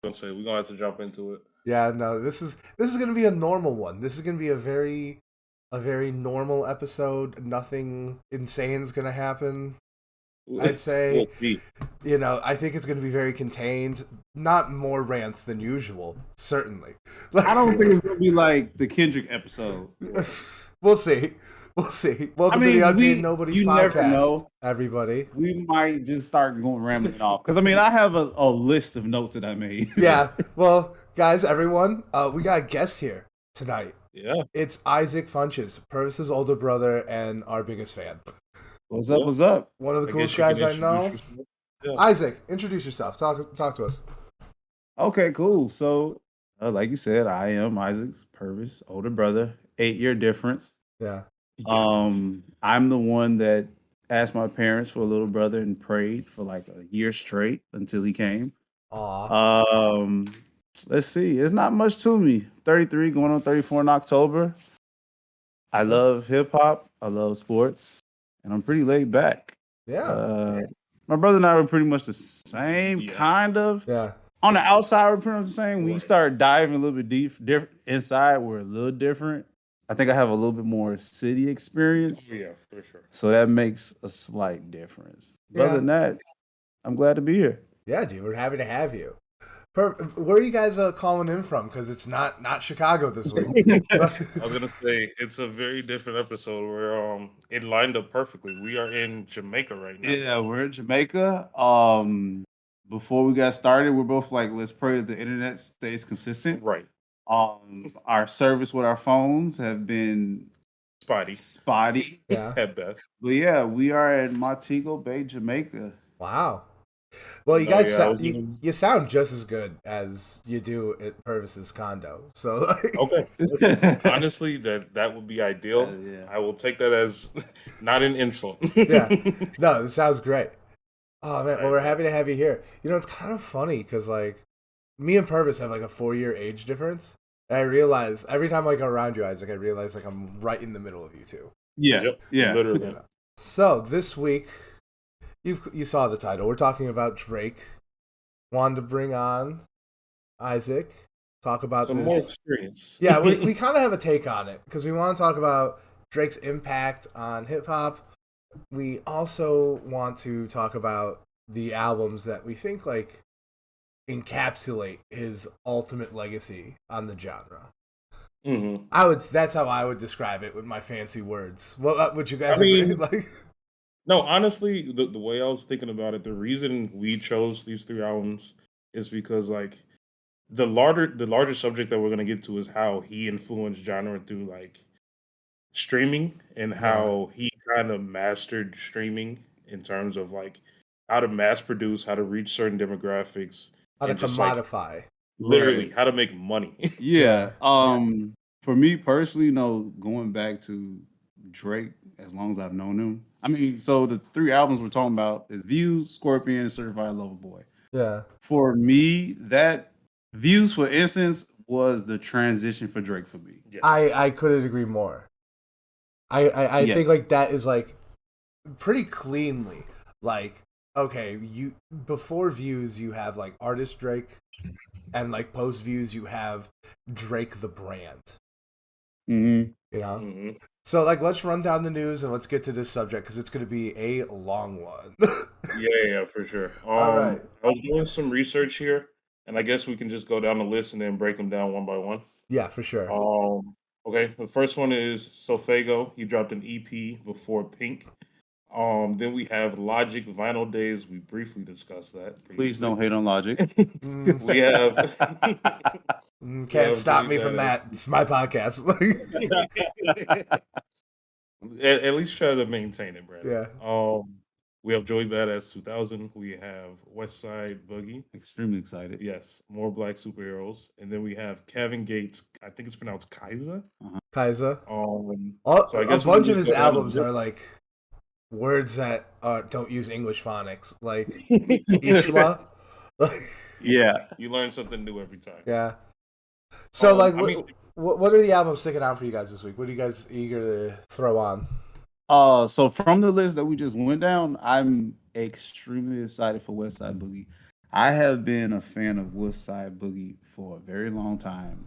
gonna say we're gonna have to jump into it. Yeah, no, this is gonna be a normal one. This is gonna be a very normal episode. Nothing insane is gonna happen. I'd say, I think it's going to be very contained. Not more rants than usual, certainly. I don't think it's going to be like the Kendrick episode. We'll see. Welcome to the Unpaid Nobody's podcast, never know. Everybody. We might just start going rambling off. Because, I have a list of notes that I made. Yeah. Well, guys, everyone, we got a guest here tonight. Yeah. It's Issac Funches, Purvis's older brother and our biggest fan. What's up? One of the coolest guys I know. Yeah. Issac, introduce yourself. Talk to us. Okay, cool. So, like you said, I am Isaac's Purvis older brother. 8-year difference. Yeah. I'm the one that asked my parents for a little brother and prayed for like a year straight until he came. Aww. Let's see. It's not much to me. 33, going on 34 in October. I love hip hop. I love sports. And I'm pretty laid back. Yeah. My brother and I were pretty much the same, kind of. Yeah. On the outside, we're pretty much the same. When you start diving a little bit deep, inside, we're a little different. I think I have a little bit more city experience. Yeah, for sure. So that makes a slight difference. Yeah. Other than that, I'm glad to be here. Yeah, dude, we're happy to have you. Where are you guys calling in from? Because it's not Chicago this week. I was gonna say it's a very different episode where it lined up perfectly. We are in Jamaica right now. Yeah, we're in Jamaica. Before we got started, we're both like, let's pray that the internet stays consistent. Right. Our service with our phones have been spotty. Yeah. At best. But yeah, we are in Montego Bay, Jamaica. Wow. Well, you guys you sound just as good as you do at Purvis's condo. So okay, honestly, that would be ideal. Yeah. I will take that as not an insult. Yeah, no, it sounds great. Oh man, well, we're happy to have you here. It's kind of funny because like me and Purvis have like a 4-year age difference. And I realize every time like around you, Isaac, I realize like I'm right in the middle of you two. Yeah, yeah, literally. So this week. You saw the title. We're talking about Drake. Wanted to bring on Isaac, talk about some more experience. Yeah, we kind of have a take on it because we want to talk about Drake's impact on hip hop. We also want to talk about the albums that we think like encapsulate his ultimate legacy on the genre. Mm-hmm. That's how I would describe it with my fancy words. What would you guys agree? Like? No, honestly, the way I was thinking about it, the reason we chose these 3 albums is because like the larger subject that we're gonna get to is how he influenced genre through like streaming and how he kind of mastered streaming in terms of like how to mass produce, how to reach certain demographics, how to commodify, like, literally how to make money. Yeah. For me personally, going back to Drake, as long as I've known him. So the 3 albums we're talking about is Views, Scorpion, and Certified Lover Boy. Yeah. For me, that Views, for instance, was the transition for Drake for me. Yeah. I couldn't agree more. I think like that is like pretty cleanly like, okay, you before Views you have like artist Drake, and like post Views you have Drake the brand. Mm-hmm. Mm-hmm. So, like, let's run down the news and let's get to this subject because it's going to be a long one. yeah, for sure. All right. I was doing some research here, and I guess we can just go down the list and then break them down one by one. Yeah, for sure. Okay, the first one is Sofego. He dropped an EP before Pink. Then we have Logic, Vinyl Days. We briefly discussed that. Please don't hate on Logic. We have... Can't stop me from that. It's my podcast. At least try to maintain it, Brad. Yeah. We have Joey Badass 2000. We have West Side Boogie. Extremely excited. Yes. More Black Superheroes. And then we have Kevin Gates. I think it's pronounced Kaiser. Kaiser. So I guess a bunch of his albums are like words that don't use English phonics. Like Ishla. Yeah. You learn something new every time. Yeah. So, what are the albums sticking out for you guys this week? What are you guys eager to throw on? So from the list that we just went down, I'm extremely excited for West Side Boogie. I have been a fan of Woodside Boogie for a very long time.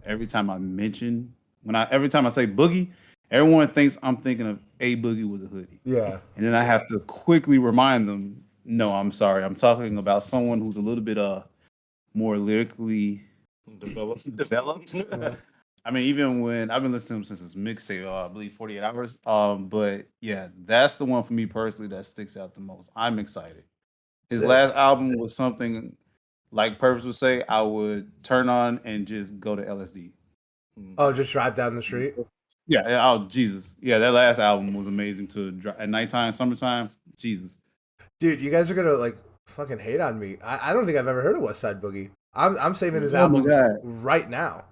Every time every time I say Boogie, everyone thinks I'm thinking of A Boogie with a hoodie. Yeah. And then I have to quickly remind them, no, I'm sorry. I'm talking about someone who's a little bit more lyrically developed. Yeah. I mean, even when I've been listening to him since his mixtape, I believe 48 Hours. But yeah, that's the one for me personally that sticks out the most. I'm excited. His Sick. last album was something like Purvis would say, I would turn on and just go to LSD. Oh, just drive down the street? Yeah, oh Jesus. Yeah, that last album was amazing to drive at nighttime, summertime. Jesus. Dude, you guys are gonna like fucking hate on me. I don't think I've ever heard of West Side Boogie. I'm saving his albums right now.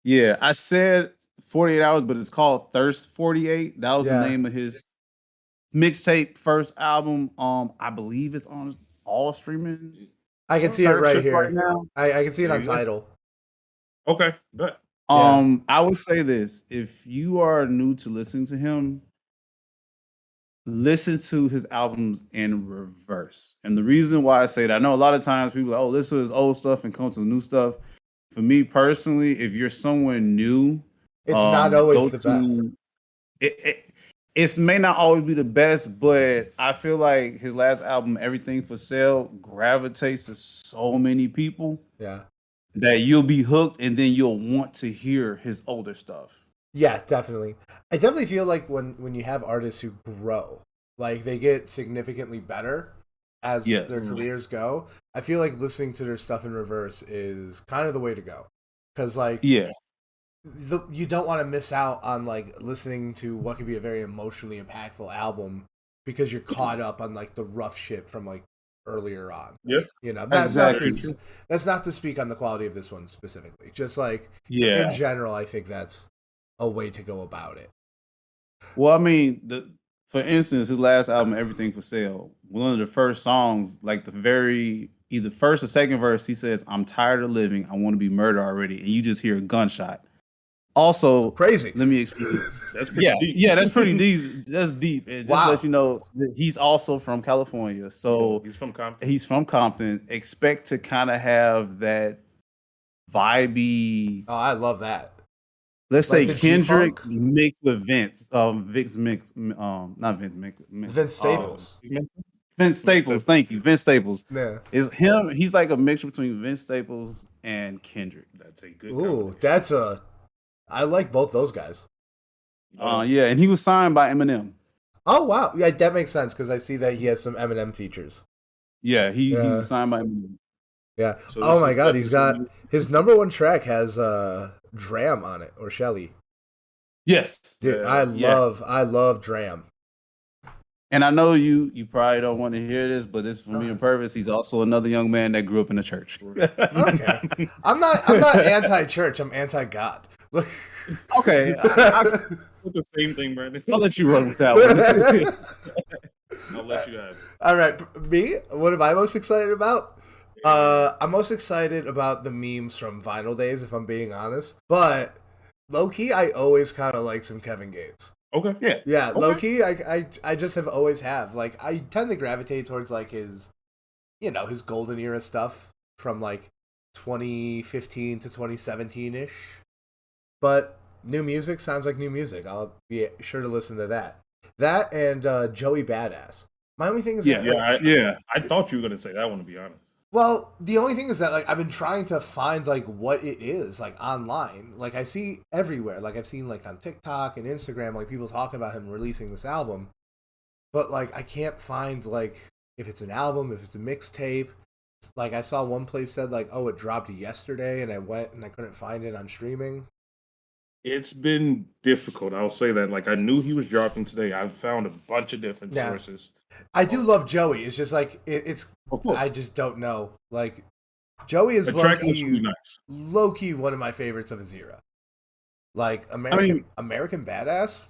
Yeah, I said 48 Hours, but it's called Thirst 48. That was the name of his mixtape first album. I believe it's on all streaming. I can see it right here. Right now. I can see it on Tidal. Okay, good. I would say this: if you are new to listening to him, listen to his albums in reverse. And the reason why I say that, I know a lot of times people are like, oh, listen to his old stuff and come to the new stuff. For me personally, if you're someone new, it's not always the best. It may not always be the best, but I feel like his last album, Everything for Sale, gravitates to so many people. Yeah. That you'll be hooked and then you'll want to hear his older stuff. Yeah, definitely. I definitely feel like when you have artists who grow, like they get significantly better as their careers go. I feel like listening to their stuff in reverse is kind of the way to go. Because you don't want to miss out on like listening to what could be a very emotionally impactful album because you're caught up on like the rough shit from like earlier on. Yep. You know, that's not to speak on the quality of this one specifically. Just like in general, I think that's a way to go about it. Well, I mean, for instance, his last album, Everything for Sale, one of the first songs, like either first or second verse, he says, I'm tired of living. I want to be murdered already. And you just hear a gunshot. Also, crazy. Let me explain. That's pretty deep. Yeah, that's pretty deep. That's deep. And just let you know, he's also from California. So he's from Compton. Expect to kind of have that vibey. Oh, I love that. Let's say Kendrick mixed with Vince. Vince mix. Not Vince. Vince Staples. Vince Staples. Thank you, Vince Staples. Yeah, is him. He's like a mixture between Vince Staples and Kendrick. That's a good. Ooh, I like both those guys. Yeah, and he was signed by Eminem. Oh wow, yeah, that makes sense because I see that he has some Eminem features. Yeah, he was signed by Eminem. Yeah. So oh my god, he's got his number one track has Dram on it or Shelly. Yes, dude, I love Dram. And I know you probably don't want to hear this, but this for me and Purvis. He's also another young man that grew up in the church. Okay, I'm not anti-church. I'm anti-God. Okay, with the same thing, Brandon. I'll let you run with that one. I'll let you have it. All right, me. What am I most excited about? I'm most excited about the memes from Vinyl Days, if I'm being honest. But low key, I always kind of like some Kevin Gates. Okay. Yeah. Okay. Low key, I just have always have. Like, I tend to gravitate towards like his golden era stuff from like 2015 to 2017 ish. But new music sounds like new music. I'll be sure to listen to that. That and Joey Badass. My only thing is I thought you were gonna say that one, to be honest. Well, the only thing is that like I've been trying to find like what it is like online. Like I see everywhere. Like I've seen like on TikTok and Instagram like people talk about him releasing this album. But like I can't find like if it's an album, if it's a mixtape. Like I saw one place said like, oh, it dropped yesterday, and I went and I couldn't find it on streaming. It's been difficult. I'll say that. Like I knew he was dropping today. I found a bunch of different sources. I do love Joey. It's just like it's. I just don't know. Like Joey is low key one of my favorites of his era. Like American Badass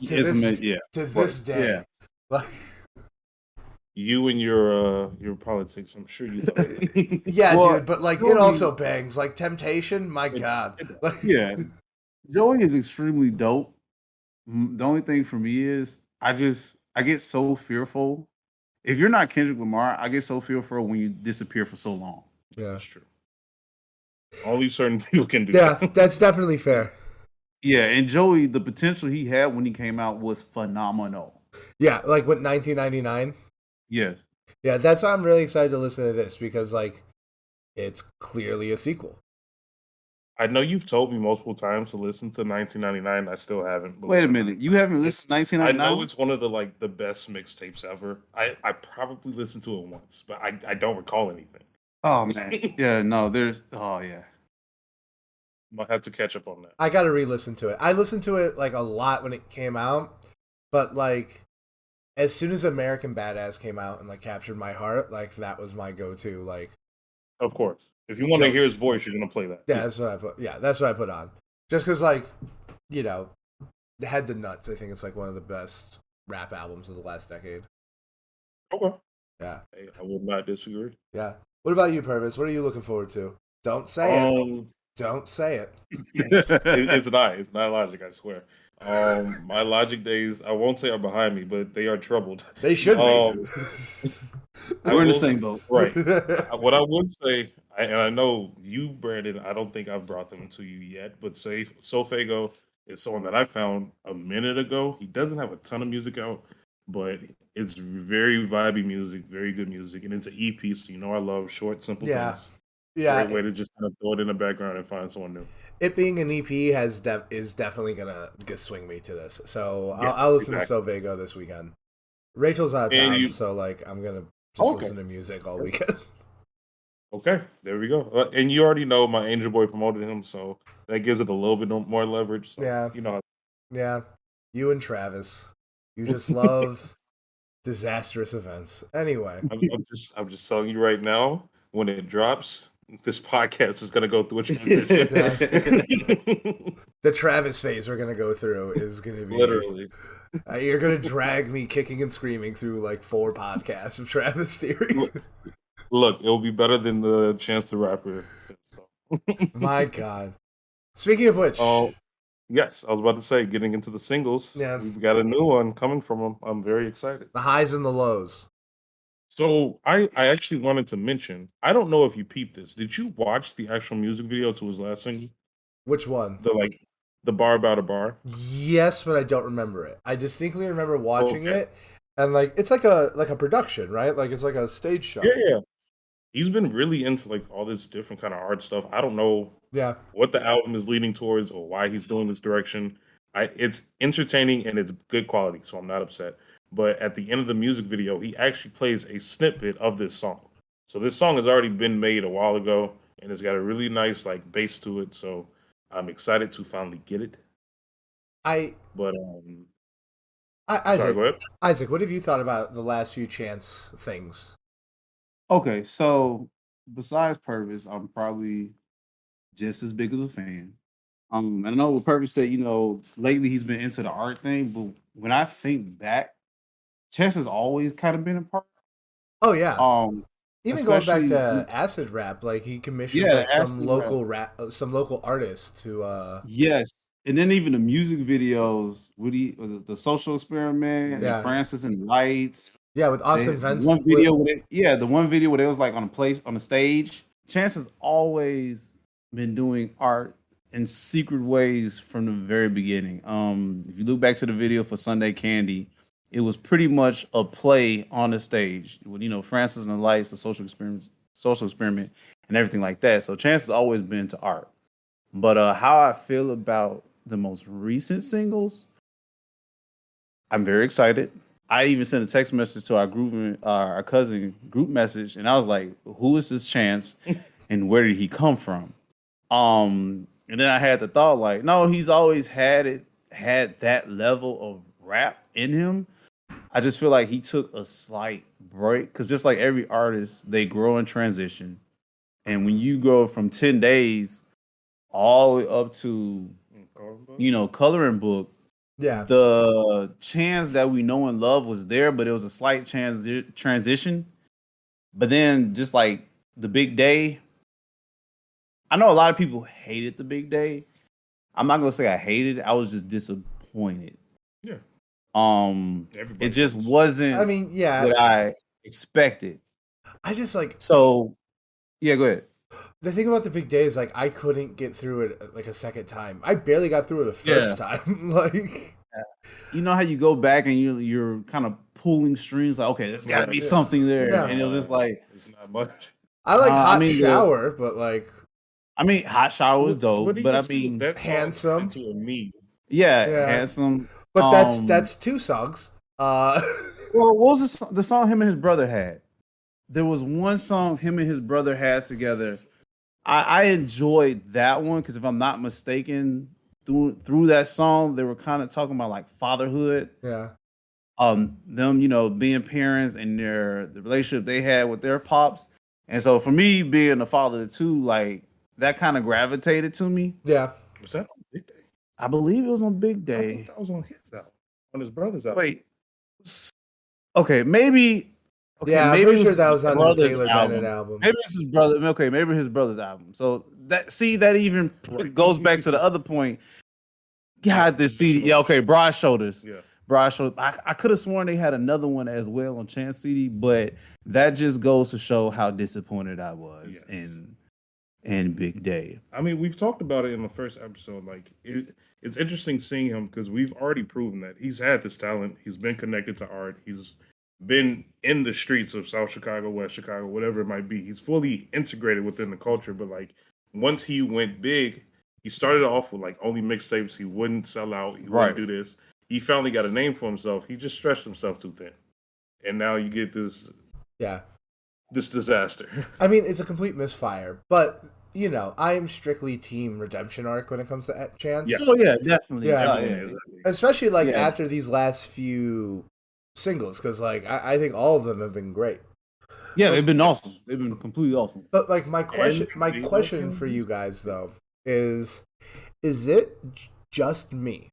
to this day. Yeah. Like, you and your politics, I'm sure you know. Yeah, dude. But like it also bangs. Like Temptation, my God. Like, yeah. Joey is extremely dope. The only thing for me is I get so fearful if you're not Kendrick Lamar, I get so feel for when you disappear for so long. Yeah, that's true. Only certain people can do that. Yeah, that's definitely fair. Yeah, and Joey, the potential he had when he came out was phenomenal. Yeah, like with 1999. Yes. Yeah, that's why I'm really excited to listen to this because like it's clearly a sequel. I know you've told me multiple times to listen to 1999. I still haven't. Wait a minute, you haven't listened to 1999? I know it's one of the best mixtapes ever. I probably listened to it once, but I don't recall anything. Oh man, yeah, no, yeah. Might have to catch up on that. I got to re-listen to it. I listened to it like a lot when it came out, but like as soon as American Badass came out and like captured my heart, like that was my go-to. Like, of course, if you want to hear his voice, you're gonna play that. Yeah, that's what I put. Yeah, that's what I put on. Just because, like, you know, Head to Nuts. I think it's like one of the best rap albums of the last decade. Okay. Yeah. Hey, I will not disagree. Yeah. What about you, Purvis? What are you looking forward to? Don't say it. Don't say it. It's not. It's not Logic. I swear. My Logic days, I won't say are behind me, but they are troubled. They should be. We're in the same boat, right? What I would say, and I know you, Brandon. I don't think I've brought them to you yet, but say Sofago is someone that I found a minute ago. He doesn't have a ton of music out, but it's very vibey music, very good music, and it's an EP. So I love short, simple things. Yeah, great way to just kind of throw it in the background and find someone new. It being an EP is definitely gonna swing me to this. So I'll listen to Sofago this weekend. Rachel's out of town, so like I'm gonna just listen to music all weekend. Okay, there we go. And you already know my Angel Boy promoted him, so that gives it a little bit more leverage. So, yeah, Yeah, you and Travis, you just love disastrous events. Anyway, I'm just telling you right now, when it drops, this podcast is gonna go through a transition. The Travis phase we're gonna go through is gonna be literally. You're gonna drag me kicking and screaming through like 4 podcasts of Travis theory. Look, it'll be better than the Chance the Rapper. So. My God. Speaking of which, yes, I was about to say, getting into the singles. Yeah, we've got a new one coming from him. I'm very excited. The highs and the lows. So I actually wanted to mention, I don't know if you peeped this. Did you watch the actual music video to his last single? Which one? The Bar About a Bar? Yes, but I don't remember it. I distinctly remember watching it, and like it's like a production, right? Like it's like a stage show. Yeah. He's been really into like all this different kind of art stuff. I don't know what the album is leading towards or why he's doing this direction. It's entertaining and it's good quality, so I'm not upset. But at the end of the music video, he actually plays a snippet of this song. So this song has already been made a while ago, and it's got a really nice like bass to it. So I'm excited to finally get it. Isaac, what have you thought about the last few Chance things? Okay, so besides Purvis, I'm probably just as big of a fan. And I know what Purvis said, lately he's been into the art thing, but when I think back, Chess has always kind of been a part. Oh yeah. Even going back to acid rap, like he commissioned some local artist to. Yes, and then even the music videos, the Social Experiment, and Francis and Lights. Yeah, with Austin Vance. One video, the one video where they was like on the stage. Chance has always been doing art in secret ways from the very beginning. If you look back to the video for Sunday Candy, it was pretty much a play on the stage with Francis and the Lights, the Social Experiment, and everything like that. So Chance has always been into art. But how I feel about the most recent singles, I'm very excited. I even sent a text message to our cousin group message, and I was like, "Who is this Chance, and where did he come from?" And then I had the thought, like, no, he's always had that level of rap in him. I just feel like he took a slight break because just like every artist, they grow and transition. And when you go from 10 days all the way up to, Coloring Book, the Chance that we know and love was there, but it was a slight transition. But then just like the Big Day, I know a lot of people hated the Big Day. I'm not going to say I hated it. I was just disappointed. Yeah. It just wasn't. I mean, yeah. What expected. I just like so. Yeah, go ahead. The thing about the big day is like I couldn't get through it like a second time. I barely got through it the first time. Like, you know how you go back and you're kind of pulling strings, like, okay, there's got to be something there, and it was just like it's not much. I like Hot Shower, but like, Hot Shower was dope, but I mean, that's Handsome. Yeah, Handsome. But that's two songs. Well, what was the song him and his brother had? There was one song him and his brother had together. I enjoyed that one because if I'm not mistaken, through that song, they were kind of talking about like fatherhood. Yeah. Them, being parents and the relationship they had with their pops. And so for me, being a father too, like that kind of gravitated to me. Yeah. Was that on Big Day? I believe it was on Big Day. I thought that was on his album, on his brother's album. Wait. Okay, maybe. Okay, yeah, maybe I'm pretty sure that was on the Taylor album. Bennett album. Maybe it's his brother. Okay, maybe his brother's album. So that even goes back to the other point. God, this CD. Yeah, okay, Broad Shoulders. Yeah. Broad Shoulders. I could have sworn they had another one as well on Chance CD, but that just goes to show how disappointed I was in Big Day. I mean, we've talked about it in the first episode. Like, it's interesting seeing him because we've already proven that he's had this talent. He's been connected to art. He's been in the streets of South Chicago, West Chicago, whatever it might be. He's fully integrated within the culture. But like, once he went big, he started off with like only mixtapes. He wouldn't sell out. He wouldn't do this. He finally got a name for himself. He just stretched himself too thin, and now you get this. Yeah. This disaster. I mean, it's a complete misfire, but I am strictly team redemption arc when it comes to Chance. Yeah. Oh yeah, definitely. Yeah. Especially like after these last few singles, because like I think all of them have been great. Yeah, they've been awesome. They've been completely awesome. But like my question for you guys though is it just me,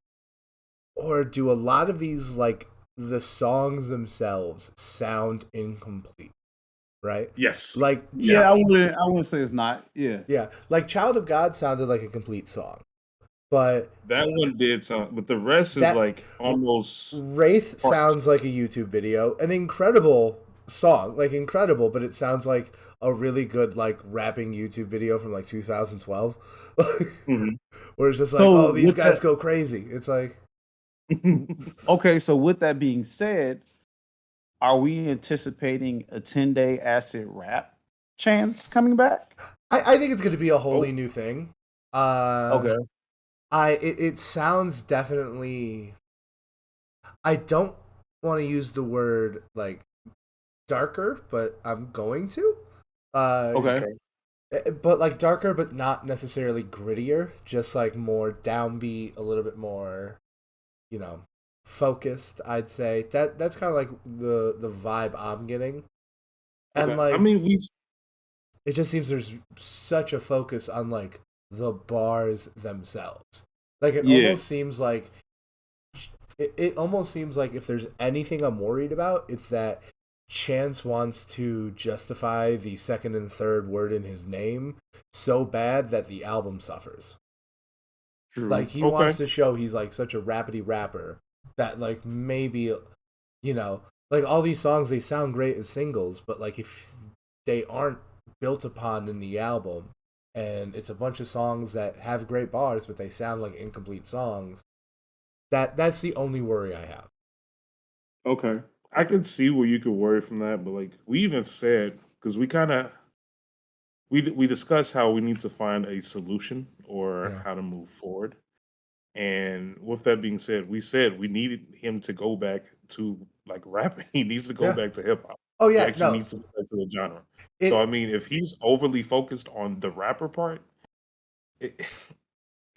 or do a lot of these like the songs themselves sound incomplete? Right? Yes. Like I wouldn't say it's not. Yeah. Yeah. Like Child of God sounded like a complete song. But that one did sound, but the rest is like almost Wraith sounds like a YouTube video. An incredible song, like incredible, but it sounds like a really good like rapping YouTube video from like 2012. Where it's just like, these guys go crazy. It's like okay, so with that being said, are we anticipating a 10-day acid rap Chance coming back? I think it's going to be a wholly new thing. Okay. It sounds definitely. I don't want to use the word like darker, but I'm going to. Okay. But like darker, but not necessarily grittier. Just like more downbeat, a little bit more, focused. I'd say that's kind of like the vibe I'm getting. And like, I mean, it just seems there's such a focus on like the bars themselves. Like it almost seems like it almost seems like if there's anything I'm worried about, it's that Chance wants to justify the second and third word in his name so bad that the album suffers. True. Like he wants to show he's like such a rapidy rapper that like maybe like all these songs, they sound great as singles, but like if they aren't built upon in the album, and it's a bunch of songs that have great bars, but they sound like incomplete songs. That's the only worry I have. Okay. I can see where you could worry from that, but like we even said, because we kind of we discussed how we need to find a solution or how to move forward. And with that being said, we said we needed him to go back to like rapping. He needs to go back to hip hop. Oh yeah, he actually needs to go back to the genre. So I mean, if he's overly focused on the rapper part, it's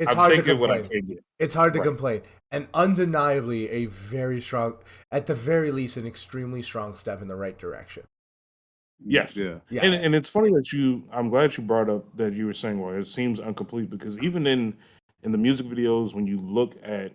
I'm hard to taking what I complain. can get. It's hard to complain, and undeniably a very strong, at the very least, an extremely strong step in the right direction. Yes, yeah. And it's funny that I'm glad you brought up that you were saying, well, it seems incomplete, because even in the music videos, when you look at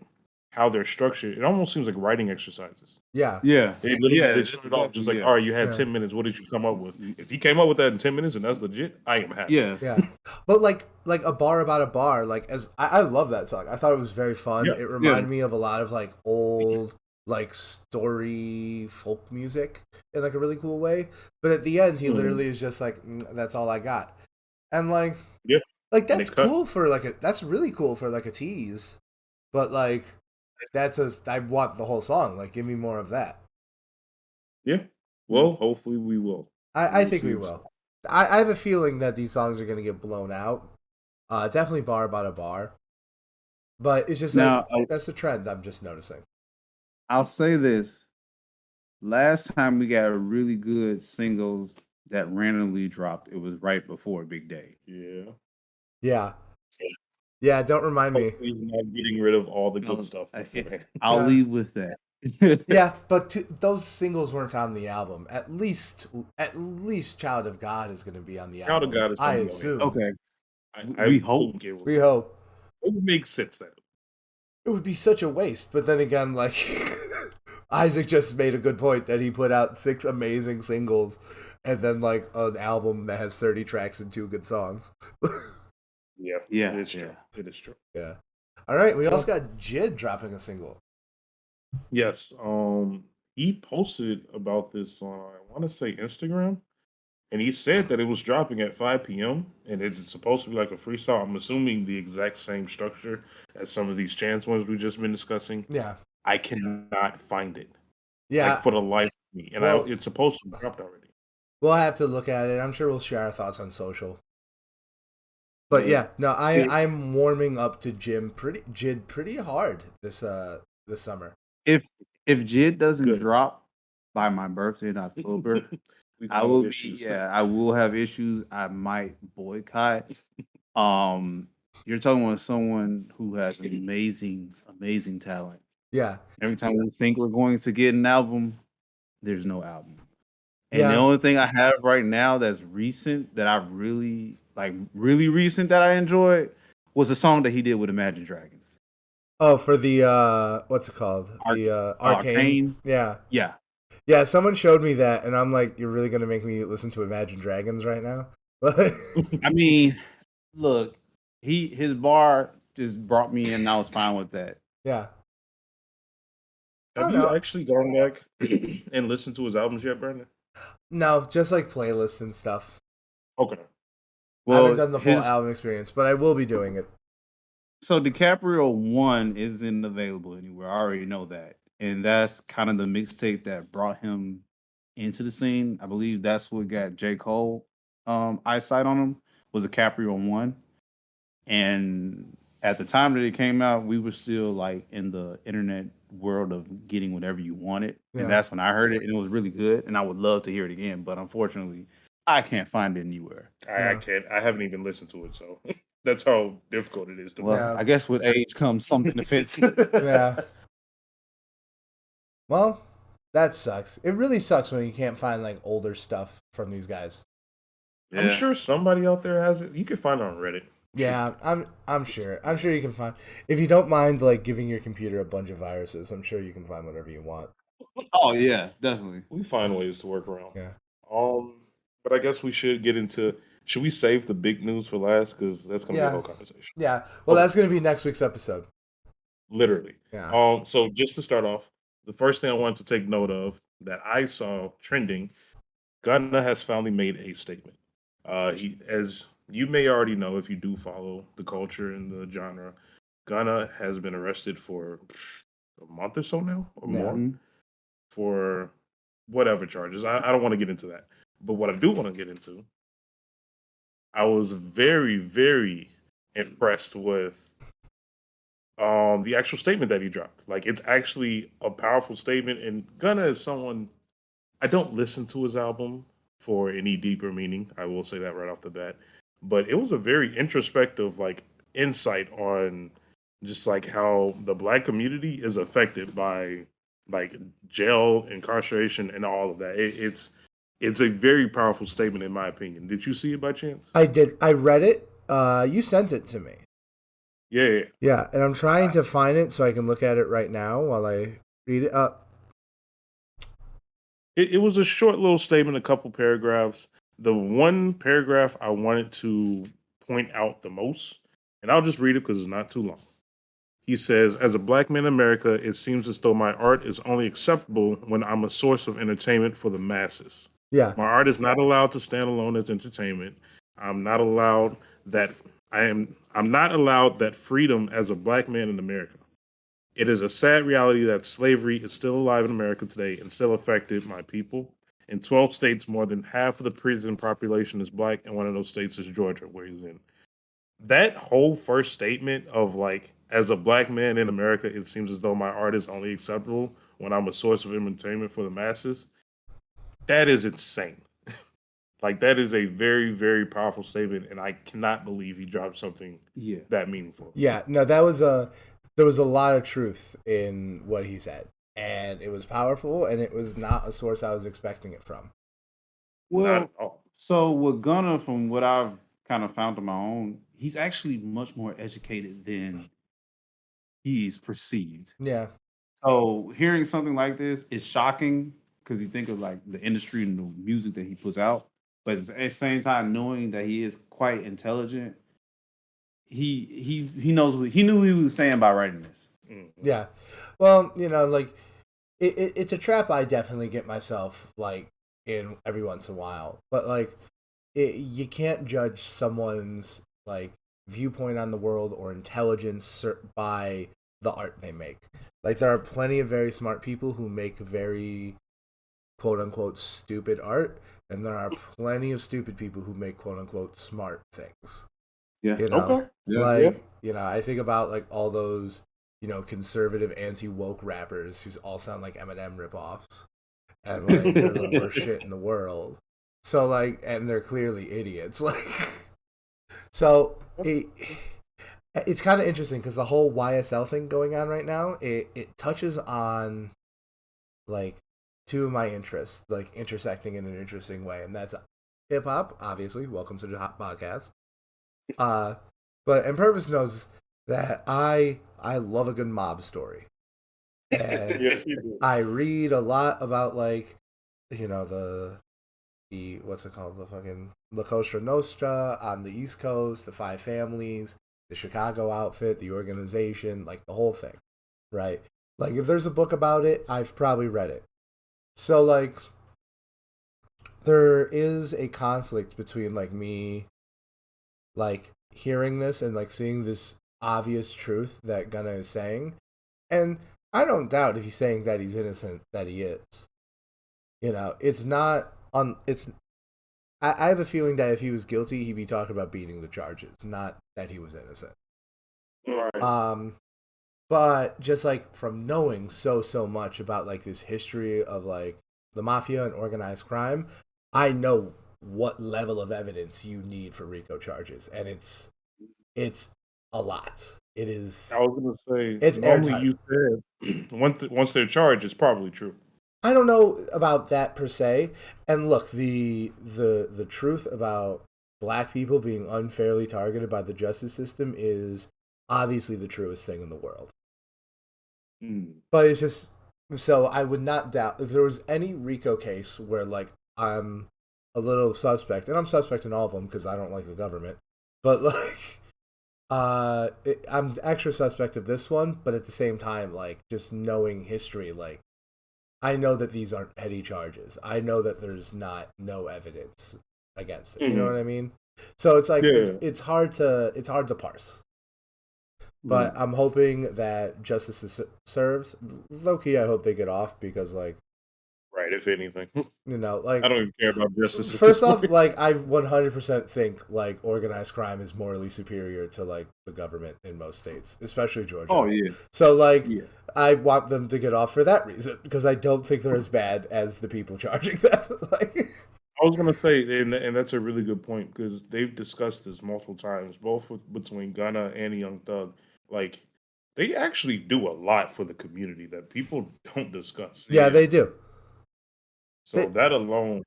how they're structured, it almost seems like writing exercises. Yeah. They started off just like, all right, you had 10 minutes. What did you come up with? If he came up with that in 10 minutes and that's legit, I am happy. Yeah. But like a bar about a bar, like I love that song. I thought it was very fun. It reminded me of a lot of like old like story folk music in like a really cool way. But at the end, he literally is just like, "That's all I got," and like, Yeah, like and that's cool for like that's really cool for like a tease. But like, I want the whole song. Like, give me more of that. Yeah. Well, hopefully we will. I think we will. I have a feeling that these songs are going to get blown out. Definitely bar about a bar. But it's just Now, like, that's the trend I'm just noticing. I'll say this. Last time we got really good singles that randomly dropped, it was right before Big Day. Yeah. Yeah. Yeah, don't remind me. Hopefully we're not getting rid of all the good stuff. I'll leave with that. Yeah, but those singles weren't on the album. At least Child of God is going to be on the album. Child of God is I gonna be assume. Okay. We hope. We hope. It would make sense that it would be such a waste. But then again, like Isaac just made a good point that he put out 6 amazing singles and then like an album that has 30 tracks and 2 good songs. Yeah, it is true. It is true. Yeah. All right, we also got Jid dropping a single. Yes. He posted about this on, I want to say, Instagram, and he said that it was dropping at 5 p.m. and it's supposed to be like a freestyle. I'm assuming the exact same structure as some of these chance ones we've just been discussing. Yeah. I cannot find it. Yeah. Like for the life of me. And it's supposed to be dropped already. We'll have to look at it. I'm sure we'll share our thoughts on social. But yeah, no, I'm warming up to Jid pretty hard this summer. If Jid doesn't drop by my birthday in October, I will have issues. I might boycott. You're talking about someone who has amazing talent. Yeah. Every time we think we're going to get an album, there's no album. And the only thing I have right now that's recent that I really recent that I enjoyed was a song that he did with Imagine Dragons. Oh, for the what's it called? The Arcane. Yeah. Yeah. Yeah, someone showed me that and I'm like, you're really gonna make me listen to Imagine Dragons right now? I mean, look, his bar just brought me in and I was fine with that. Yeah. Have you actually gone back and listened to his albums yet, Brandon? No, just like playlists and stuff. Okay. Well, I haven't done the full album experience, but I will be doing it. So DiCaprio 1 isn't available anywhere. I already know that. And that's kind of the mixtape that brought him into the scene. I believe that's what got J. Cole eyesight on him, was DiCaprio 1. And at the time that it came out, we were still like in the internet world of getting whatever you wanted. Yeah. And that's when I heard it, and it was really good. And I would love to hear it again, but unfortunately, I can't find it anywhere. I can't. I haven't even listened to it, so that's how difficult it is to find. I guess with age comes something to fix. Yeah. Well, that sucks. It really sucks when you can't find like older stuff from these guys. Yeah. I'm sure somebody out there has it. You can find it on Reddit. Yeah, I'm sure. I'm sure you can find. If you don't mind like giving your computer a bunch of viruses, I'm sure you can find whatever you want. Oh yeah, definitely. We find ways to work around. Yeah. But I guess we should get into. Should we save the big news for last? Because that's going to be a whole conversation. Yeah. Well, that's going to be next week's episode. Literally. Yeah. So just to start off, the first thing I wanted to take note of that I saw trending, Gunna has finally made a statement. He, as you may already know, if you do follow the culture and the genre, Gunna has been arrested for a month or so now, or more, for whatever charges. I don't want to get into that. But what I do want to get into, I was very, very impressed with the actual statement that he dropped. Like, it's actually a powerful statement. And Gunna is someone, I don't listen to his album for any deeper meaning. I will say that right off the bat. But it was a very introspective, like, insight on just like how the Black community is affected by like jail, incarceration, and all of that. It's a very powerful statement, in my opinion. Did you see it by chance? I did. I read it. You sent it to me. Yeah. Yeah, and I'm trying to find it so I can look at it right now while I read it up. It was a short little statement, a couple paragraphs. The one paragraph I wanted to point out the most, and I'll just read it because it's not too long. He says, as a black man in America, it seems as though my art is only acceptable when I'm a source of entertainment for the masses. Yeah. My art is not allowed to stand alone as entertainment. I'm not allowed that I'm not allowed that freedom as a black man in America. It is a sad reality that slavery is still alive in America today and still affected my people. In 12 states, more than half of the prison population is black, and one of those states is Georgia, where he's in. That whole first statement of like, as a black man in America, it seems as though my art is only acceptable when I'm a source of entertainment for the masses. That is insane. Like that is a very, very powerful statement, and I cannot believe he dropped something that meaningful. Yeah, no, there was a lot of truth in what he said, and it was powerful, and it was not a source I was expecting it from. Well, so with Gunna, from what I've kind of found on my own, he's actually much more educated than he's perceived. Yeah. So hearing something like this is shocking because you think of like the industry and the music that he puts out, but at the same time, knowing that he is quite intelligent, he knows he knew what he was saying by writing this. Yeah, well, like it's a trap I definitely get myself like in every once in a while, but like you can't judge someone's like viewpoint on the world or intelligence by the art they make. Like there are plenty of very smart people who make very quote unquote stupid art, and there are plenty of stupid people who make quote unquote smart things. Yeah. Okay. Yeah, I think about like all those, conservative anti-woke rappers who all sound like Eminem ripoffs. And like they're the worst shit in the world. So like, and they're clearly idiots. Like, so it's kind of interesting because the whole YSL thing going on right now, it touches on like two of my interests, like intersecting in an interesting way, and that's hip hop. Obviously, welcome to the Hop Podcast. And Purvis knows that I love a good mob story. And I read a lot about like, the what's it called? The fucking La Cosa Nostra on the East Coast, the Five Families, the Chicago outfit, the organization, like the whole thing. Right? Like if there's a book about it, I've probably read it. So like there is a conflict between like me like hearing this and like seeing this obvious truth that Gunna is saying, and I don't doubt if he's saying that he's innocent that he is. It's not on. I have a feeling that if he was guilty, he'd be talking about beating the charges, not that he was innocent. Right. But just like from knowing so much about like this history of like the mafia and organized crime, I know what level of evidence you need for RICO charges, and it's a lot. It is. I was gonna say it's normally airtight. you said once they're charged, it's probably true. I don't know about that per se. And look, the truth about black people being unfairly targeted by the justice system is obviously the truest thing in the world. But it's just so I would not doubt if there was any RICO case where like I'm a little suspect, and I'm suspect in all of them because I don't like the government. But like, I'm extra suspect of this one. But at the same time, like just knowing history, like I know that these aren't petty charges. I know that there's no evidence against it. You know what I mean? So it's like it's hard to parse. But I'm hoping that justice is served. Low key, I hope they get off because, like, right. If anything, like I don't even care about justice. First off, like I 100% think like organized crime is morally superior to like the government in most states, especially Georgia. Oh yeah. So like, I want them to get off for that reason because I don't think they're as bad as the people charging them. Like, I was gonna say, and that's a really good point because they've discussed this multiple times, both between Gunna and Young Thug. Like, they actually do a lot for the community that people don't discuss. Yeah, they do. So that alone,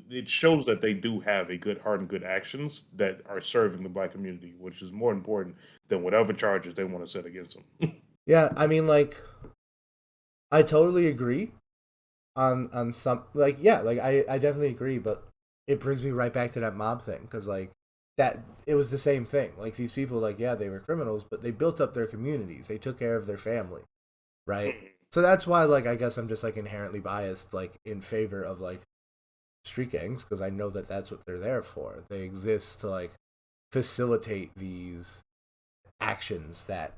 it shows that they do have a good heart and good actions that are serving the black community, which is more important than whatever charges they want to set against them. Yeah, I mean, like, I totally agree on some, like, yeah, like, I definitely agree, but it brings me right back to that mob thing, because, like, that it was the same thing. Like these people, like yeah, they were criminals, but they built up their communities. They took care of their family, right? So that's why, like, I guess I'm just like inherently biased, like in favor of like street gangs because I know that that's what they're there for. They exist to like facilitate these actions that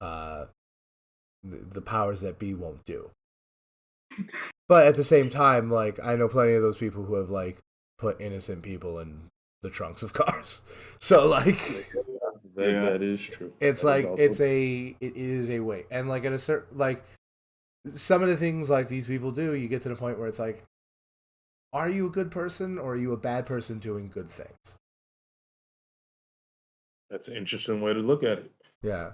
the powers that be won't do. But at the same time, like I know plenty of those people who have like put innocent people in the trunks of cars. So like that is true. It's that like also... it is a way. And like at a certain like some of the things like these people do, you get to the point where it's like, are you a good person or are you a bad person doing good things? That's an interesting way to look at it. Yeah.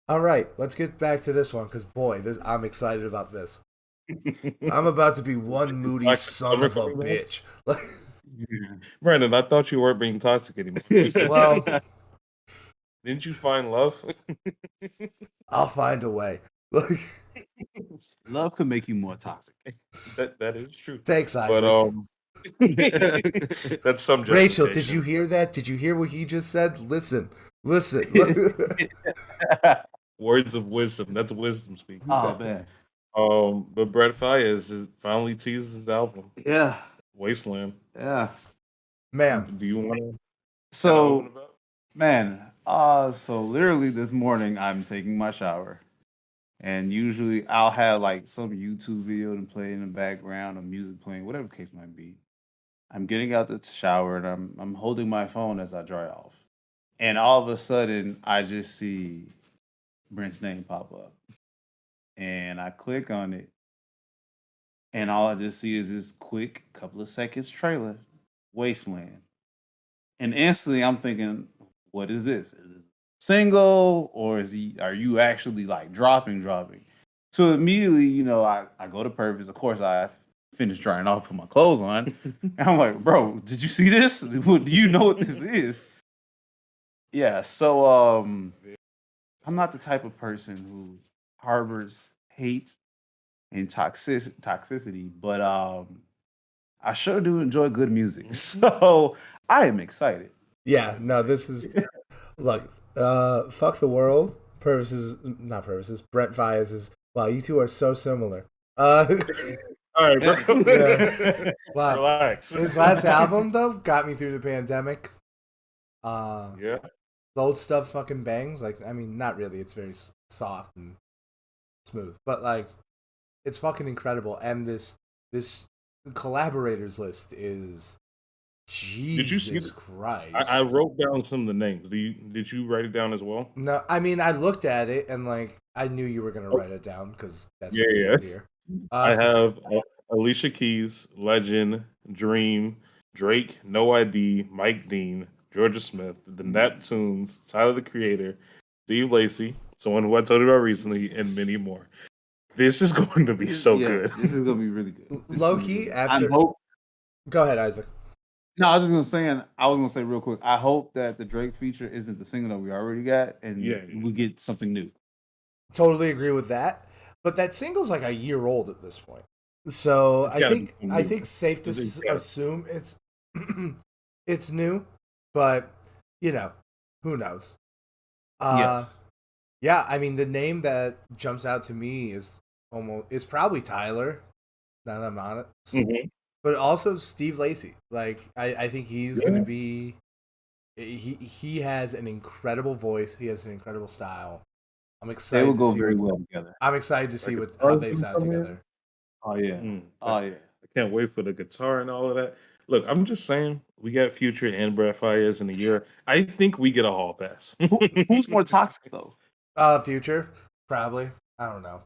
All right, let's get back to this one because boy, I'm excited about this. I'm about to be one moody son of a bitch. Brandon, I thought you weren't being toxic anymore. Well, didn't you find love? I'll find a way. Love could make you more toxic. That is true. Thanks, Isaac. But that's some Rachel, did you hear that? Did you hear what he just said? Listen. Words of wisdom. That's wisdom speaking. Oh man. But Brett Faiyaz finally teased his album. Yeah. Wasteland. Yeah. Man. Do you want to? So, man. So literally this morning I'm taking my shower, and usually I'll have like some YouTube video to play in the background or music playing, whatever the case might be. I'm getting out the shower and I'm holding my phone as I dry off, and all of a sudden I just see Brent's name pop up, and I click on it, and all I just see is this quick couple of seconds trailer, Wasteland, and instantly I'm thinking, what is this? Is it single or are you actually like dropping? So immediately, I go to Purvis. Of course, I finished drying off, put my clothes on. And I'm like, bro, did you see this? Do you know what this is? Yeah, so I'm not the type of person who harbors hate and toxicity, but I sure do enjoy good music. So I am excited. Yeah, no, this is look, fuck the world. Brent Faiyaz is wow, you two are so similar. All right, bro. Yeah. Wow. Relax. His last album though got me through the pandemic. Yeah. The old stuff fucking bangs. Like, I mean, not really. It's very soft and smooth, but like, it's fucking incredible. And this collaborators list is Jesus did you see Christ. I wrote down some of the names. Did you write it down as well? No, I mean I looked at it and like I knew you were gonna write it down because that's what yeah. Here. I have Alicia Keys, Legend, Dream, Drake, No ID, Mike Dean, Georgia Smith, The Neptunes, Tyler the Creator, Steve Lacy, someone who I told you about recently, and many more. This is going to be so good. This is going to be really good. Low key, after. Go ahead, Isaac. No, I was going to say real quick, I hope that the Drake feature isn't the single that we already got, and we get something new. Totally agree with that. But that single's like a year old at this point. So I think safe to assume it's new, but who knows? Yes. Yeah, I mean the name that jumps out to me is probably Tyler. Now that I'm on it. Mm-hmm. But also Steve Lacy. Like I think he's gonna be he has an incredible voice, he has an incredible style. I'm excited. They will go very well together. I'm excited to see how they sound together. Oh yeah. Oh yeah. I can't wait for the guitar and all of that. Look, I'm just saying, we got Future and Brett Faiyaz in a year. I think we get a hall pass. Who's more toxic though? Future, probably. I don't know.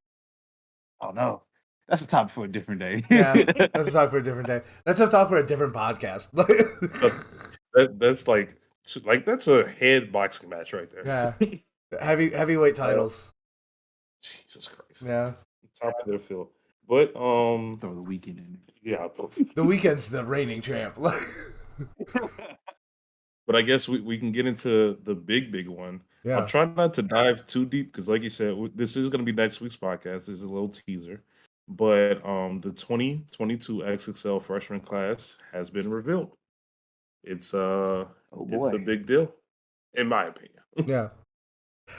Oh no. That's a topic for a different day. Yeah, that's a topic for a different day. That's a topic for a different podcast. That's like that's a head boxing match right there. Yeah. Heavyweight titles. Jesus Christ. Yeah. Top of their field. But throw the Weeknd in. Yeah. The Weeknd's the reigning champ. But I guess we can get into the big one. Yeah. I'm trying not to dive too deep because, like you said, this is going to be next week's podcast. This is a little teaser. But the 2022 XXL freshman class has been revealed. It's Oh boy, it's a big deal, in my opinion. Yeah.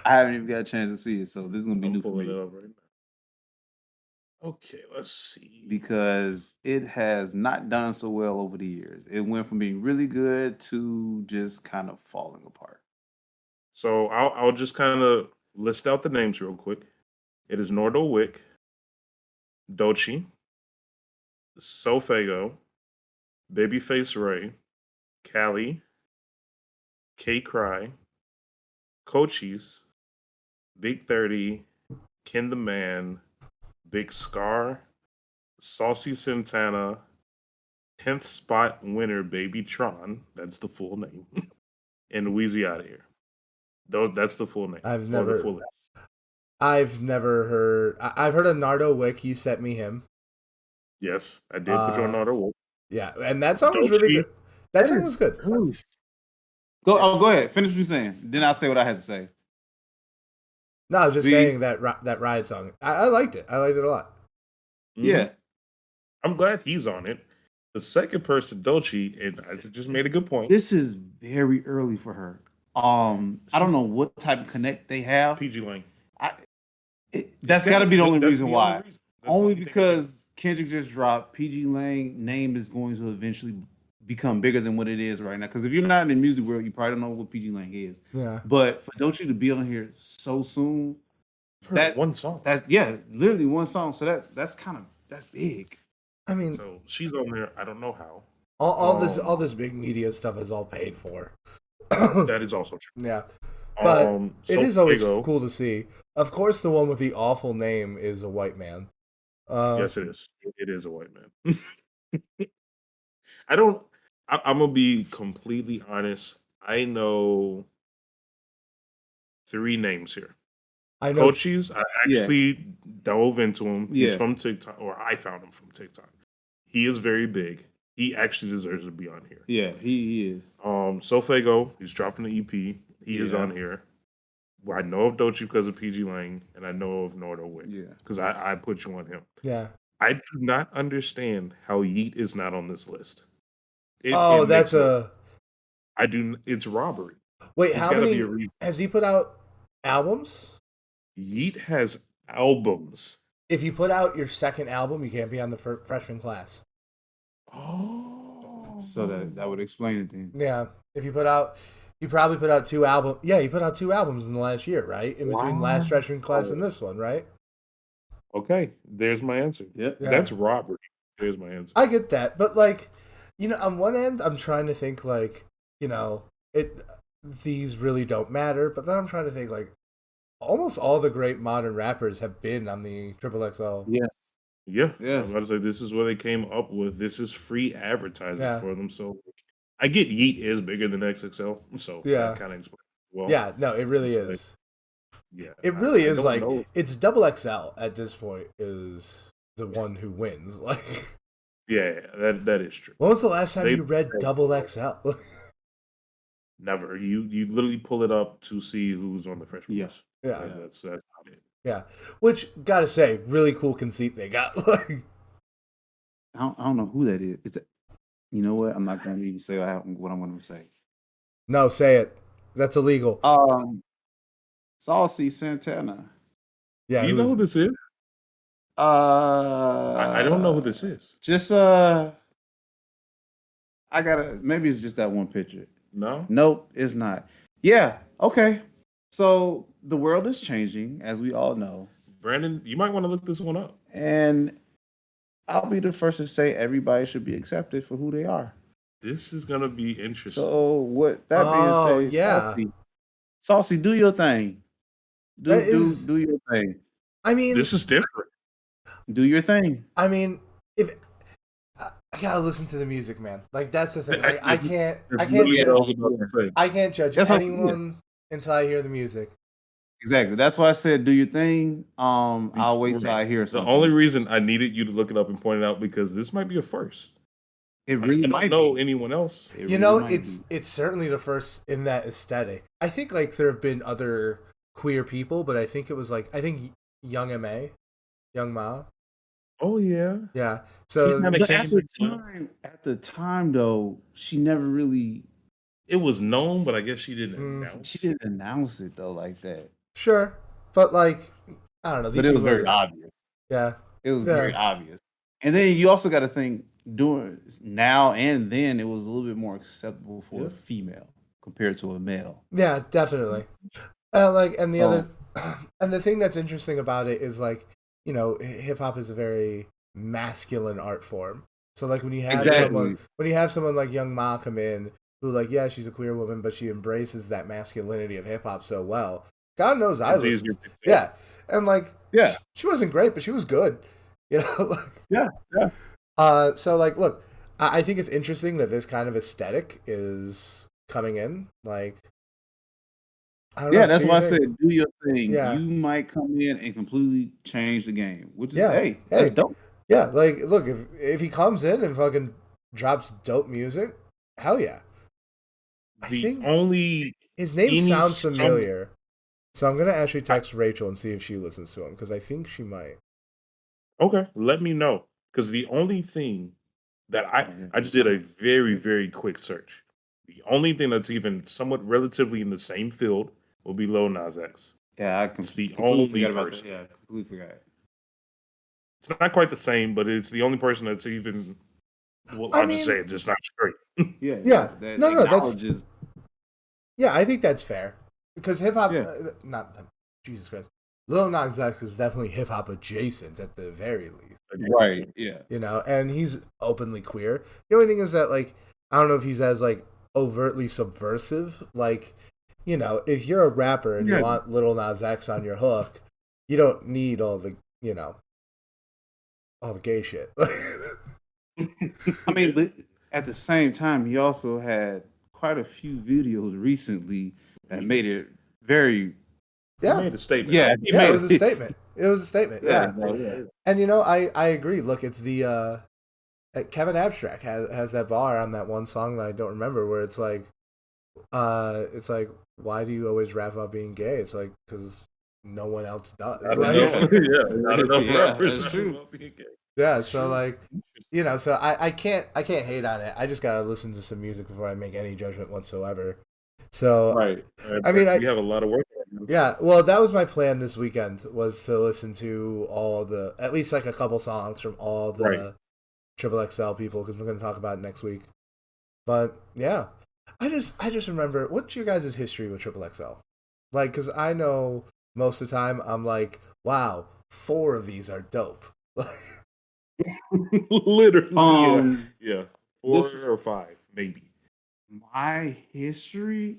I haven't even got a chance to see it, so this is gonna be I'm new for pulling it me up right now. Okay, let's see. because it has not done so well over the years. It went from being really good to just kind of falling apart. So I'll just kind of list out the names real quick. It is Nordo Wick, Dochi, Sofago, Babyface Ray, Callie, K Cry, Cochise, Big 30, Ken the Man, Big Scar, Saucy Santana, 10th spot winner Baby Tron. That's the full name. And Wheezy out of here. That's the full name. I've Or the never, full list. I've never heard. I've heard of Nardo Wick. You sent me him. Yes, I did put you on auto. Wolf. Yeah, and that song was really Dochi. good. That song was good. Go ahead. Finish what you're saying. Then I'll say what I had to say. No, I was just saying that that Riot song. I liked it. I liked it a lot. Yeah. I'm glad he's on it. The second person, Dochi, and I just made a good point. This is very early for her. I don't know what type of connect they have. PG Lang. That's got to be the only reason why. Only the because Kendrick just dropped. PG Lang name is going to eventually become bigger than what it is right now. Because if you're not in the music world, you probably don't know what PG Lang is. Yeah. But for Dochi to be on here so soon, that one song. That's literally one song. So that's big. I mean, so she's on there. I don't know how. All this big media stuff is all paid for. That is also true. Yeah, but it is always cool to see. Of course, the one with the awful name is a white man. Yes, it is. It is a white man. I'm gonna be completely honest. I know 3 names here. I know Cochise. I actually dove into him. He's from TikTok, or I found him from TikTok. He is very big. He actually deserves to be on here. Yeah, he is. Sofago, he's dropping the EP. He is on here. Well, I know of Dochi because of PG Lang, and I know of Nordo Wick. Yeah. Because I put you on him. Yeah. I do not understand how Yeet is not on this list. It's robbery. Wait, how many has he put out albums? Yeet has albums. If you put out your second album, you can't be on the freshman class. Oh. So that would explain it then. Yeah. If you probably put out 2 albums. Yeah, you put out 2 albums in the last year, right? In between last freshman class and this one, right? Okay, there's my answer. Yep. Yeah. That's robbery. There's my answer. I get that. But on one end, I'm trying to think these really don't matter. But then I'm trying to think almost all the great modern rappers have been on the XXL. Yeah. Yeah. I'm about to say this is where they came up with. This is free advertising for them. So I get Yeet is bigger than XXL. So that kind of explains. Well, yeah, no, it really is. Yeah, it really is it's XXL at this point is the one who wins. Yeah, that is true. When was the last time you read XXL? Never. You literally pull it up to see who's on the freshman list. Yeah, that's about it. Yeah, which gotta say, really cool conceit they got. I don't know who that is. Is that? You know what? I'm not going to even say what I'm going to say. No, say it. That's illegal. Saucy Santana. Yeah, do you know who this is? I don't know who this is. Just I gotta. Maybe it's just that one picture. No. Nope, it's not. Yeah. Okay. So the world is changing, as we all know. Brandon, you might want to look this one up. And I'll be the first to say everybody should be accepted for who they are. This is gonna be interesting. So what that being said, Saucy, do your thing. Do your thing. I mean, this is different. Do your thing. I mean, if I gotta listen to the music, man. That's the thing. I can't judge anyone until I hear the music. Exactly. That's why I said do your thing. I'll wait till I hear something. The only reason I needed you to look it up and point it out because this might be a first. It really might know anyone else. It's certainly the first in that aesthetic. I think there have been other queer people, but I think it was Young Ma. Oh yeah. Yeah. She So kinda But came at the time though, she never really it was known, but I guess she didn't she announce. didn't announce it though like that. sure, but like I don't know. But These it was people very are obvious. yeah, It was very yeah, obvious. And then you also got to think doing now and then it was a little bit more acceptable for Yeah. a female compared to a male. yeah, definitely. Like, and the So other, and the thing that's interesting about it is like, hip hop is a very masculine art form. So like exactly. when you have someone like Young Ma come in, who like, yeah, she's a queer woman, but she embraces that masculinity of hip hop so well. God knows I It's easier listened. to accept. Yeah, and like, Yeah. she wasn't great, but she was good. You know. Yeah. Yeah. So like, look, I think it's interesting that this kind of aesthetic is coming in. Like, I don't know. Yeah, What that's do why you I think? said do your thing. Yeah. You might come in and completely change the game, which is Yeah. hey, that's Hey. dope. Yeah. Like, look, if he comes in and fucking drops dope music, hell yeah. I The think only his name any sounds some familiar, so I'm gonna actually I, text Rachel and see if she listens to him because I think she might. okay, let me know. Because the only thing that Oh, yeah. I just did a very, very quick search. The only thing that's even somewhat relatively in the same field will be Lil Nas X. Yeah, I It's the completely only forgot about that. person. Yeah, completely forgot. It's not quite the same, but it's the only person that's even. Well, I I'll just say mean, it, just not straight. Yeah, yeah. that No, no, that's acknowledges yeah. I think that's fair because hip hop, yeah. not Jesus Christ. Lil Nas X is definitely hip hop adjacent at the very least. Right. Yeah. And he's openly queer. The only thing is that like I don't know if he's as like overtly subversive. Like, if you're a rapper and you Yeah. want Little Nas X on your hook, you don't need all the all the gay shit. I mean, but at the same time, he also had quite a few videos recently that made it very. He Yeah, made a statement. Yeah, he yeah, it made was a statement. It was a statement. Yeah, Yeah, no, yeah. and I agree. Look, it's the Kevin Abstract has that bar on that one song that I don't remember where it's like why do you always rap about being gay? It's like because no one else does. I don't Like, know. Yeah, not enough Yeah, rappers. that's true. About being gay. yeah, That's so true. like so I can't hate on it. I just gotta listen to some music before I make any judgment whatsoever. So Right. I mean, We have a lot of work. yeah, well, that was my plan this weekend was to listen to at least like a couple songs from all the Right. Triple XL people because we're gonna talk about it next week. But yeah, I just remember what's your guys' history with Triple XL? Like, because I know most of the time I'm like, wow, 4 of these are dope. Literally, yeah. 4 this- or 5, maybe. My history,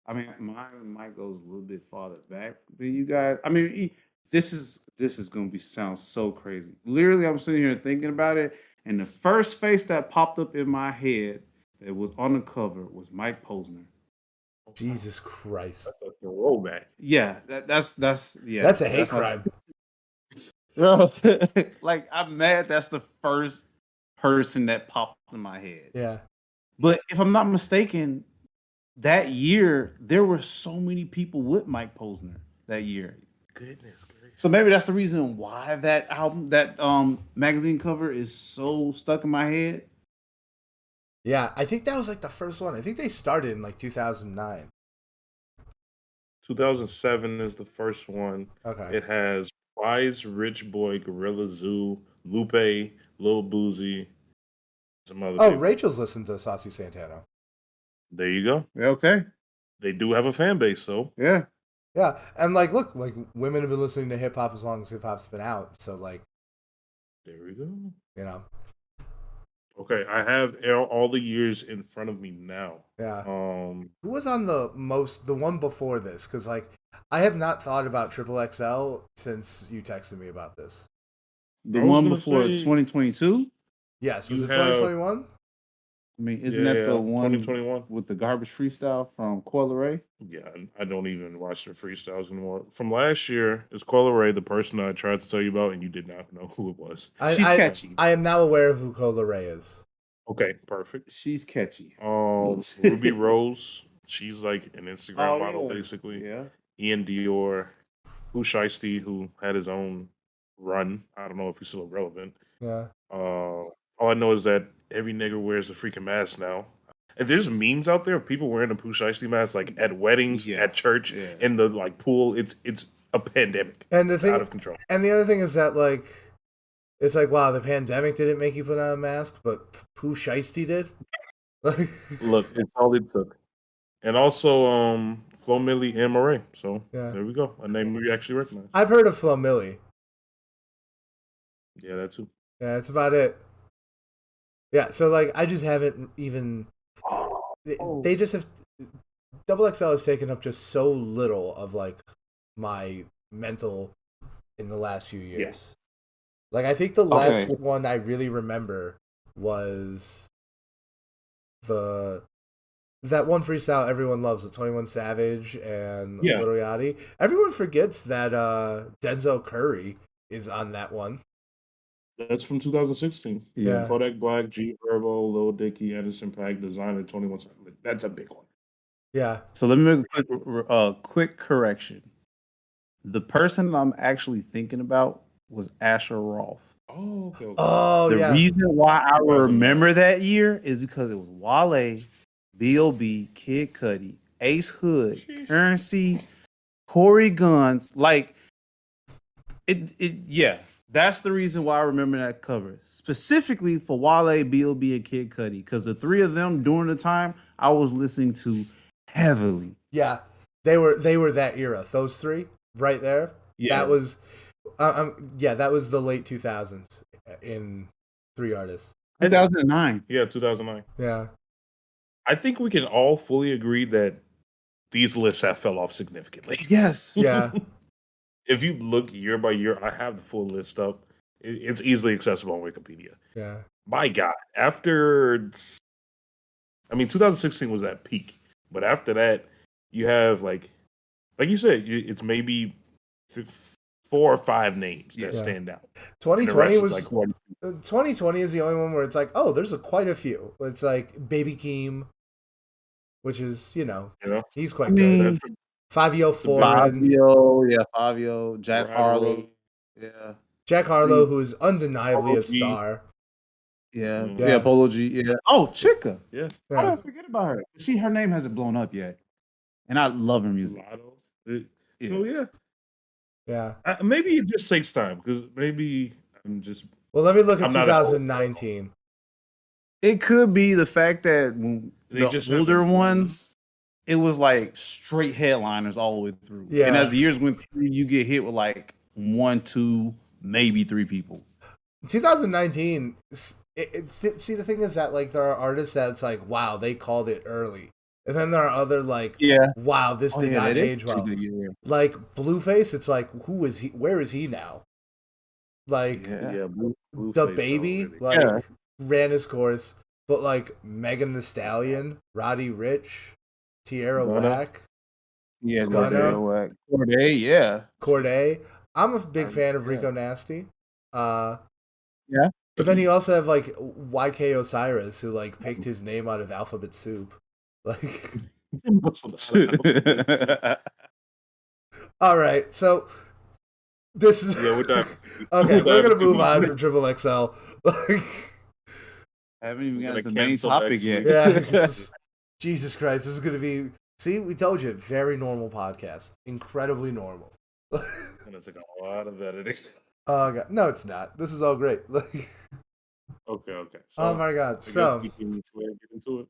I mean, mine might goes a little bit farther back than you guys. I mean, this is gonna be sound so crazy. Literally, I'm sitting here thinking about it, and the first face that popped up in my head that was on the cover was Mike Posner. Jesus Christ, That's a throwback. Yeah, that's yeah. that's a hate my- crime. Bro, like I'm mad that's the first person that popped in my head. Yeah, But if I'm not mistaken, that year there were so many people with Mike Posner that year. Goodness gracious. So maybe that's the reason why that magazine cover is so stuck in my head. yeah. I think that was like the first one. I think they started in like 2009. 2007 is the first one. Okay. It has Wise, Rich Boy, Gorilla Zoo, Lupe, Lil Boozy, some other people. Rachel's listened to Saucy Santana. There you go. Yeah, okay. They do have a fan base, though. Yeah. Yeah, and like, look, like women have been listening to hip hop as long as hip hop's been out. So like, There we go. you know, Okay, I have all the years in front of me now. yeah. Um, Who was on the one before this? Because like, I have not thought about Triple XL since you texted me about this. The I was one gonna before say- 2022. Yes, was You it have- 2021? I mean, isn't that the one 2021? with the garbage freestyle from Coil Ray? Yeah, I don't even watch the freestyles anymore. From last year, it's Coil Ray, the person I tried to tell you about, and you did not know who it was. She's catchy. I am now aware of who Cola Ray is. Okay, perfect. She's catchy. Ruby Rose, she's like an Instagram model, yeah. basically. Yeah. Ian Dior, Who Shiesty, who had his own run. I don't know if he's still relevant. Yeah. All I know is that every nigga wears a freaking mask now. And there's memes out there of people wearing a Pooh Shiesty mask like at weddings, at church, in the like pool. It's a pandemic. And the thing, out of control. And the other thing is that like, it's like, wow, the pandemic didn't make you put on a mask, but Pooh Shiesty did. Look, it's all it took. And also, Flo Milli and Murray. So there we go. A name we actually recognize. I've heard of Flo Milli. Yeah, that too. Yeah, that's about it. Yeah, so like I just haven't even. They just have. XXL has taken up just so little of like my mental in the last few years. Yes. Like I think the last one I really remember was that one freestyle everyone loves with 21 Savage and Lil Yachty. Everyone forgets that Denzel Curry is on that one. That's from 2016. Yeah. Kodak Black, G Herbo, Lil Dicky, Anderson .Paak, Designer, 21 Savage. That's a big one. Yeah. So let me make a quick correction. The person I'm actually thinking about was Asher Roth. Oh, okay. Oh, the reason why I remember that year is because it was Wale, B.O.B., Kid Cudi, Ace Hood, Currency, Corey Guns. Like, that's the reason why I remember that cover. Specifically for Wale, B.O.B., and Kid Cudi. Because the three of them during the time I was listening to heavily. Yeah. They were that era. Those three right there. Yeah. That was that was the late 2000s in three artists. 2009. Yeah, 2009. Yeah. I think we can all fully agree that these lists have fell off significantly. Yes. Yeah. If you look year by year, I have the full list up. It's easily accessible on Wikipedia. Yeah. My God. 2016 was that peak. But after that, you have, like you said, it's maybe 4 or 5 names that stand out. 2020 was like 2020 is the only one where it's like, oh, there's quite a few. It's like Baby Keem, which is he's quite good. Fabio Foreign. Fabio, Jack Harlow. Yeah. Jack Harlow, who's undeniably a star. Yeah, Polo G. Yeah. Oh, Chica. Yeah. How did I forget about her? Her name hasn't blown up yet. And I love her music. Yeah. Maybe it just takes time because maybe I'm just. Well, let me look at 2019. It could be the fact that the older ones, it was like straight headliners all the way through. Yeah. And as the years went through, you get hit with like 1, 2, maybe 3 people. 2019. See, the thing is that like there are artists that it's like, wow, they called it early. And then there are other like, wow, this did not age well. Like Blueface, it's like, who is he? Where is he now? Like, the Baby, ran his course, but like Megan Thee Stallion, Roddy Ricch, Tierra Whack, Gunna, Corday. I'm a big fan of Rico Nasty. But then you also have like YK Osiris, who like picked his name out of alphabet soup. Like, all right, so this is we're done. Okay, we're gonna move on from Triple XL. I haven't even gotten to the main topic yet. Yeah, Jesus Christ, this is gonna be. See, we told you, very normal podcast, incredibly normal. And it's like a lot of editing. Oh god, no, it's not. This is all great. Okay. So, oh my god. So get into it.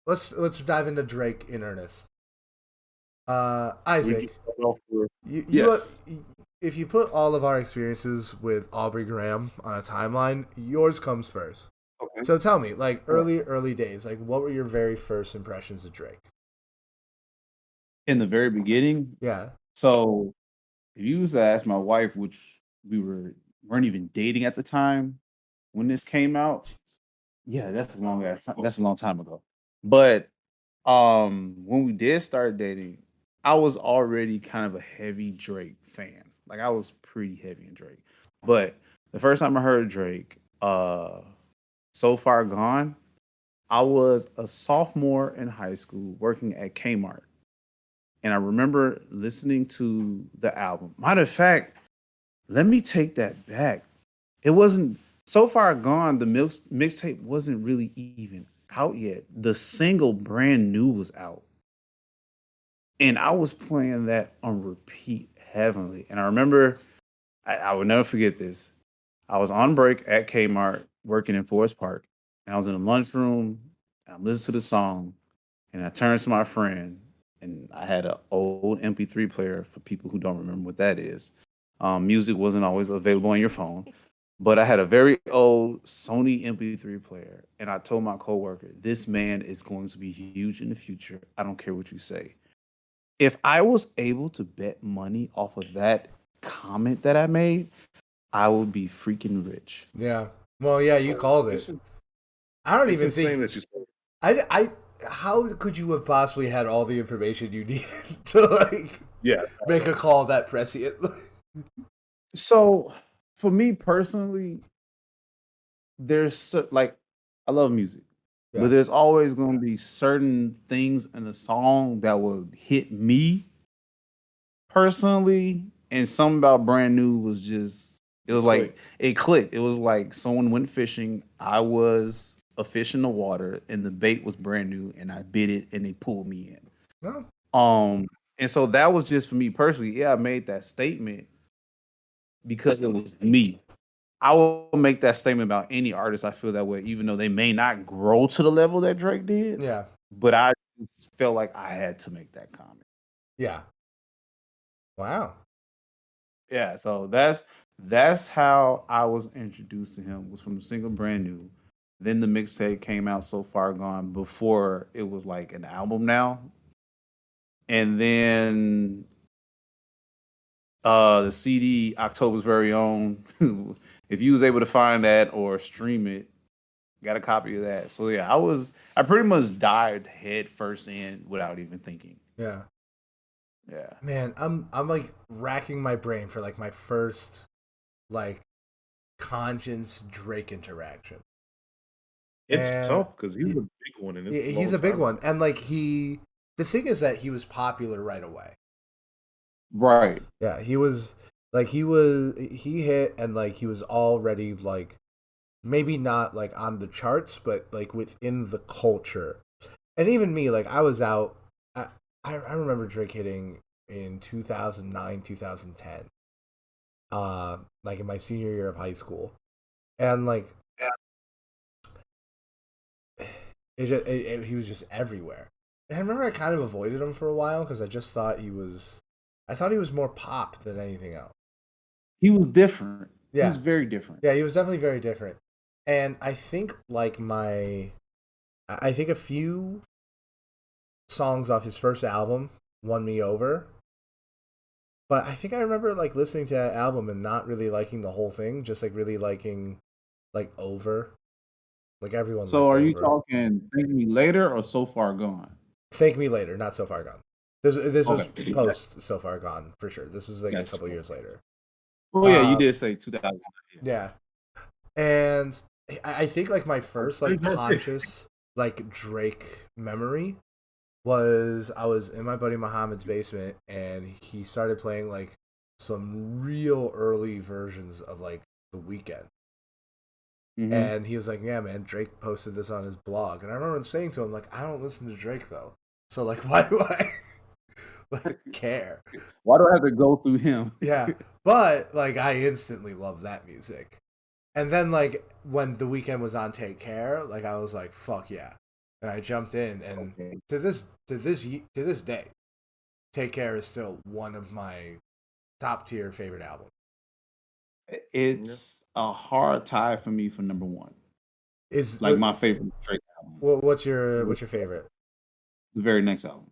Let's dive into Drake in earnest. Isaac, if you put all of our experiences with Aubrey Graham on a timeline, yours comes first. Okay. So tell me, like early days, like what were your very first impressions of Drake? In the very beginning? Yeah. So if you was to ask my wife, which we weren't even dating at the time when this came out, that's a long time ago. But when we did start dating, I was already kind of a heavy Drake fan. Like I was pretty heavy in Drake. But the first time I heard Drake, So Far Gone, I was a sophomore in high school working at Kmart. And I remember listening to the album. Matter of fact, let me take that back. It wasn't So Far Gone. The mixtape wasn't really even out yet. The single Brand New was out, and I was playing that on repeat heavily. And I remember, I will never forget this. I was on break at Kmart working in Forest Park, and I was in the lunchroom. And I'm listening to the song, and I turned to my friend, and I had an old MP3 player. For people who don't remember what that is, music wasn't always available on your phone, but I had a very old Sony MP3 player, and I told my coworker, "This man is going to be huge in the future. I don't care what you say." If I was able to bet money off of that comment that I made, I would be freaking rich. Yeah. Well, yeah, you called it. I don't even think that you said. I how could you have possibly had all the information you needed to make a call that prescient? So, for me personally, there's I love music, but there's always going to be certain things in the song that will hit me personally, and something about Brand New was just, it was like it clicked. It was like someone went fishing. I was a fish in the water, and the bait was brand new, and I bit it, and they pulled me in. And so that was just for me personally. Yeah, I made that statement because it was me. I will make that statement about any artist I feel that way, even though they may not grow to the level that Drake did. Yeah. But I just felt like I had to make that comment. Yeah. Wow. Yeah, so that's how I was introduced to him, was from the single Brand New. Then the mixtape came out, So Far Gone, before it was like an album now. And then the CD, October's Very Own. If you was able to find that or stream it, got a copy of that. So yeah, I pretty much dived head first in without even thinking. Yeah. Yeah. Man, I'm like racking my brain for like my first like conscience Drake interaction. It's tough because he's a big one, and he's a big one, and like the thing is that he was popular right away. Right. Yeah, he hit, and like he was already like maybe not like on the charts, but like within the culture. And even me, like I was out. I remember Drake hitting in 2009, 2010. Like in my senior year of high school, and like he was just everywhere. And I remember I kind of avoided him for a while because I just thought he was more pop than anything else. He was different. Yeah. He was very different. Yeah, he was definitely very different. And I think like I think a few songs off his first album won me over. But I think I remember like listening to that album and not really liking the whole thing, just like really liking like Over. Like everyone. So are you Over. talking Thank Me Later or So Far Gone? Thank Me Later, not So Far Gone. This was post So Far Gone for sure. This was like a couple years later. Oh yeah, you did say 2000. Yeah. And I think like my first like conscious like Drake memory was I was in my buddy Muhammad's basement, and he started playing like some real early versions of like The Weeknd. Mm-hmm. And he was like, "Yeah, man, Drake posted this on his blog." And I remember saying to him, like, "I don't listen to Drake though, so like, why do I like care? Why do I have to go through him?" Yeah, but like, I instantly love that music. And then like when The Weeknd was on Take Care, like I was like, "Fuck yeah!" And I jumped in, and to this day, Take Care is still one of my top tier favorite albums. It's a hard tie for me for number one. It's like my favorite Drake album. What's your favorite? The very next album.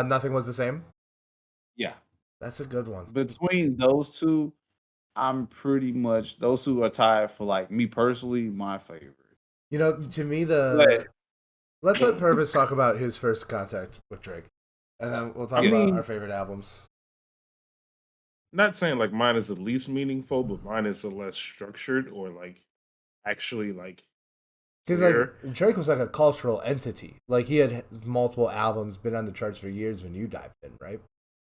Nothing Was the Same? Yeah. That's a good one. Between those two, I'm pretty much, those two are tied for like me personally, my favorite. You know, to me let's let Purvis talk about his first contact with Drake, and then we'll talk about our favorite albums. Not saying like mine is the least meaningful, but mine is the less structured or like actually like. Because like Drake was like a cultural entity. Like he had multiple albums, been on the charts for years when you dived in, right?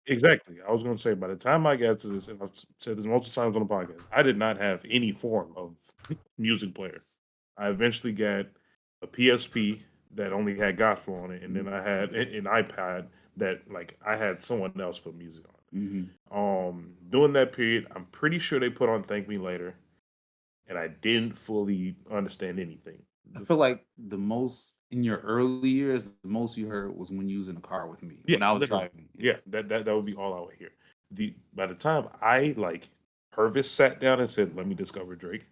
Exactly. I was going to say, by the time I got to this, and I've said this multiple times on the podcast, I did not have any form of music player. I eventually got a PSP that only had gospel on it, and then I had an iPad that like I had someone else put music on. During that period, I'm pretty sure they put on "Thank Me Later," and I didn't fully understand anything. I feel like the most in your early years, the most you heard was when you was in the car with me when I was driving. Yeah, that would be all I would hear. By the time I like Purvis sat down and said, "Let me discover Drake."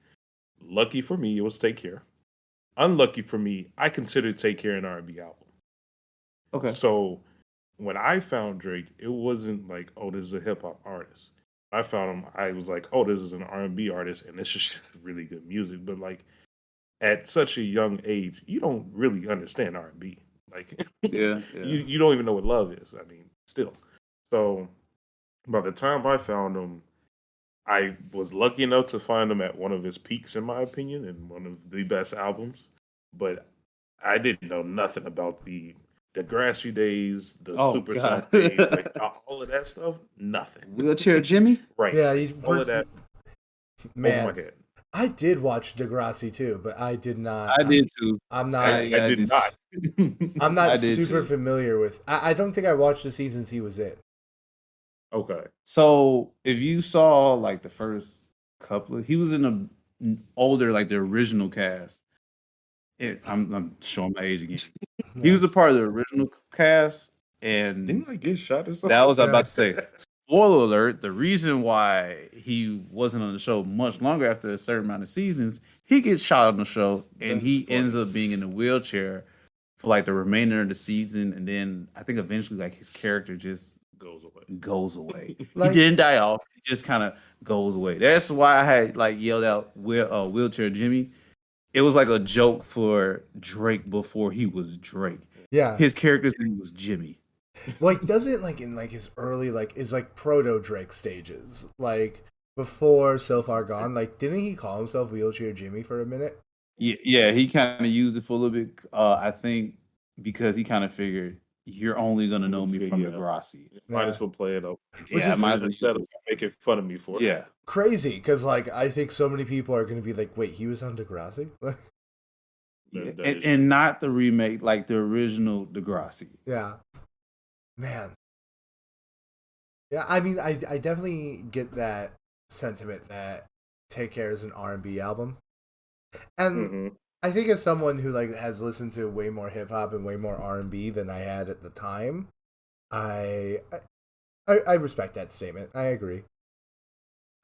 Lucky for me, it was "Take Care." Unlucky for me, I considered "Take Care" an R&B album. Okay. So when I found Drake, it wasn't like, "Oh, this is a hip hop artist." I found him. I was like, "Oh, this is an R&B artist, and this is just really good music." But like at such a young age, you don't really understand R&B. Like, Yeah. you don't even know what love is. I mean, still. So by the time I found him, I was lucky enough to find him at one of his peaks, in my opinion, and one of the best albums. But I didn't know nothing about the Grassy days, the Superstar days, like all of that stuff. Nothing. Wheelchair Jimmy? Right. Yeah, all of that. Man, over my head. I did watch Degrassi too, but I did not. I did too. I'm not. I did not. I'm not super familiar with. I don't think I watched the seasons he was in. Okay. So if you saw like the first couple, he was in a older, like the original cast. I'm showing my age again. He was a part of the original cast, and didn't I get shot or something? That was I about to say. Spoiler alert: the reason why he wasn't on the show much longer after a certain amount of seasons, he gets shot on the show, and he ends up being in a wheelchair for like the remainder of the season, and then I think eventually like his character just goes away. Like, he didn't die off; he just kind of goes away. That's why I had like yelled out "Wheelchair Jimmy." It was like a joke for Drake before he was Drake. Yeah, his character's name was Jimmy. Like, doesn't like in like his early like is like proto Drake stages, like before So Far Gone, like didn't he call himself Wheelchair Jimmy for a minute? Yeah, he kind of used it for a little bit. I think because he kind of figured you're only gonna know me from Degrassi. Might as well play it up. Yeah, might instead of making fun of me for it. Yeah, crazy because like I think so many people are gonna be like, wait, he was on Degrassi. and not the remake, like the original Degrassi. Yeah. Man. Yeah, I mean, I definitely get that sentiment that Take Care is an R&B album. And I think as someone who like has listened to way more hip hop and way more R&B than I had at the time, I respect that statement. I agree.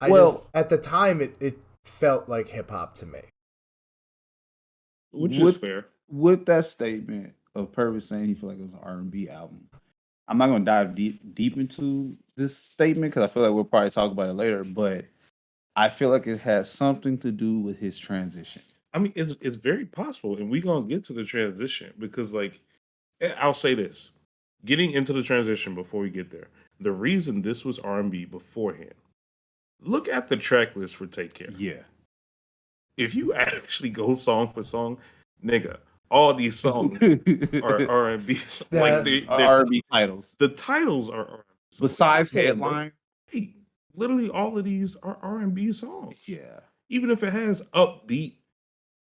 At the time it felt like hip hop to me. Which is fair. With that statement of Purvis saying he felt like it was an R&B album, I'm not going to dive deep into this statement because I feel like we'll probably talk about it later, but I feel like it has something to do with his transition. I mean, it's very possible, and we're going to get to the transition because, like, I'll say this. Getting into the transition before we get there, the reason this was R&B beforehand, look at the track list for Take Care. Yeah. If you actually go song for song, nigga, all these songs are R&B. Like they're R&B titles. The titles are R&B. Besides Headline. Hey, literally all of these are R&B songs. Yeah. Even if it has upbeat,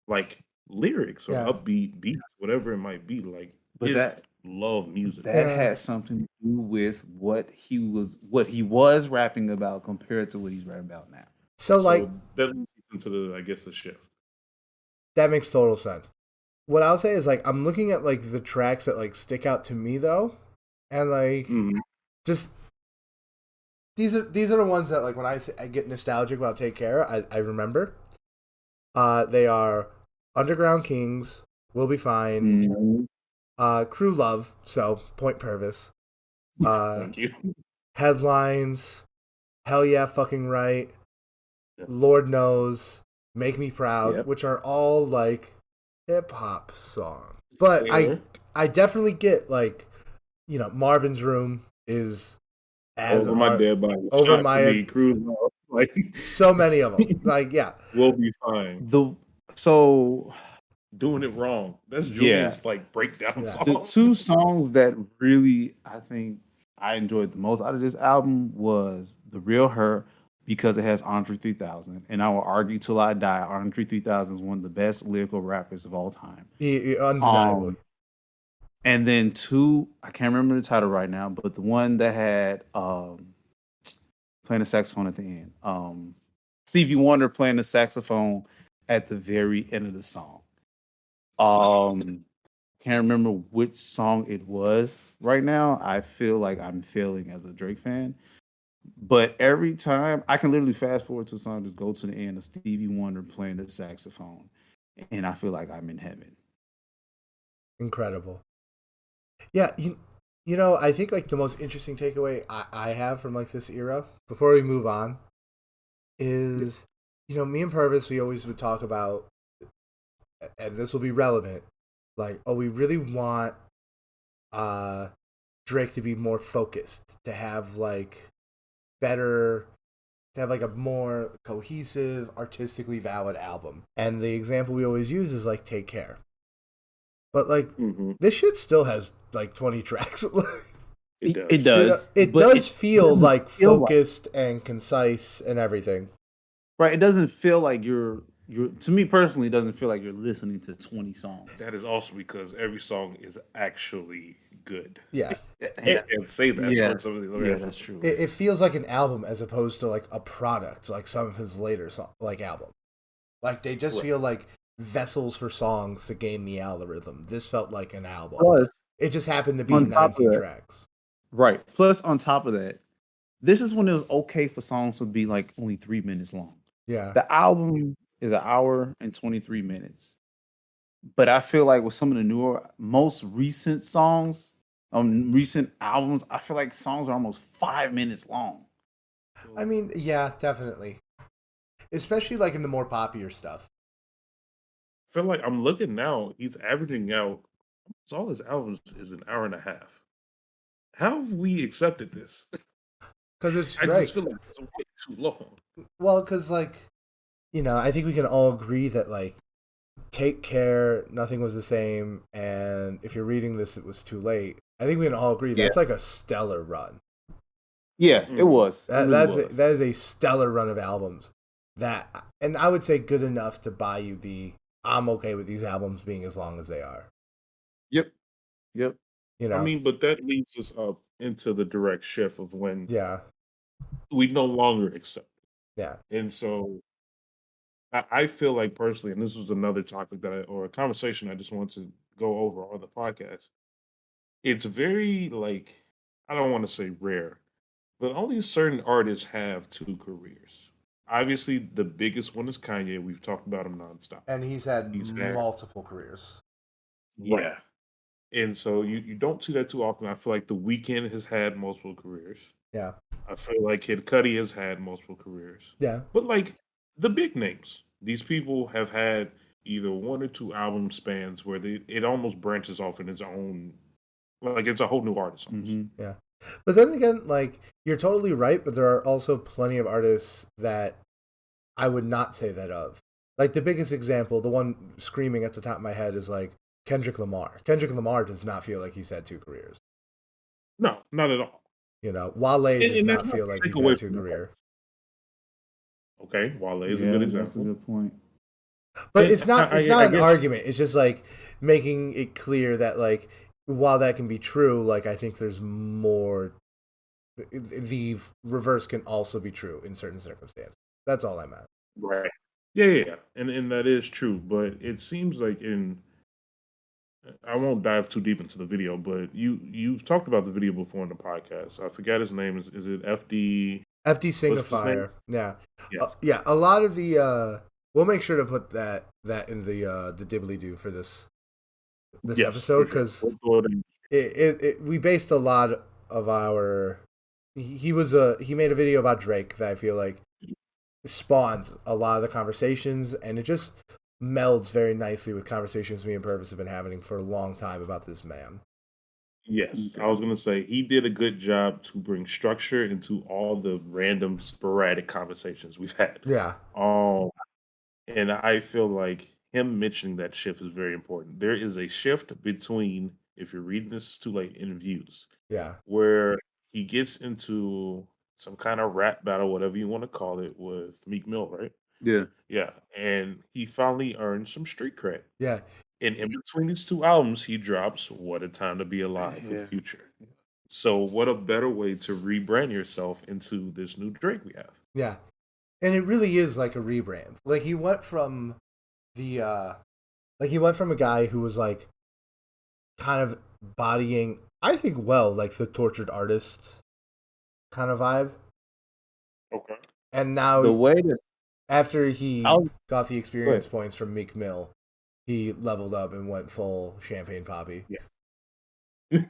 like, lyrics or upbeat beats, whatever it might be. Like, but love music. That had something to do with what he was rapping about compared to what he's rapping about now. So like that leads into the, I guess, the shift. That makes total sense. What I'll say is like I'm looking at like the tracks that like stick out to me though, and like just these are the ones that like when I get nostalgic about Take Care, I remember. They are Underground Kings, We'll Be Fine, Crew Love, so Point Purvis, Thank you. Headlines, Hell Yeah, Fucking Right, Lord Knows, Make Me Proud, which are all like hip hop songs. But I definitely get like, you know, Marvin's Room is as Over My Dead Body, Over My Crew Love, like so many of them. Like We'll Be Fine. So Doing It Wrong. That's Julian's like breakdown song. The two songs that really I think I enjoyed the most out of this album was The Real Her because it has Andre 3000. And I will argue till I die, Andre 3000 is one of the best lyrical rappers of all time. Undeniably. And then 2, I can't remember the title right now, but the one that had playing the saxophone at the end. Stevie Wonder playing the saxophone at the very end of the song. Can't remember which song it was right now. I feel like I'm failing as a Drake fan. But every time I can literally fast forward to a song, just go to the end of Stevie Wonder playing the saxophone, and I feel like I'm in heaven. Incredible. Yeah, you know, I think like the most interesting takeaway I have from like this era, before we move on, is, you know, me and Purvis, we always would talk about, and this will be relevant, like, oh, we really want Drake to be more focused, to have like better, to have like a more cohesive, artistically valid album. And the example we always use is like Take Care. But like this shit still has like 20 tracks. It does. It does feel like focused and concise and everything. Right. It doesn't feel like you're to me personally, it doesn't feel like you're listening to 20 songs. That is also because every song is actually good. Yes. I can't say that. Yeah, that's true. It feels like an album as opposed to like a product, like some of his later album. Like they just feel like vessels for songs to game the algorithm. This felt like an album. Plus, it just happened to be 19 tracks. Right. Plus, on top of that, this is when it was okay for songs to be like only 3 minutes long. Yeah. The album is 1 hour and 23 minutes. But I feel like with some of the newer, most recent songs, recent albums, I feel like songs are almost 5 minutes long. I mean, yeah, definitely. Especially like in the more popular stuff. I feel like I'm looking now, he's averaging out, all his albums is 1.5 hours. How have we accepted this? Because it's Drake. I just feel like it's way too long. Well, because like, you know, I think we can all agree that like Take Care, Nothing Was the Same, and if you're reading this, it was too late. I think we can all agree that's like a stellar run. Yeah, it was. That is a stellar run of albums. That, and I would say good enough to buy you I'm okay with these albums being as long as they are. Yep. You know, I mean, but that leads us up into the direct shift of when we no longer accept it. Yeah. And so I feel like personally, and this was another topic or a conversation I just want to go over on the podcast. It's very like, I don't want to say rare, but only certain artists have 2 careers. Obviously, the biggest one is Kanye. We've talked about him nonstop. And he's had multiple careers. Yeah. And so you don't see that too often. I feel like The Weeknd has had multiple careers. Yeah. I feel like Kid Cudi has had multiple careers. Yeah. But like the big names, these people have had either 1 or 2 album spans where it almost branches off in its own, like it's a whole new artist. Yeah. But then again, like, you're totally right, but there are also plenty of artists that I would not say that of. Like, the biggest example, the one screaming at the top of my head is, like, Kendrick Lamar. Kendrick Lamar does not feel like he's had 2 careers. No, not at all. You know, Wale does not feel like he's had 2 careers. Okay, Wale is a good example. That's a good point. But it's not an argument. It's just, like, making it clear that, like, while that can be true, like, I think there's more. The reverse can also be true in certain circumstances. That's all I meant. Right. Yeah. And that is true. But it seems like I won't dive too deep into the video, but you've talked about the video before in the podcast. I forgot his name. Is it FD? FD Signifier. Yeah. Yes. Yeah. A lot of the. We'll make sure to put that in the dibbly do for this episode, because we based a lot of our. He made a video about Drake that I feel like spawns a lot of the conversations, and it just melds very nicely with conversations me and Purvis have been having for a long time about this man. Yes, I was going to say he did a good job to bring structure into all the random sporadic conversations we've had. Yeah. And I feel like him mentioning that shift is very important. There is a shift between, if you're reading this is too late, in views. Yeah. Where he gets into some kind of rap battle, whatever you want to call it, with Meek Mill, right? Yeah. Yeah, and he finally earned some street cred. Yeah. And in between these two albums, he drops "What a Time to Be Alive" with Future. So, what a better way to rebrand yourself into this new Drake we have? Yeah, and it really is like a rebrand. Like he went from a guy who was like kind of bodying, I think, like the tortured artist kind of vibe. Okay. And now The way that after he got the experience points from Meek Mill, he leveled up and went full Champagne Poppy. Yeah.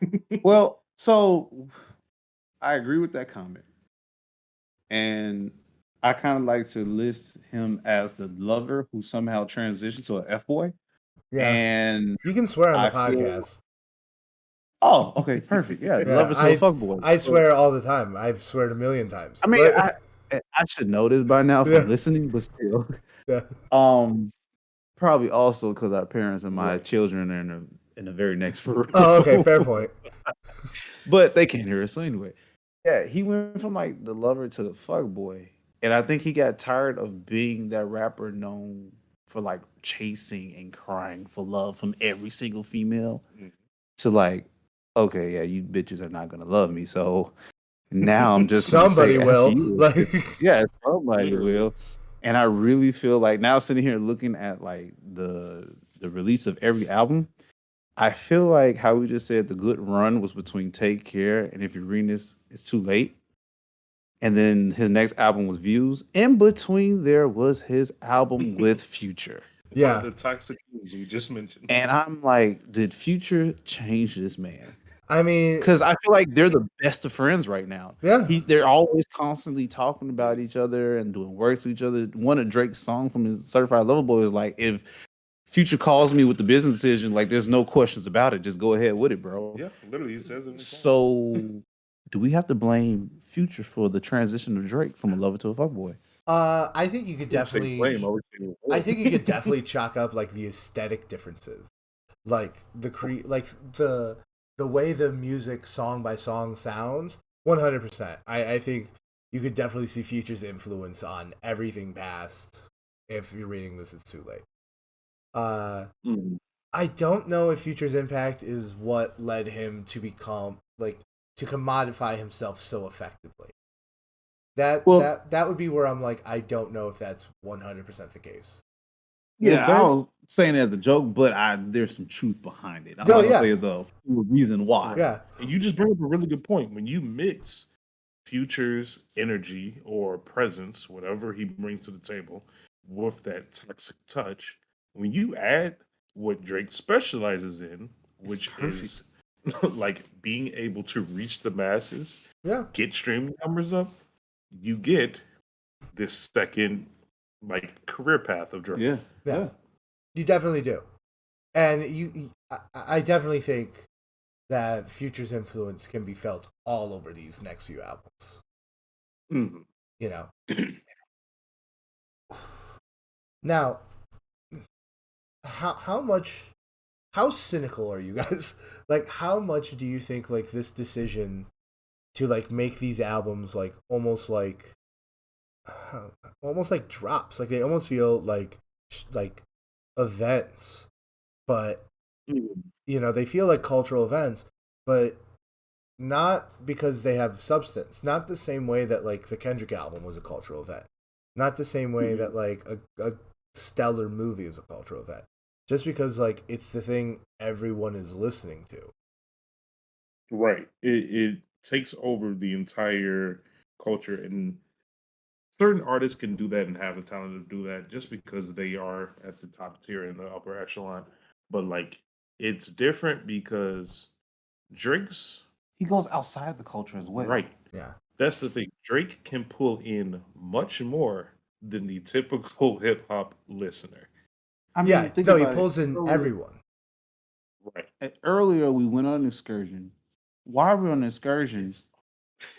Well, so I agree with that comment. And I kind of like to list him as the lover who somehow transitioned to an F-boy. Yeah. And you can swear on the podcast. Oh, okay, perfect. Yeah, lover to a fuckboy. I swear all the time. I've sweared a million times. I mean, I should know this by now from listening, but still. Yeah. Probably also because our parents and my children are in the very next room. Oh, okay, fair point. But they can't hear us, so anyway. Yeah, he went from like the lover to the fuckboy. And I think he got tired of being that rapper known for like chasing and crying for love from every single female to like, okay, yeah, you bitches are not gonna love me. So now I'm just somebody will. Like, yeah, somebody will. And I really feel like now sitting here looking at like the release of every album, I feel like how we just said the good run was between Take Care and If You're Reading This, It's Too Late. And then his next album was Views. In between there was his album with Future. Yeah. The Toxic News we just mentioned. And I'm like, did Future change this man? I mean, because I feel like they're the best of friends right now. Yeah. They're always constantly talking about each other and doing work to each other. One of Drake's song from his Certified Lover Boy is like, if Future calls me with the business decision, like there's no questions about it. Just go ahead with it, bro. Yeah, literally, he says it. So, do we have to blame Future for the transition of Drake from a lover to a fuckboy? I think you could definitely. I think you could definitely chalk up like the aesthetic differences, like the way the music song by song sounds. 100%. I think you could definitely see Future's influence on everything past. If you're reading this, it's too late. I don't know if Future's impact is what led him to become to commodify himself so effectively. That would be where I'm like, I don't know if that's 100% the case. Yeah, I was saying it as a joke, but there's some truth behind it. I'm not gonna say it's the reason why. Yeah, and you just bring up a really good point. When you mix Future's energy or presence, whatever he brings to the table, with that toxic touch, when you add what Drake specializes in, which is like being able to reach the masses, get streaming numbers up, you get this second like career path of Drake. Yeah. You definitely do. And I definitely think that Future's influence can be felt all over these next few albums. Mm-hmm. You know. Now, how cynical are you guys? Like, how much do you think like this decision to like make these albums like almost like drops, like they almost feel like events, but you know, they feel like cultural events, but not because they have substance. Not the same way that like the Kendrick album was a cultural event. Not the same way that like a stellar movie is a cultural event. Just because like it's the thing everyone is listening to. Right. It takes over the entire culture, and certain artists can do that and have the talent to do that just because they are at the top tier in the upper echelon. But like, it's different because he goes outside the culture as well. Right. Yeah. That's the thing. Drake can pull in much more than the typical hip hop listener. I mean, he pulls in everyone. Right. Earlier, we went on an excursion. While we're on excursions,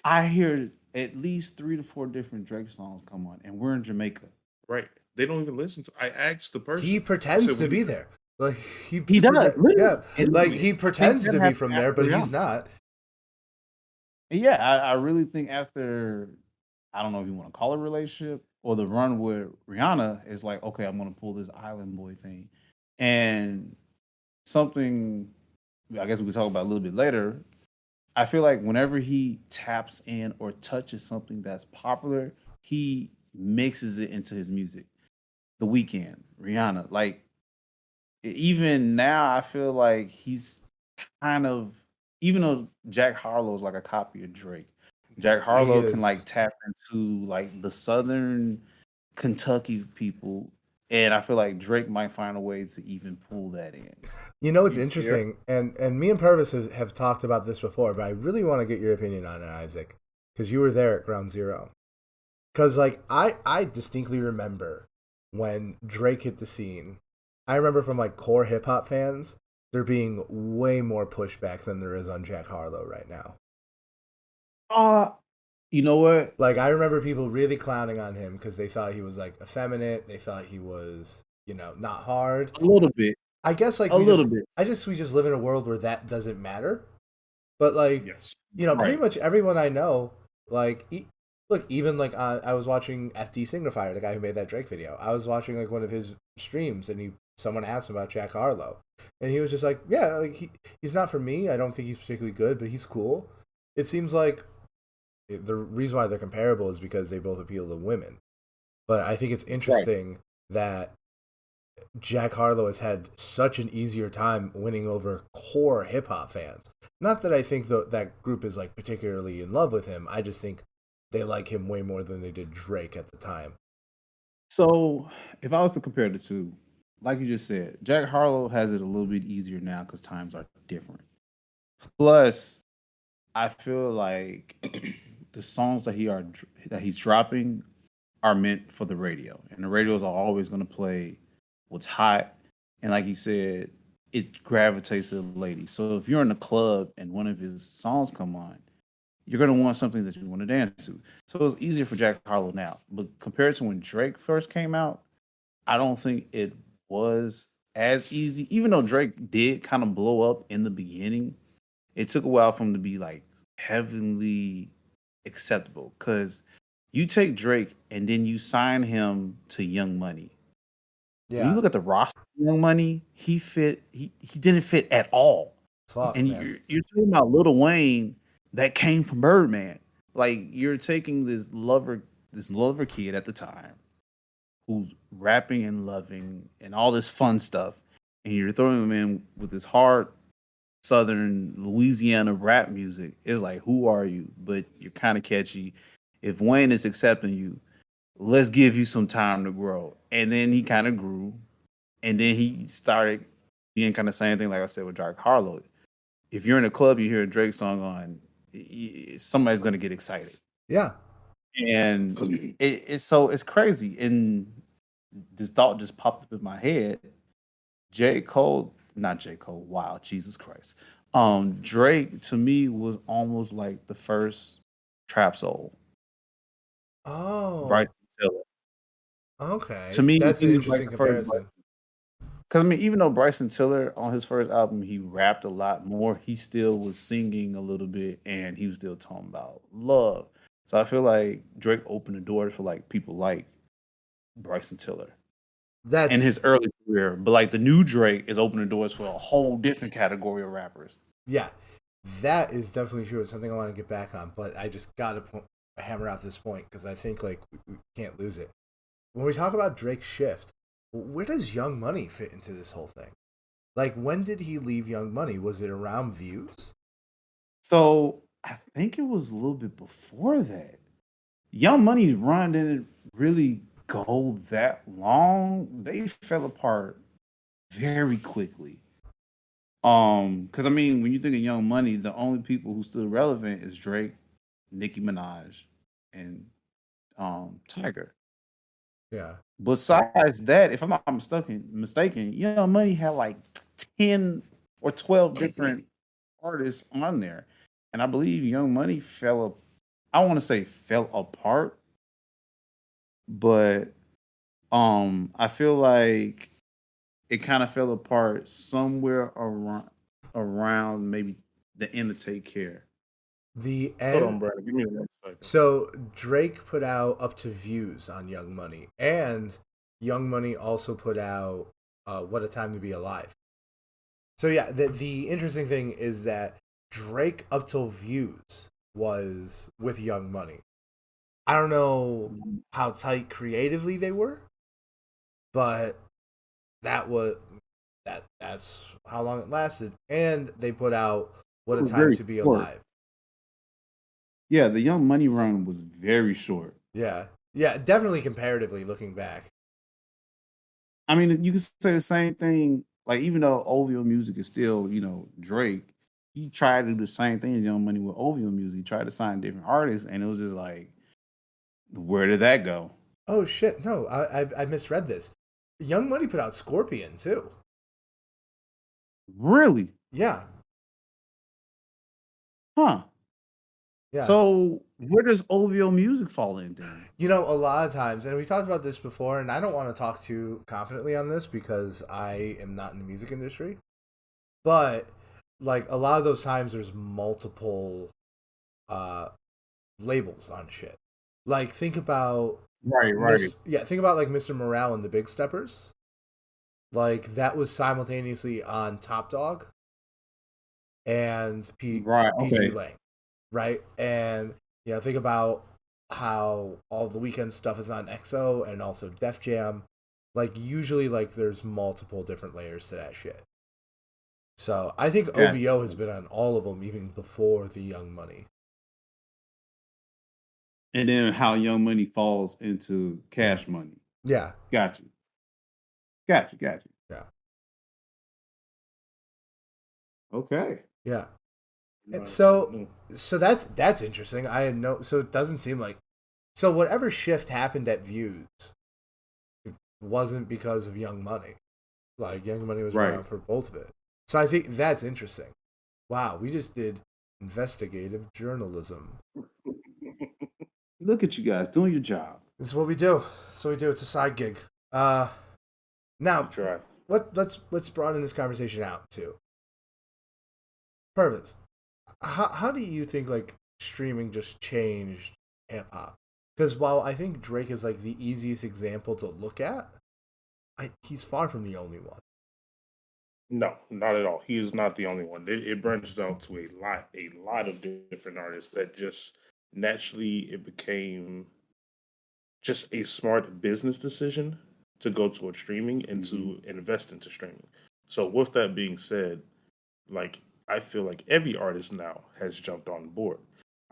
I hear at least 3 to 4 different Drake songs come on, and we're in Jamaica. Right. They don't even listen to. I asked the person. He pretends to be there. Like he does. Yeah. Like he pretends to be from there, but he's not. Yeah, I really think after I don't know if you want to call it a relationship or the run with Rihanna is like, okay, I'm gonna pull this island boy thing. And something I guess we can talk about a little bit later. I feel like whenever he taps in or touches something that's popular, he mixes it into his music. The Weeknd, Rihanna, like even now, I feel like he's kind of even though Jack Harlow's like a copy of Drake, Jack He Harlow can is. like tap into like the Southern Kentucky people, and I feel like Drake might find a way to even pull that in. You know, it's Yeah. interesting, and me and Purvis have talked about this before, but I really want to get your opinion on it, Isaac, because you were there at Ground Zero. Because like I distinctly remember when Drake hit the scene. I remember from like core hip hop fans there being way more pushback than there is on Jack Harlow right now. Uh you know what? Like I remember people really clowning on him because they thought he was like effeminate. They thought he was, not hard. A little bit, I guess like a little bit, we just live in a world where that doesn't matter. But like, Yes. pretty right? much everyone I know, like, look, even like I was watching FD Signifier, the guy who made that Drake video. I was watching like one of his streams, and someone asked him about Jack Harlow, and he was just like, yeah, like he's not for me. I don't think he's particularly good, but he's cool. It seems like the reason why they're comparable is because they both appeal to women. But I think it's Right. interesting that Jack Harlow has had such an easier time winning over core hip hop fans. Not that I think that group is like particularly in love with him. I just think they like him way more than they did Drake at the time. So if I was to compare the two, like you just said, Jack Harlow has it a little bit easier now because times are different. Plus, I feel like the songs that he's dropping are meant for the radio, and the radios are always going to play what's hot. And like you said, it gravitates to the ladies. So if you're in the club and one of his songs come on, you're going to want something that you want to dance to. So it's easier for Jack Harlow now. But compared to when Drake first came out, I don't think it was as easy. Even though Drake did kind of blow up in the beginning, it took a while for him to be like heavily acceptable. Because you take Drake and then you sign him to Young Money. When you Yeah, look at the roster of Young Money, he didn't fit at all. fuck And man. you're talking about Lil Wayne that came from Birdman. Like you're taking this lover kid at the time who's rapping and loving and all this fun stuff, and you're throwing him in with this hard Southern Louisiana rap music. It's like, who are you? But you're kind of catchy. If Wayne is accepting you, let's give you some time to grow. And then he kind of grew, and then he started being kind of same thing like I said with Dark Harlow. If you're in a club, you hear a Drake song on, somebody's gonna get excited, Yeah. and it's crazy. And this thought just popped up in my head. J. Cole, not J. Cole. Wow, Jesus Christ. Drake to me was almost like the first trap soul. Oh, Bryson Tiller. To okay. me, That's he an was like interesting the first. comparison. Because I mean, even though Bryson Tiller on his first album he rapped a lot more, he still was singing a little bit, and he was still talking about love. So I feel like Drake opened the doors for like people like Bryson Tiller in That's his early career, but like the new Drake is opening doors for a whole different category of rappers. Yeah, that is definitely true. It's something I want to get back on, but I just got to hammer out this point because I think like we can't lose it. When we talk about Drake's shift, where does Young Money fit into this whole thing? Like, when did he leave Young Money? Was it around Views? So I think it was a little bit before that. Young Money's run didn't really go that long. They fell apart very quickly. Because I mean, when you think of Young Money, the only people who still relevant is Drake, Nicki Minaj, and Tiger. Yeah, Besides that, if I'm not mistaken, Young Money had like 10 or 12 different artists on there. And I believe Young Money I want to say fell apart, but I feel like it kind of fell apart somewhere around maybe the end of Take Care. The Hold on, end. Brandon. Give me 1 second. So Drake put out Up to Views on Young Money, and Young Money also put out What a Time to Be Alive. So yeah, the interesting thing is that Drake Up Till Views was with Young Money. I don't know how tight creatively they were, but that was that's how long it lasted. And they put out What It a was Time very to Be short. Alive. Yeah, the Young Money run was very short. Yeah. Yeah, definitely comparatively looking back. I mean, you can say the same thing. Like, even though OVO music is still, Drake, he tried to do the same thing as Young Money with OVO music. He tried to sign different artists, and it was just like, where did that go? Oh shit! No, I misread this. Young Money put out Scorpion too. Really? Yeah, Huh? yeah. So where does OVO music fall in then? You know, a lot of times, and we talked about this before, and I don't want to talk too confidently on this because I am not in the music industry. But like a lot of those times, there's multiple uh labels on shit. Like think about Right, right. Think about like Mr. Morale and the Big Steppers. Like that was simultaneously on Top Dog and Right. PG Okay. Lang, right? And think about how all the weekend stuff is on EXO and also Def Jam. Like usually, like there's multiple different layers to that shit. So I think Gotcha. OVO has been on all of them even before the Young Money. And then how Young Money falls into Cash Money. Yeah, Got you. Got you. Got you. yeah, Okay. yeah. And Learn something so, new. so that's interesting. I had no. So it doesn't seem like so whatever shift happened at Views wasn't because of Young Money. Like Young Money was Right. around for both of it. So I think that's interesting. Wow, we just did investigative journalism. Look at you guys doing your job. This is what we do. So we do. It's a side gig. Now Try. let's broaden this conversation out too. Purvis, how do you think like streaming just changed hip hop? Because while I think Drake is like the easiest example to look at, he's far from the only one. No, not at all. He is not the only one. It branches out to a lot of different artists that just naturally it became just a smart business decision to go towards streaming and to invest into streaming. So with that being said, like I feel like every artist now has jumped on board.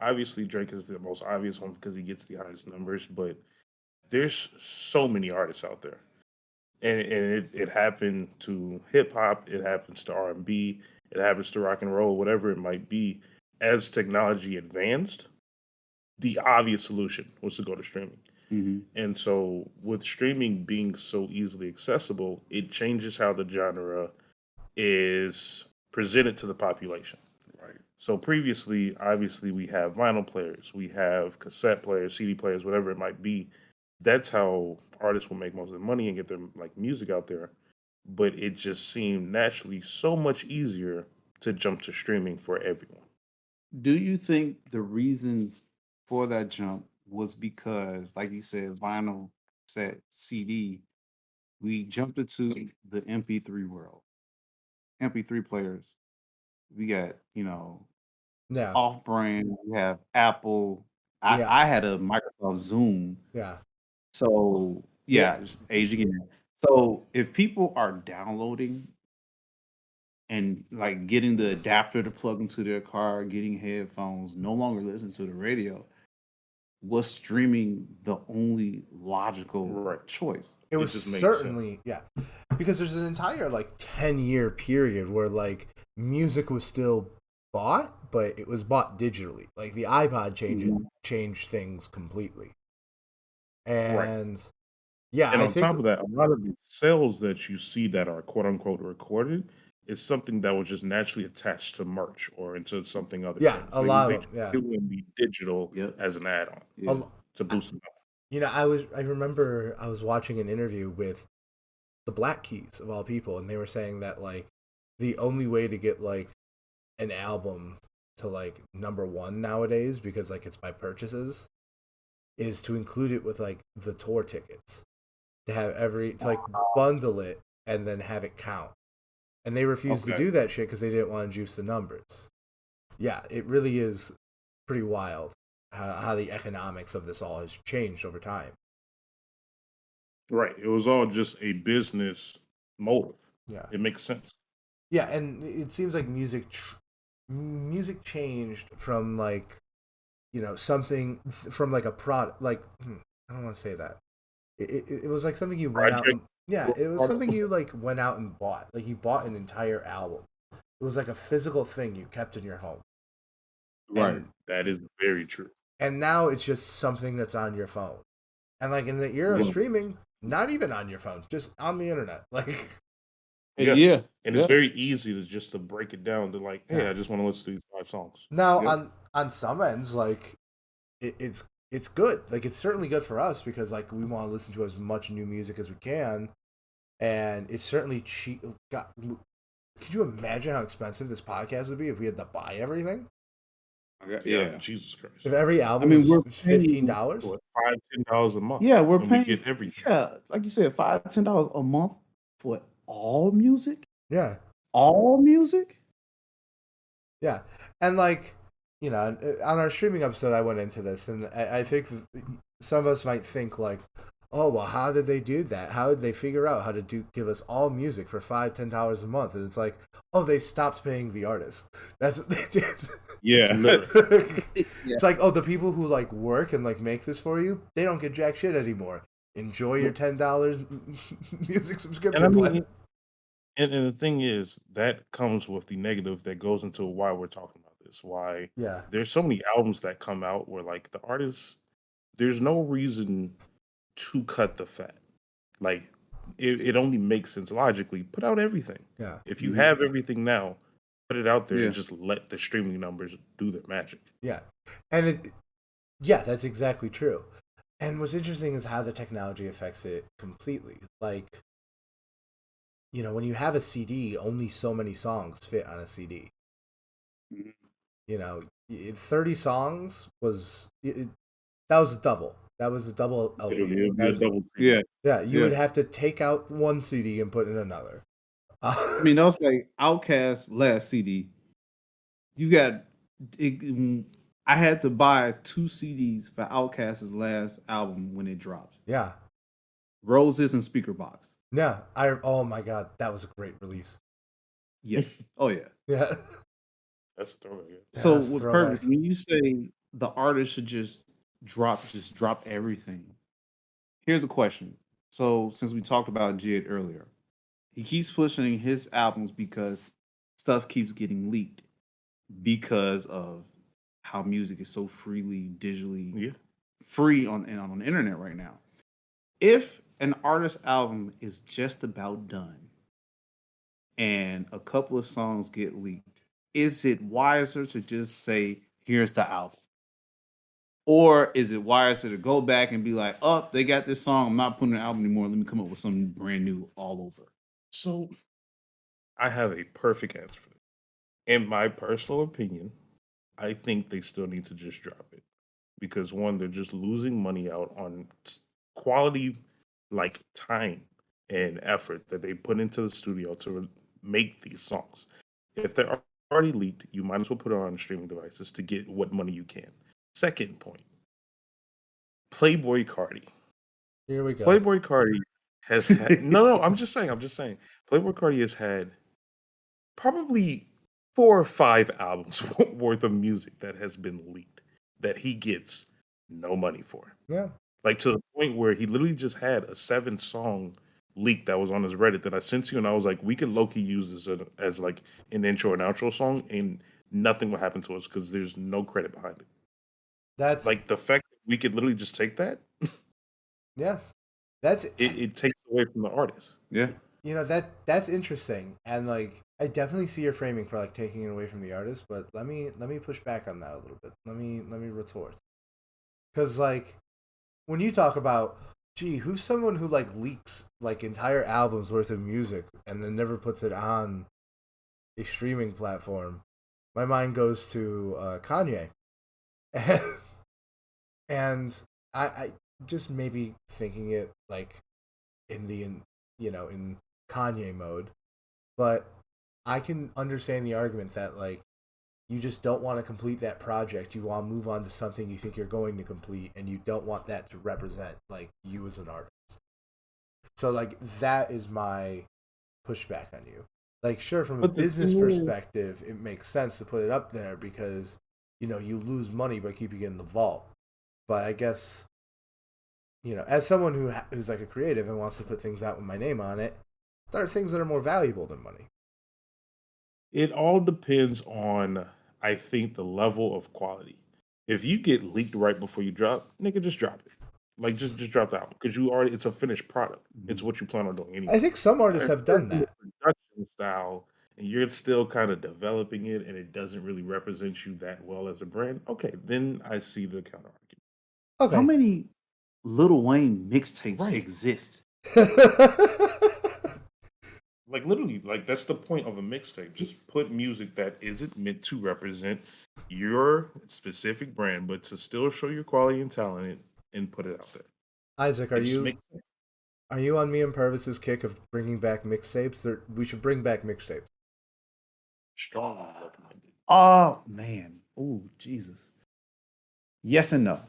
Obviously, Drake is the most obvious one because he gets the highest numbers, but there's so many artists out there, and it happened to hip hop, it happens to R&B, it happens to rock and roll, whatever it might be. As technology advanced, the obvious solution was to go to streaming. Mm-hmm. And so, with streaming being so easily accessible, it changes how the genre is presented to the population. Right. So, previously, obviously, we have vinyl players, we have cassette players, CD players, whatever it might be. That's how artists will make most of their money and get their like music out there. But it just seemed naturally so much easier to jump to streaming for everyone. Do you think the reason for that jump was because, like you said, vinyl, set, CD, we jumped into the MP3 world? MP3 players, we got, Yeah, off brand, we have Apple. I, yeah, I had a Microsoft Zoom. yeah, So, yeah. yeah, just age again. So, if people are downloading and like getting the adapter to plug into their car, getting headphones, no longer listening to the radio, was streaming the only logical Right. choice? It It was just made sense. certainly because there's an entire like 10-year period where like music was still bought, but it was bought digitally. Like the iPod Mhm. changed things completely. Right. And yeah, And I on think top of that, a lot of the sales that you see that are quote unquote recorded is something that was just naturally attached to merch or into something other yeah, things. a So you lot of them. basically Yeah. doing the digital Yep. as an add-on Yeah. to boost it up. I remember I was watching an interview with the Black Keys of all people, and they were saying that like the only way to get like an album to like number one nowadays, because like it's by purchases, is to include it with like the tour tickets, to have to like bundle it and then have it count. And they refused to do that shit because they didn't want to juice the numbers. Yeah, it really is pretty wild how the economics of this all has changed over time. Right. It was all just a business motive. Yeah. It makes sense. Yeah, and it seems like music changed from like, something from like a product, like I don't want to say that. It was like something you went out and, it was something you like went out and bought. Like you bought an entire album. It was like a physical thing you kept in your home. Right. And that is very true. And now it's just something that's on your phone. And like in the era of streaming, not even on your phone, just on the internet. Like and it's very easy to break it down to like, hey, I just want to listen to these 5 songs. Now on some ends, like it's good. Like it's certainly good for us because like we want to listen to as much new music as we can, and it's certainly cheap. God, could you imagine how expensive this podcast would be if we had to buy everything? Yeah, Jesus Christ! If every album was $15, $5-10 a month. Yeah, we're paying. We get everything. Yeah, like you said, $5-10 a month for all music. Yeah, all music. Yeah, and like on our streaming episode, I went into this, and I think some of us might think like, oh well, how did they do that? How did they figure out how to give us all music for $5-10 a month? And it's like, oh, they stopped paying the artist. That's what they did. Yeah. It's like, oh, the people who like work and like make this for you, they don't get jack shit anymore. Enjoy your $10 music subscription plan. And the thing is, that comes with the negative that goes into why we're talking about this. Why there's so many albums that come out where like the artists, there's no reason to cut the fat. Like it only makes sense logically. Put out everything. Yeah. If you have everything now, put it out there and just let the streaming numbers do their magic. Yeah. And that's exactly true. And what's interesting is how the technology affects it completely. Like, when you have a CD, only so many songs fit on a CD. 30 songs was that was a double. That was a double LP. You would have to take out one CD and put in another. I mean, that was like Outkast's last CD. You got I had to buy 2 CDs for Outkast's last album when it dropped. Yeah. Roses and Speaker Box. Yeah. Oh my God, that was a great release. Yes. Oh yeah. Yeah. That's a throwback. So with Purvis, when you say the artist should just drop everything, here's a question. So since we talked about Jid earlier, he keeps pushing his albums because stuff keeps getting leaked because of how music is so freely digitally free on the internet right now. If an artist's album is just about done and a couple of songs get leaked, is it wiser to just say, here's the album? Or is it wiser to go back and be like, oh, they got this song, I'm not putting an album anymore, let me come up with something brand new all over? So I have a perfect answer for that. In my personal opinion, I think they still need to just drop it. Because one, they're just losing money out on quality, like time and effort that they put into the studio to make these songs. If they're already leaked, you might as well put it on streaming devices to get what money you can. Second point, Playboi Carti. Here we go. Playboi Carti has had no, I'm just saying. Playboi Carti has had probably 4 or 5 albums worth of music that has been leaked that he gets no money for. Yeah. Like to the point where he literally just had a 7-song leak that was on his Reddit that I sent you, and I was like, we could low-key use this as like an intro and outro song, and nothing will happen to us because there's no credit behind it. That's like the fact that we could literally just take that. Yeah. That's it takes away from the artist. Yeah. That's interesting, and like I definitely see your framing for like taking it away from the artist, but let me push back on that a little bit. Let me retort, because like when you talk about, gee, who's someone who like leaks like entire albums worth of music and then never puts it on a streaming platform? my mind goes to Kanye, and I just maybe thinking it like in Kanye mode, but I can understand the argument that like you just don't want to complete that project. You want to move on to something you think you're going to complete, and you don't want that to represent like you as an artist. So like that is my pushback on you. Like sure, from a business perspective, it makes sense to put it up there because you lose money by keeping it in the vault. But I guess as someone who's like a creative and wants to put things out with my name on it, there are things that are more valuable than money. It all depends on, I think, the level of quality. If you get leaked right before you drop, nigga, just drop it. Like just drop the album because it's a finished product. It's what you plan on doing anyway. I think some artists have done that. Production style, and you're still kind of developing it, and it doesn't really represent you that well as a brand. Okay, then I see the counter argument. Okay, how many Lil Wayne mixtapes exist? Like literally, like that's the point of a mixtape. Just put music that isn't meant to represent your specific brand, but to still show your quality and talent and put it out there. Isaac, are you on me and Purvis's kick of bringing back mixtapes? We should bring back mixtapes. Strongly recommended. Oh man, oh Jesus. Yes and no.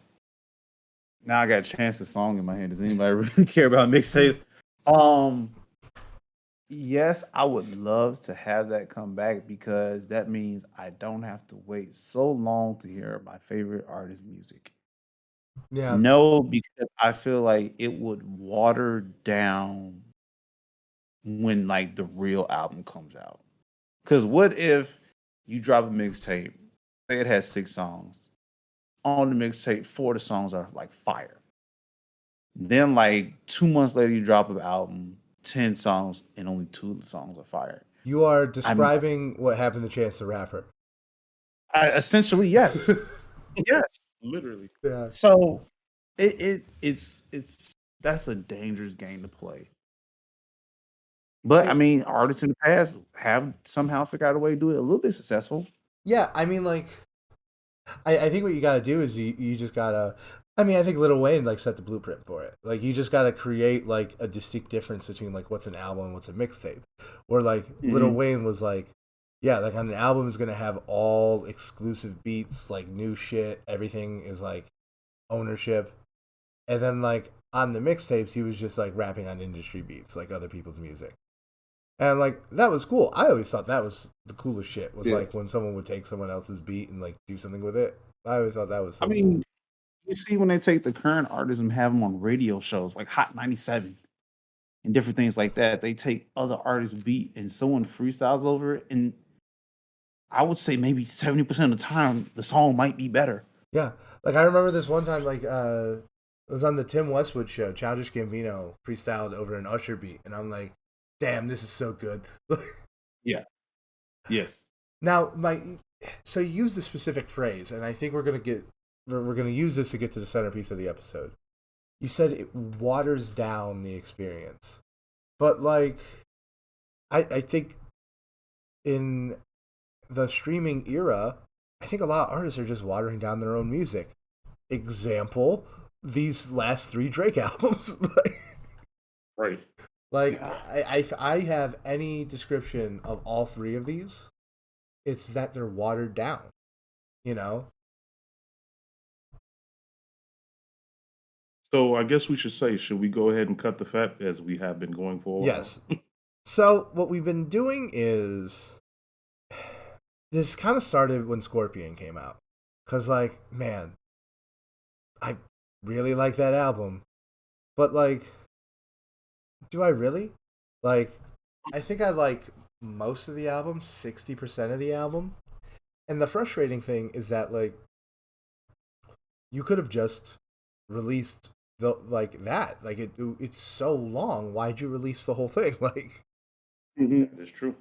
Now I got a chance to song in my hand. Does anybody really care about mixtapes? Yes, I would love to have that come back because that means I don't have to wait so long to hear my favorite artist's music. Yeah. No, because I feel like it would water down when like the real album comes out. Because what if you drop a mixtape, say it has 6 songs. On the mixtape, 4 of the songs are like fire. Then like 2 months later, you drop an album, 10 songs, and only 2 of the songs are fire. You are describing what happened to Chance the Rapper. Essentially, yes. Yes. Literally. Yeah. So it's that's a dangerous game to play. But I mean, artists in the past have somehow figured out a way to do it a little bit successful. Yeah, I mean, like, I think what you got to do is you just gotta. I mean, I think Lil Wayne like set the blueprint for it. Like, you just gotta create like a distinct difference between like what's an album and what's a mixtape. Where like Lil Wayne was like, yeah, like on an album is gonna have all exclusive beats, like new shit. Everything is like ownership, and then like on the mixtapes, he was just like rapping on industry beats, like other people's music. And like that was cool. I always thought that was the coolest shit. Was like when someone would take someone else's beat and like do something with it. I always thought that was. So cool. You see when they take the current artists and have them on radio shows like Hot 97 and different things like that. They take other artists' beat and someone freestyles over it, and I would say maybe 70% of the time the song might be better. Yeah, like I remember this one time, like it was on the Tim Westwood show. Childish Gambino freestyled over an Usher beat, and I'm like, damn, this is so good. Yeah. Yes. Now, so you used a specific phrase, and I think we're gonna use this to get to the centerpiece of the episode. You said it waters down the experience, but like, I think in the streaming era, I think a lot of artists are just watering down their own music. Example, these last 3 Drake albums. Right. Like, I have any description of all 3 of these, it's that they're watered down, So I guess we should we go ahead and cut the fat as we have been going for a while? Yes. So what we've been doing is, this kind of started when Scorpion came out. Because, like, man, I really like that album. But, like, do I really? Like, I think I like most of the album, 60% of the album. And the frustrating thing is that, like, you could have just released that. Like, it's so long. Why'd you release the whole thing? Like, that's true.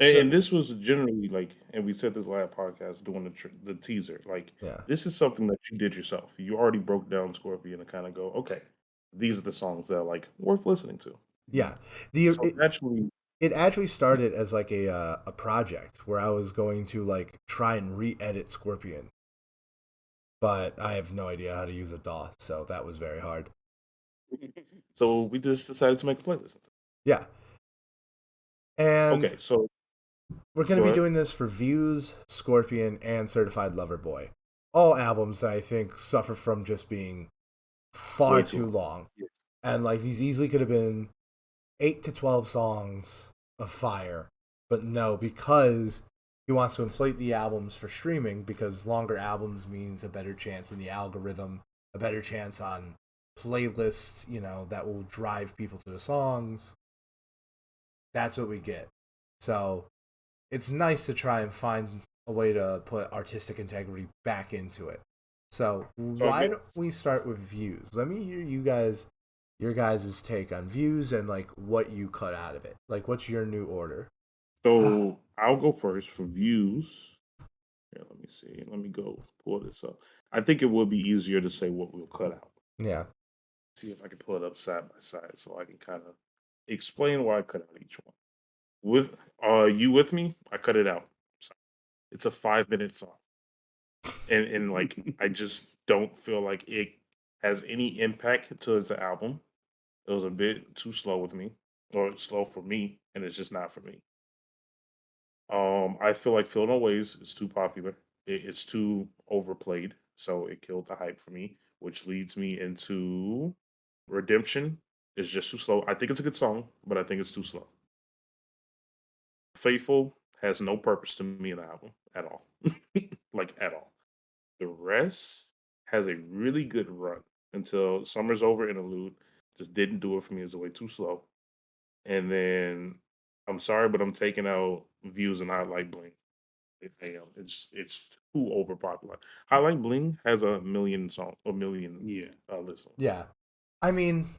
And this was generally like, and we said this last podcast doing the teaser. Like, this is something that you did yourself. You already broke down Scorpion and kind of go, okay, these are the songs that are like worth listening to. Yeah, naturally, It actually started as like a project where I was going to like try and re-edit Scorpion, but I have no idea how to use a DAW, so that was very hard. So we just decided to make a playlist. Yeah. And okay, so we're going to be doing this for Views, Scorpion, and Certified Lover Boy. All albums that I think suffer from just being far too long. Yes. And like these easily could have been 8 to 12 songs of fire. But no, because he wants to inflate the albums for streaming, because longer albums means a better chance in the algorithm, a better chance on playlists, that will drive people to the songs. That's what we get. So it's nice to try and find a way to put artistic integrity back into it. So why don't we start with Views? Let me hear your guys' take on Views and like what you cut out of it. Like, what's your new order? So I'll go first for Views. Yeah, let me see. Let me go pull this up. I think it will be easier to say what we'll cut out. Yeah. See if I can pull it up side by side so I can kind of explain why I cut out each one. With you with me? I cut it out. It's a 5-minute song. And like I just don't feel like it has any impact to the album. It was a bit too slow with me, or slow for me, and it's just not for me. I feel like Feel No Ways is too popular. It's too overplayed, so it killed the hype for me, which leads me into Redemption is just too slow. I think it's a good song, but I think it's too slow. Faithful has no purpose to me in the album at all. Like at all. The rest has a really good run until Summer's Over Interlude. Just didn't do it for me. It's way too slow. And then I'm sorry, but I'm taking out Views and I Like Bling. It's too overpopular. I Like Bling has a million listens. Yeah. I mean,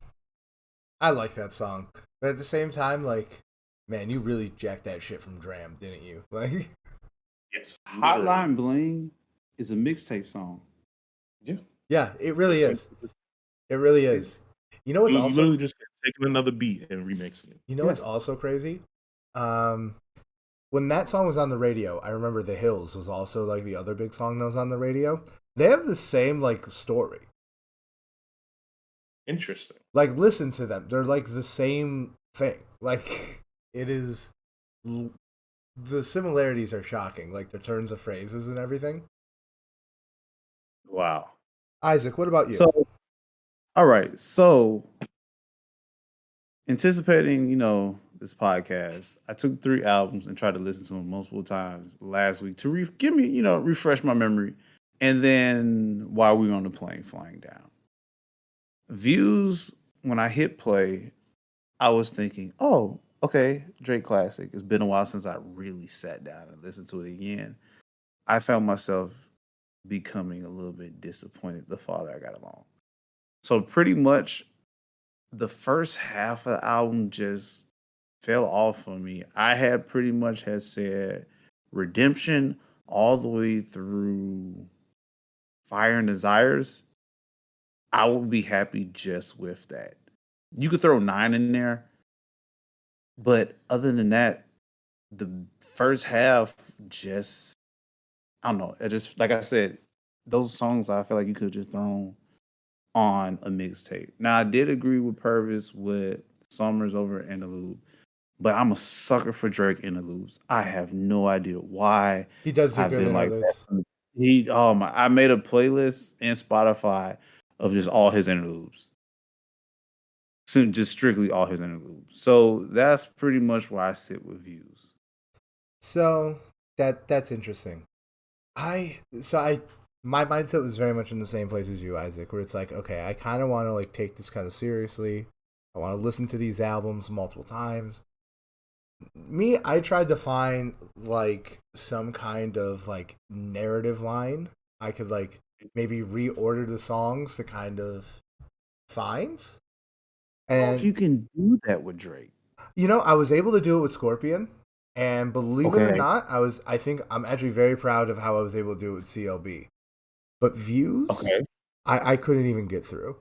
I like that song. But at the same time, like, man, you really jacked that shit from Dram, didn't you? Like, yes. Hotline Bling is a mixtape song. Yeah. Yeah, it really is. It really is. You know what's also literally just taking another beat and remixing it. You know what's also crazy? When that song was on the radio, I remember The Hills was also like the other big song that was on the radio. They have the same like story. Interesting. Like, listen to them. They're like the same thing. Like, it is. The similarities are shocking. Like the turns of phrases and everything. Wow. Isaac, what about you? So, all right. So, anticipating, this podcast, I took 3 albums and tried to listen to them multiple times last week to refresh my memory. And then while we were on the plane flying down, Views, when I hit play, I was thinking, oh, okay, Drake classic. It's been a while since I really sat down and listened to it again. I found myself becoming a little bit disappointed the farther I got along. So pretty much the first half of the album just fell off for me. I had pretty much had said Redemption all the way through Fire and Desires. I would be happy just with that. You could throw 9 in there, but other than that, the first half just, I don't know. It just, like I said, those songs I feel like you could have just thrown on a mixtape. Now, I did agree with Purvis with Summer's Over Interlude, but I'm a sucker for Drake interludes. I have no idea why. He does do good interludes. I made a playlist in Spotify of just all his interludes. So just strictly all his interludes. So that's pretty much where I sit with Views. So that's interesting. My mindset was very much in the same place as you, Isaac, where it's like, okay, I kind of want to like take this kind of seriously. I want to listen to these albums multiple times. I tried to find like some kind of like narrative line I could like maybe reorder the songs to kind of find. And if you can do that with Drake, I was able to do it with Scorpion, and believe it or not, I think I'm actually very proud of how I was able to do it with CLB. But Views, I couldn't even get through.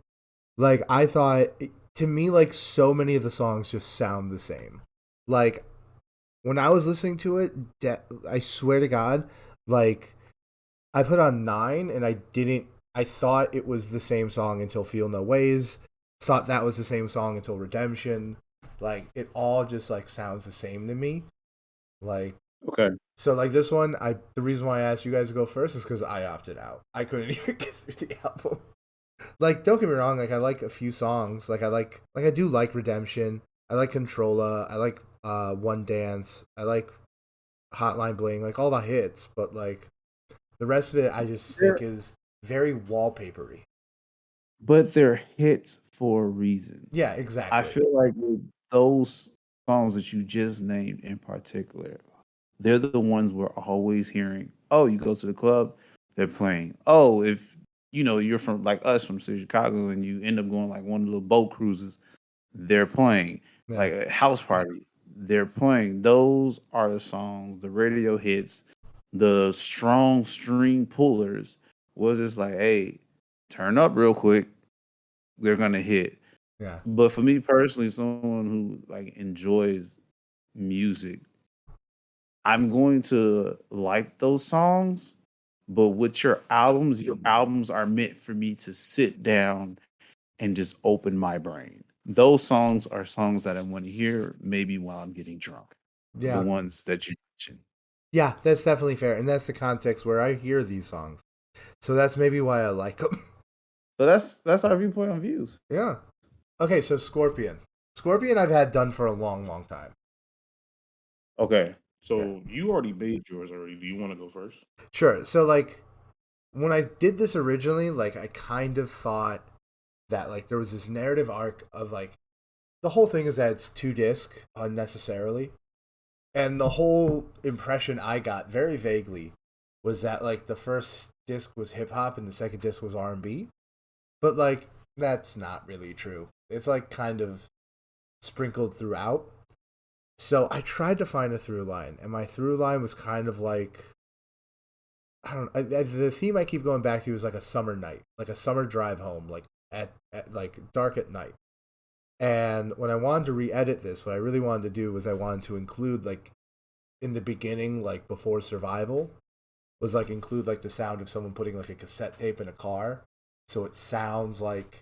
Like, I thought, to me, like, so many of the songs just sound the same. Like, when I was listening to it, I swear to God, like I put on 9 and I didn't. I thought it was the same song until Feel No Ways. Thought that was the same song until Redemption. Like it all just like sounds the same to me. Like Okay. so like this one, the reason why I asked you guys to go first is because I opted out. I couldn't even get through the album. Like don't get me wrong, like I like a few songs. Like I do like Redemption. I like Controlla. I like One Dance. I like Hotline Bling. Like all the hits, but like the rest of it, I just think is very wallpapery. But they're hits for a reason. Yeah, exactly. I feel like with those songs that you just named in particular, they're the ones we're always hearing. Oh, you go to the club, they're playing. Oh, if you're from like us from Chicago and you end up going like one of the little boat cruises, they're playing. Yeah. Like a house party, they're playing. Those are the songs, the radio hits, the strong string pullers was just like, hey, turn up real quick. They're gonna hit. Yeah. But for me personally, someone who like enjoys music, I'm going to like those songs. But with your albums are meant for me to sit down and just open my brain. Those songs are songs that I want to hear maybe while I'm getting drunk. Yeah. The ones that you mentioned. Yeah, that's definitely fair. And that's the context where I hear these songs. So that's maybe why I like them. So that's our viewpoint on views. Yeah. Okay, so Scorpion. Scorpion I've had done for a long, long time. Okay. So you already made yours already. Do you want to go first? Sure. So like when I did this originally, like I kind of thought that like there was this narrative arc of like the whole thing is that it's 2-disc unnecessarily. And the whole impression I got very vaguely was that like the first disc was hip hop and the second disc was R&B. But like that's not really true. It's like kind of sprinkled throughout. So I tried to find a through line, and my through line was kind of like I don't know. The theme I keep going back to is like a summer night, like a summer drive home, like at like dark at night. And when I wanted to re-edit this, what I really wanted to do was I wanted to include like in the beginning, like before Survival, was like include like the sound of someone putting like a cassette tape in a car, so it sounds like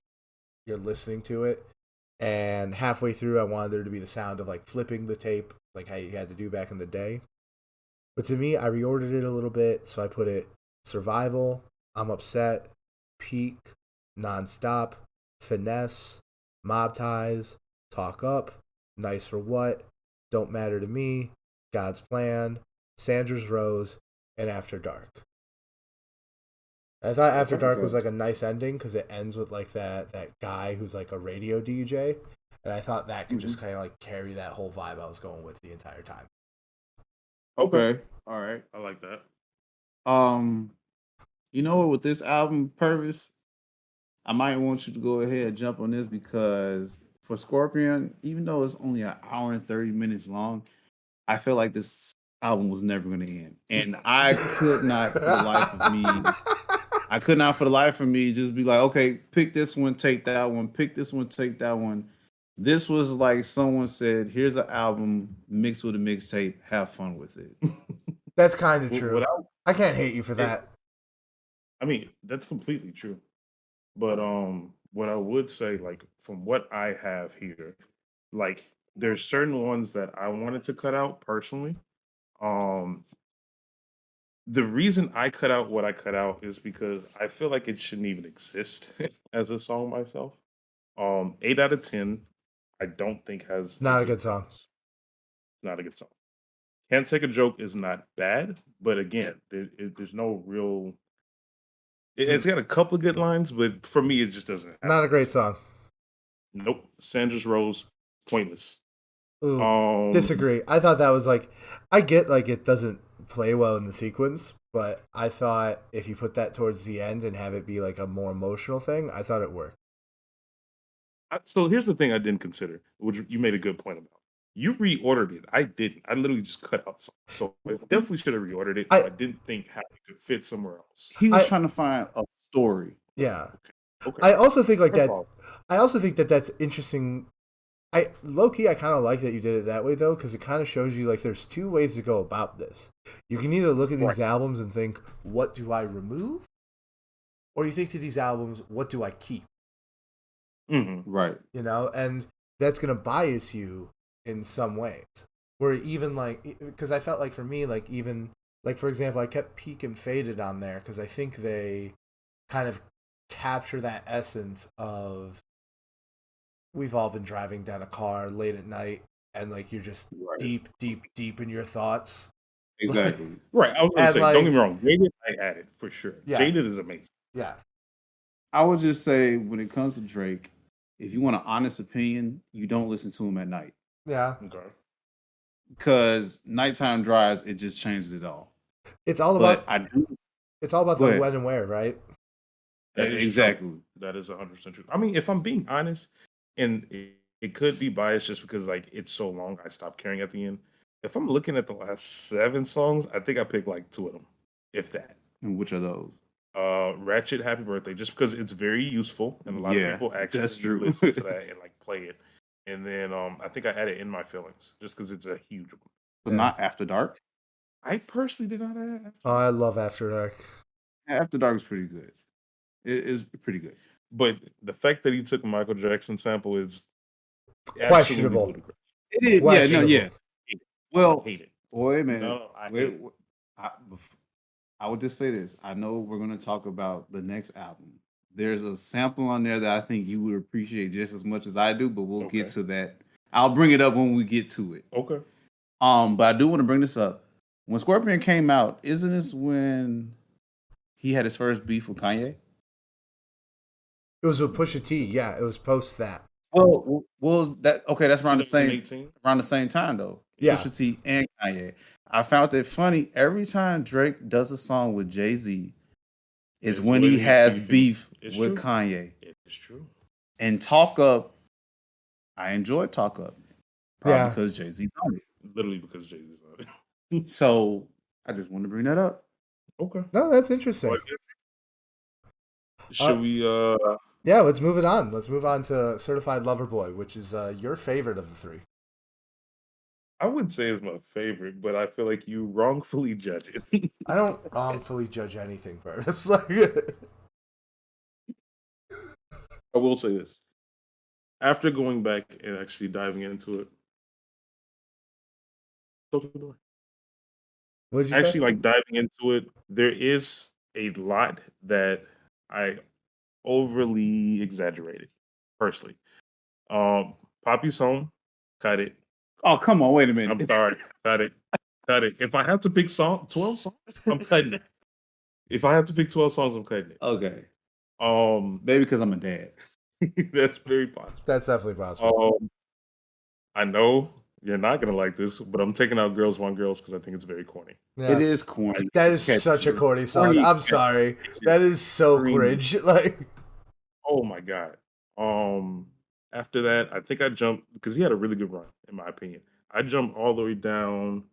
you're listening to it. And halfway through, I wanted there to be the sound of like flipping the tape, like how you had to do back in the day. But to me, I reordered it a little bit, so I put it Survival, I'm Upset, Peak, Nonstop, Finesse, Mob Ties, Talk Up, Nice for What, Don't Matter to Me, God's Plan, Sandra's Rose, and After Dark. I thought After Dark was like a nice ending because it ends with like that guy who's like a radio DJ, and I thought that could just kind of like carry that whole vibe I was going with the entire time. Okay. All right. I like that. You know what? With this album, Purvis, I might want you to go ahead and jump on this because for Scorpion, even though it's only an hour and 30 minutes long, I feel like this album was never going to end, and I could not for the life of me. I could not for the life of me just be like, okay, pick this one, take that one, pick this one, take that one. This was like someone said, here's an album mixed with a mixtape, have fun with it. That's kind of true. I can't hate you for that. I mean, that's completely true. But what I would say, like from what I have here, like there's certain ones that I wanted to cut out personally. The reason I cut out what I cut out is because I feel like it shouldn't even exist as a song myself. 8 out of 10, I don't think has not a good song. It's not a good song. Can't Take a Joke is not bad, but again, there's no real. It's got a couple of good lines, but for me, it just doesn't. Not a great song. Nope. Sandra's Rose, pointless. Ooh, disagree. I thought that was like, I get like it doesn't play well in the sequence, but I thought if you put that towards the end and have it be like a more emotional thing, I thought it worked. So here's the thing I didn't consider, which you made a good point about. You reordered it. I didn't. I literally just cut out some. So I definitely should have reordered it. I didn't think how it could fit somewhere else. He was trying to find a story. Yeah. Okay. I also think like that. I also think that that's interesting low key, I kind of like that you did it that way though, because it kind of shows you like there's two ways to go about this. You can either look at these albums and think, what do I remove? Or you think to these albums, what do I keep? Mm-hmm. Right. You know, and that's going to bias you in some ways. Where even like, because I felt like for me, like even, like for example, I kept Peak and Faded on there because I think they kind of capture that essence of we've all been driving down a car late at night and like you're just deep in your thoughts. Exactly. Right. I was going to say, like, don't get me wrong. Jaded, I added for sure. Yeah. Jaded is amazing. Yeah. I would just say when it comes to Drake, if you want an honest opinion, you don't listen to him at night. Yeah. Okay. Because nighttime drives, it just changes it all. It's all about. It's all about the ahead. when and where, right? Exactly. True. That is 100% true. I mean, if I'm being honest, and it could be biased just because like it's so long, I stopped caring at the end. If I'm looking at the last 7 songs, I think I picked like 2 of them, if that. And which are those? Ratchet Happy Birthday, just because it's very useful and a lot of people actually listen to that and like play it. And then I think I added In My Feelings just because it's a huge one. But not After Dark? I personally did not add After Dark. I love After Dark. After Dark is pretty good. It is pretty good. But the fact that he took a Michael Jackson sample is questionable. Ludicrous. It is. Questionable. Yeah. Well, I hate it. Wait a minute. No, I hate it. I would just say this. I know we're going to talk about the next album. There's a sample on there that I think you would appreciate just as much as I do, but we'll get to that. I'll bring it up when we get to it. Okay. But I do want to bring this up. When Scorpion came out, isn't this when he had his first beef with Kanye? It was with Pusha T. Yeah, it was post that. Oh, well, that okay? That's around the same time though. Yeah. Pusha T and Kanye. I found it funny every time Drake does a song with Jay-Z is when he has beef with Kanye. It's true. And Talk Up, I enjoy Talk Up. Probably because Jay-Z's on it. Literally because Jay-Z's on it. So I just wanted to bring that up. Okay. No, that's interesting. Should we Yeah, let's move it on. Let's move on to Certified Lover Boy, which is your favorite of the 3. I wouldn't say it's my favorite, but I feel like you wrongfully judge it. I don't wrongfully judge anything, Purvis. I will say this. After going back and actually diving into it, close the door. What'd you actually say? Like diving into it, there is a lot that I overly exaggerated, personally. Poppy's Home, cut it. Oh, come on, wait a minute. I'm sorry. Cut it. If I have to pick 12 songs, I'm cutting it. If I have to pick 12 songs, I'm cutting it. Okay. Maybe because I'm a dad. That's very possible. That's definitely possible. I know you're not gonna like this, but I'm taking out Girls Want Girls because I think it's very corny. Yeah. It is corny. That is such a corny song. I'm sorry. That is so cringe. Like, oh my god. After that, I think I jumped because he had a really good run, in my opinion. I jumped all the way down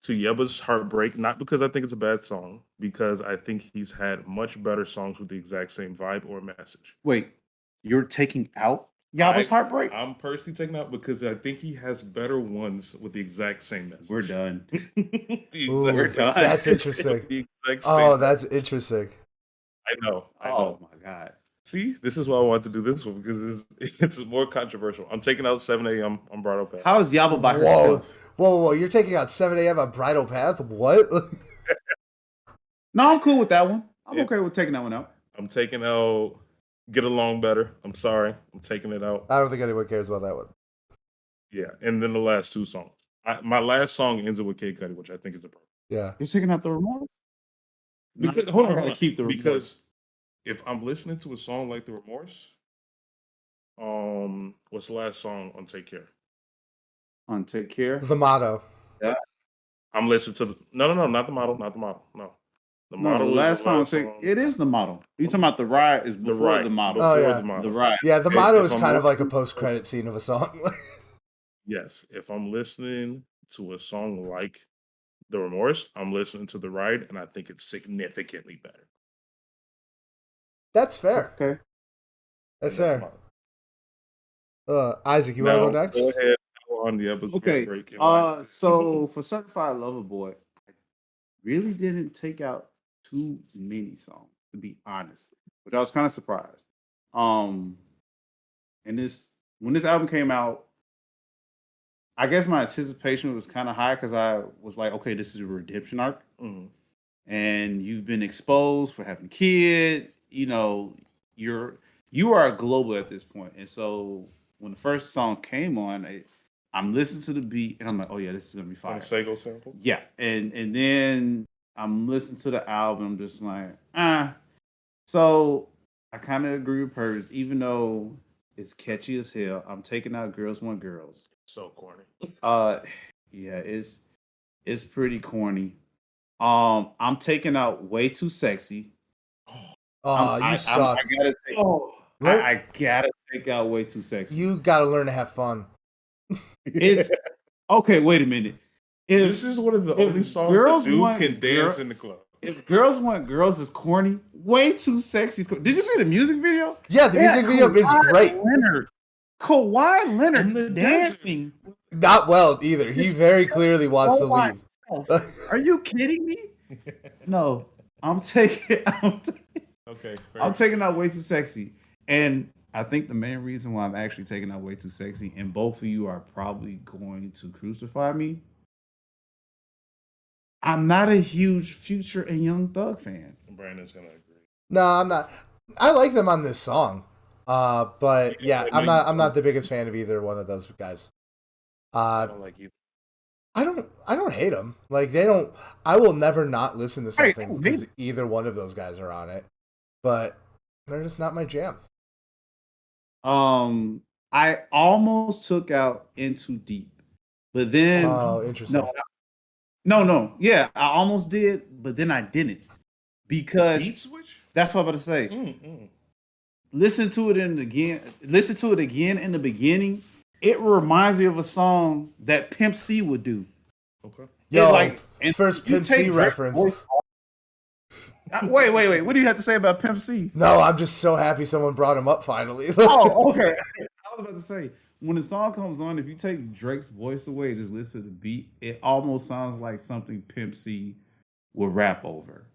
to Yebba's Heartbreak, not because I think it's a bad song, because I think he's had much better songs with the exact same vibe or message. Wait, you're taking out Yebba's Heartbreak? I'm personally taking out because I think he has better ones with the exact same message. We're done. We're done. That's interesting. That's interesting. I know. Oh my god. See, this is why I wanted to do this one because it's more controversial. I'm taking out 7 a.m. on Bridal Path. How is Yabba by herself? Whoa! You're taking out 7 a.m. on Bridal Path? What? No, I'm cool with that one. I'm okay with taking that one out. I'm taking out Get Along Better. I'm sorry. I'm taking it out. I don't think anyone cares about that one. Yeah, and then the last 2 songs. My last song ends with Kid Cudi, which I think is a problem. Yeah. You're taking out the Remorse? Because, hold on. I gotta keep the Remorse. Because if I'm listening to a song like The Remorse, what's the last song on Take Care? On Take Care? The Motto. Yeah. I'm listening to no, not the model. No. The model the last song. It is The Model. You talking about The Ride is before The Model. The Model. The Ride. Yeah, The Motto is kind of like a post-credit scene of a song. Yes. If I'm listening to a song like The Remorse, I'm listening to The Ride, and I think it's significantly better. That's fair. Okay. That's fair. Isaac, you want to go Now next? go ahead on the episode. Okay. Break So for Certified Lover Boy, I really didn't take out too many songs, to be honest, which I was kind of surprised. And when this album came out, I guess my anticipation was kind of high because I was like, okay, this is a redemption arc. Mm-hmm. And you've been exposed for having a kid. You know, you are global at this point. And so when the first song came on, I'm listening to the beat and I'm like, oh yeah, this is gonna be fire. Sego sample. Yeah, and then I'm listening to the album. I'm just like, ah. So I kind of agree with Purvis, even though it's catchy as hell. I'm taking out "Girls Want Girls." So corny. Yeah, it's pretty corny. I'm taking out "Way Too Sexy." Oh, you suck. I gotta take out "Way Too Sexy." You gotta learn to have fun. It's okay. Wait a minute. This is one of the only songs that dude can dance in the club. If "Girls Want Girls" is corny, "Way Too Sexy" is corny. Did you see the music video? Yeah, the music video is great. Kawhi Leonard dancing. Not well either. He very clearly wants to leave. Are you kidding me? No, I'm taking out "Way Too Sexy," and I think the main reason why I'm actually taking out "Way Too Sexy," and both of you are probably going to crucify me. I'm not a huge Future and Young Thug fan. Brandon's gonna agree. No, I'm not. I like them on this song, but yeah, I'm not the biggest fan of either one of those guys. I don't like either. I don't hate them. Like they don't. I will never not listen to something because either one of those guys are on it. But they're just not my jam. I almost took out "In Too Deep," but then interesting. No, yeah, I almost did, but then I didn't because beat switch. That's what I'm about to say. Listen to it again in the beginning. It reminds me of a song that Pimp C would do. Okay. Yo, first Pimp C reference. Wait. What do you have to say about Pimp C? No, I'm just so happy someone brought him up finally. Oh, okay. I was about to say, when the song comes on, if you take Drake's voice away, just listen to the beat, it almost sounds like something Pimp C would rap over.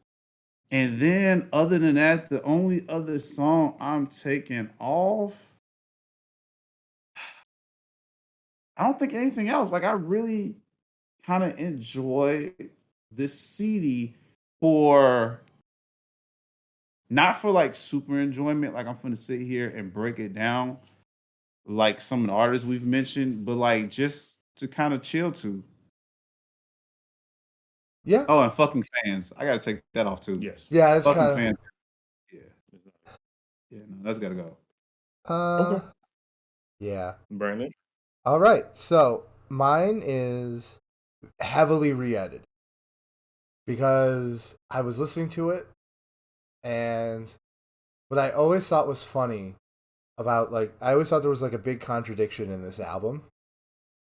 And then, other than that, the only other song I'm taking off, I don't think anything else. Like, I really kind of enjoy this CD not for like super enjoyment, like I'm gonna sit here and break it down like some of the artists we've mentioned, but like just to kind of chill to. Yeah. Oh, and fucking fans. I gotta take that off too. Yes. Yeah, it's fucking kinda... fans. Yeah, no, that's gotta go. Okay. Yeah. Brandon. All right, so mine is heavily re-edited because I was listening to it, and what I always thought was funny about, like, I always thought there was like a big contradiction in this album,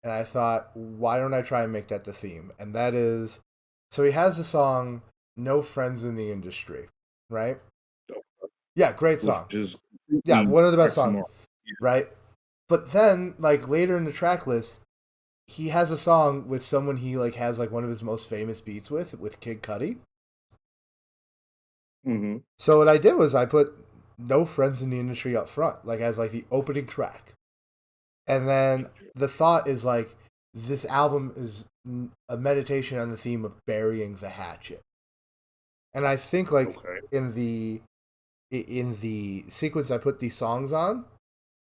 and I thought, why don't I try and make that the theme? And that is, so he has the song "No Friends in the Industry," right? Yeah, great song. Yeah, one of the best songs, right? But then, like, later in the track list, he has a song with someone he, like, has, like, one of his most famous beats with Kid Cudi. Mm-hmm. So what I did was I put "No Friends in the Industry" up front, like, as, like, the opening track. And then the thought is, like, this album is a meditation on the theme of burying the hatchet. And I think, like, in the sequence I put these songs on,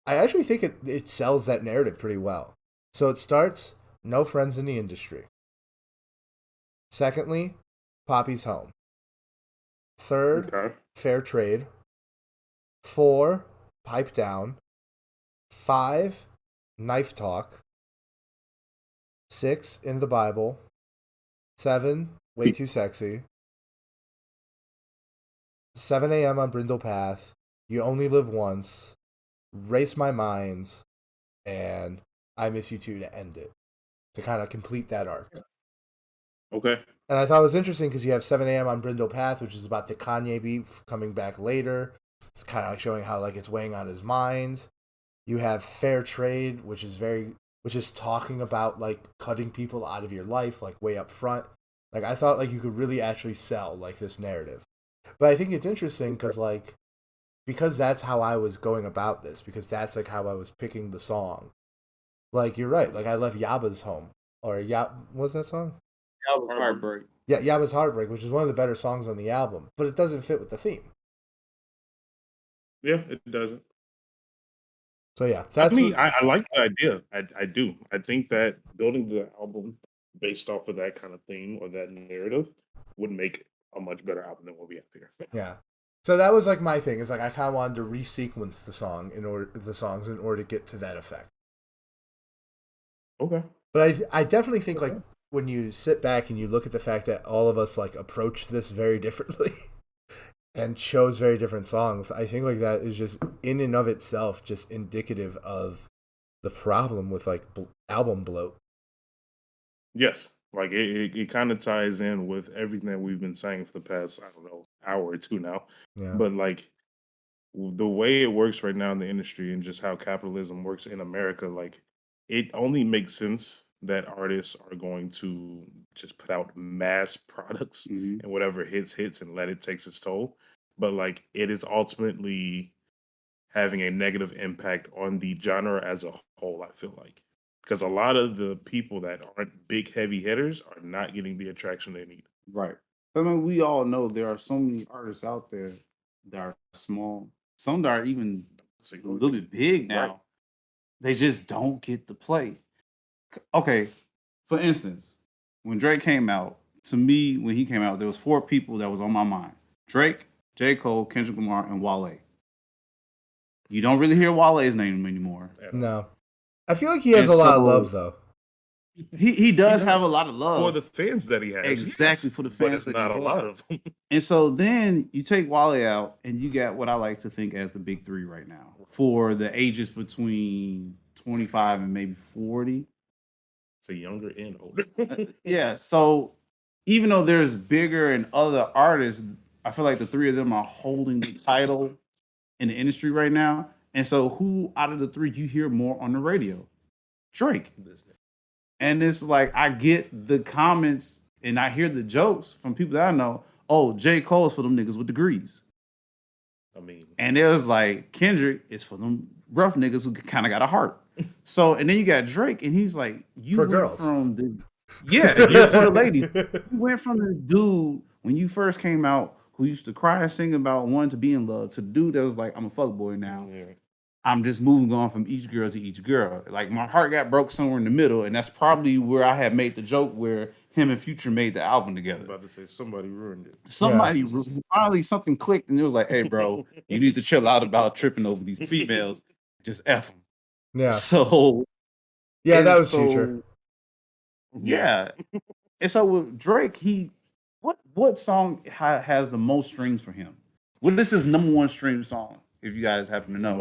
I actually think it sells that narrative pretty well. So it starts, "No Friends in the Industry." Secondly, "Poppy's Home." Third, "Fair Trade." 4, "Pipe Down." 5, "Knife Talk." 6, "In the Bible." 7, "Way Too Sexy." 7 a.m. on Brindle Path. "You Only Live Once." "Race My Mind," and "I Miss You Too" to end it, to kind of complete that arc. Okay. And I thought it was interesting because you have 7 a.m. on Brindle Path, which is about the Kanye beef coming back later. It's kind of like showing how, like, it's weighing on his mind. You have Fair Trade, which is talking about like cutting people out of your life, like way up front. Like I thought like you could really actually sell like this narrative. But I think it's interesting because that's how I was going about this, because that's like how I was picking the song. Like you're right, like I left Yaba's home. Or what's that song? Yaba's Heartbreak. Yeah, Yaba's Heartbreak, which is one of the better songs on the album, but it doesn't fit with the theme. Yeah, it doesn't. So yeah, that's I like the idea. I do. I think that building the album based off of that kind of theme or that narrative would make a much better album than what we have here. Yeah. So that was like my thing. Is like I kind of wanted to resequence the songs in order to get to that effect. Okay. But I definitely think like when you sit back and you look at the fact that all of us like approach this very differently and chose very different songs, I think like that is just in and of itself just indicative of the problem with like album bloat. Yes. Like it kind of ties in with everything that we've been saying for the past, I don't know, hour or two now. Yeah. But like the way it works right now in the industry and just how capitalism works in America, like it only makes sense that artists are going to just put out mass products and whatever hits and let it takes its toll. But like it is ultimately having a negative impact on the genre as a whole, I feel like. Because a lot of the people that aren't big heavy hitters are not getting the attraction they need. Right. I mean, we all know there are so many artists out there that are small. Some that are even a little bit big now. Right. They just don't get the play. Okay, for instance, when Drake came out, to me, when he came out, there was 4 people that was on my mind. Drake, J. Cole, Kendrick Lamar, and Wale. You don't really hear Wale's name anymore. No. I feel like he has a lot of love, though. He does have a lot of love. For the fans that he has. Exactly, yes, for the fans but it's not a lot of them. And so then you take Wale out, and you got what I like to think as the big 3 right now. For the ages between 25 and maybe 40. So younger and older. Yeah, so even though there's bigger and other artists, I feel like the 3 of them are holding the title in the industry right now. And so who out of the 3 you hear more on the radio? Drake. And it's like I get the comments and I hear the jokes from people that I know. Oh, J. Cole's for them niggas with degrees. I mean, and it was like Kendrick is for them rough niggas who kind of got a heart. So, and then you got Drake, and he's like, you for went girls. From the you're for the ladies. You went from this dude when you first came out who used to cry and sing about wanting to be in love to the dude that was like, I'm a fuckboy now. Yeah. I'm just moving on from each girl to each girl. Like my heart got broke somewhere in the middle, and that's probably where I had made the joke where him and Future made the album together. I was about to say somebody ruined it. Somebody finally something clicked, and it was like, "Hey, bro, you need to chill out about tripping over these females. Just F them." Yeah. So yeah, that was Future. Yeah, and so with Drake, what song has the most streams for him? Well, this is number 1 stream song. If you guys happen to know,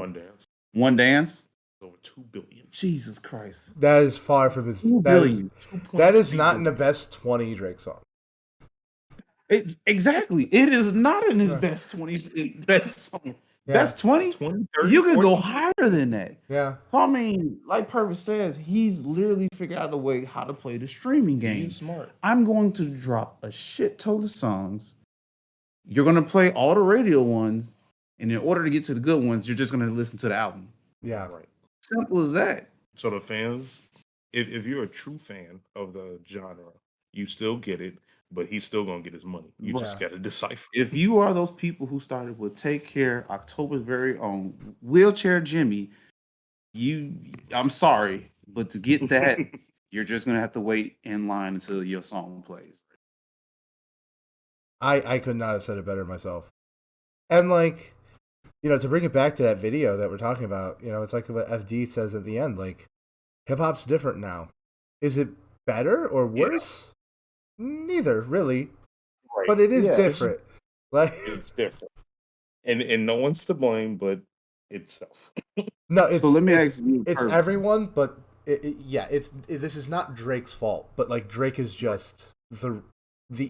One Dance. Over 2 billion. Jesus Christ. That is far from his 2 billion. That is not in the best 20 Drake song. Exactly. It is not in his best 20 best song. Yeah. Best 20? 20, 30, you could 40. go higher than that. Yeah. So, I mean, like Purvis says, he's literally figured out a way how to play the streaming game. He's smart. I'm going to drop a shit ton of songs. You're going to play all the radio ones. And in order to get to the good ones, you're just going to listen to the album. Yeah. Right. Simple as that. So the fans, if you're a true fan of the genre, you still get it, but he's still going to get his money. You just got to decipher. If you are those people who started with Take Care, October's very own, Wheelchair Jimmy, I'm sorry, but to get that, you're just going to have to wait in line until your song plays. I could not have said it better myself. And like, you know, to bring it back to that video that we're talking about, you know, it's like what FD says at the end, like, hip-hop's different now. Is it better or worse? Yeah. Neither, really. Right. But it is different. It's different. And no one's to blame but itself. No, so let me ask you. It's everyone, but this is not Drake's fault, but like Drake is just the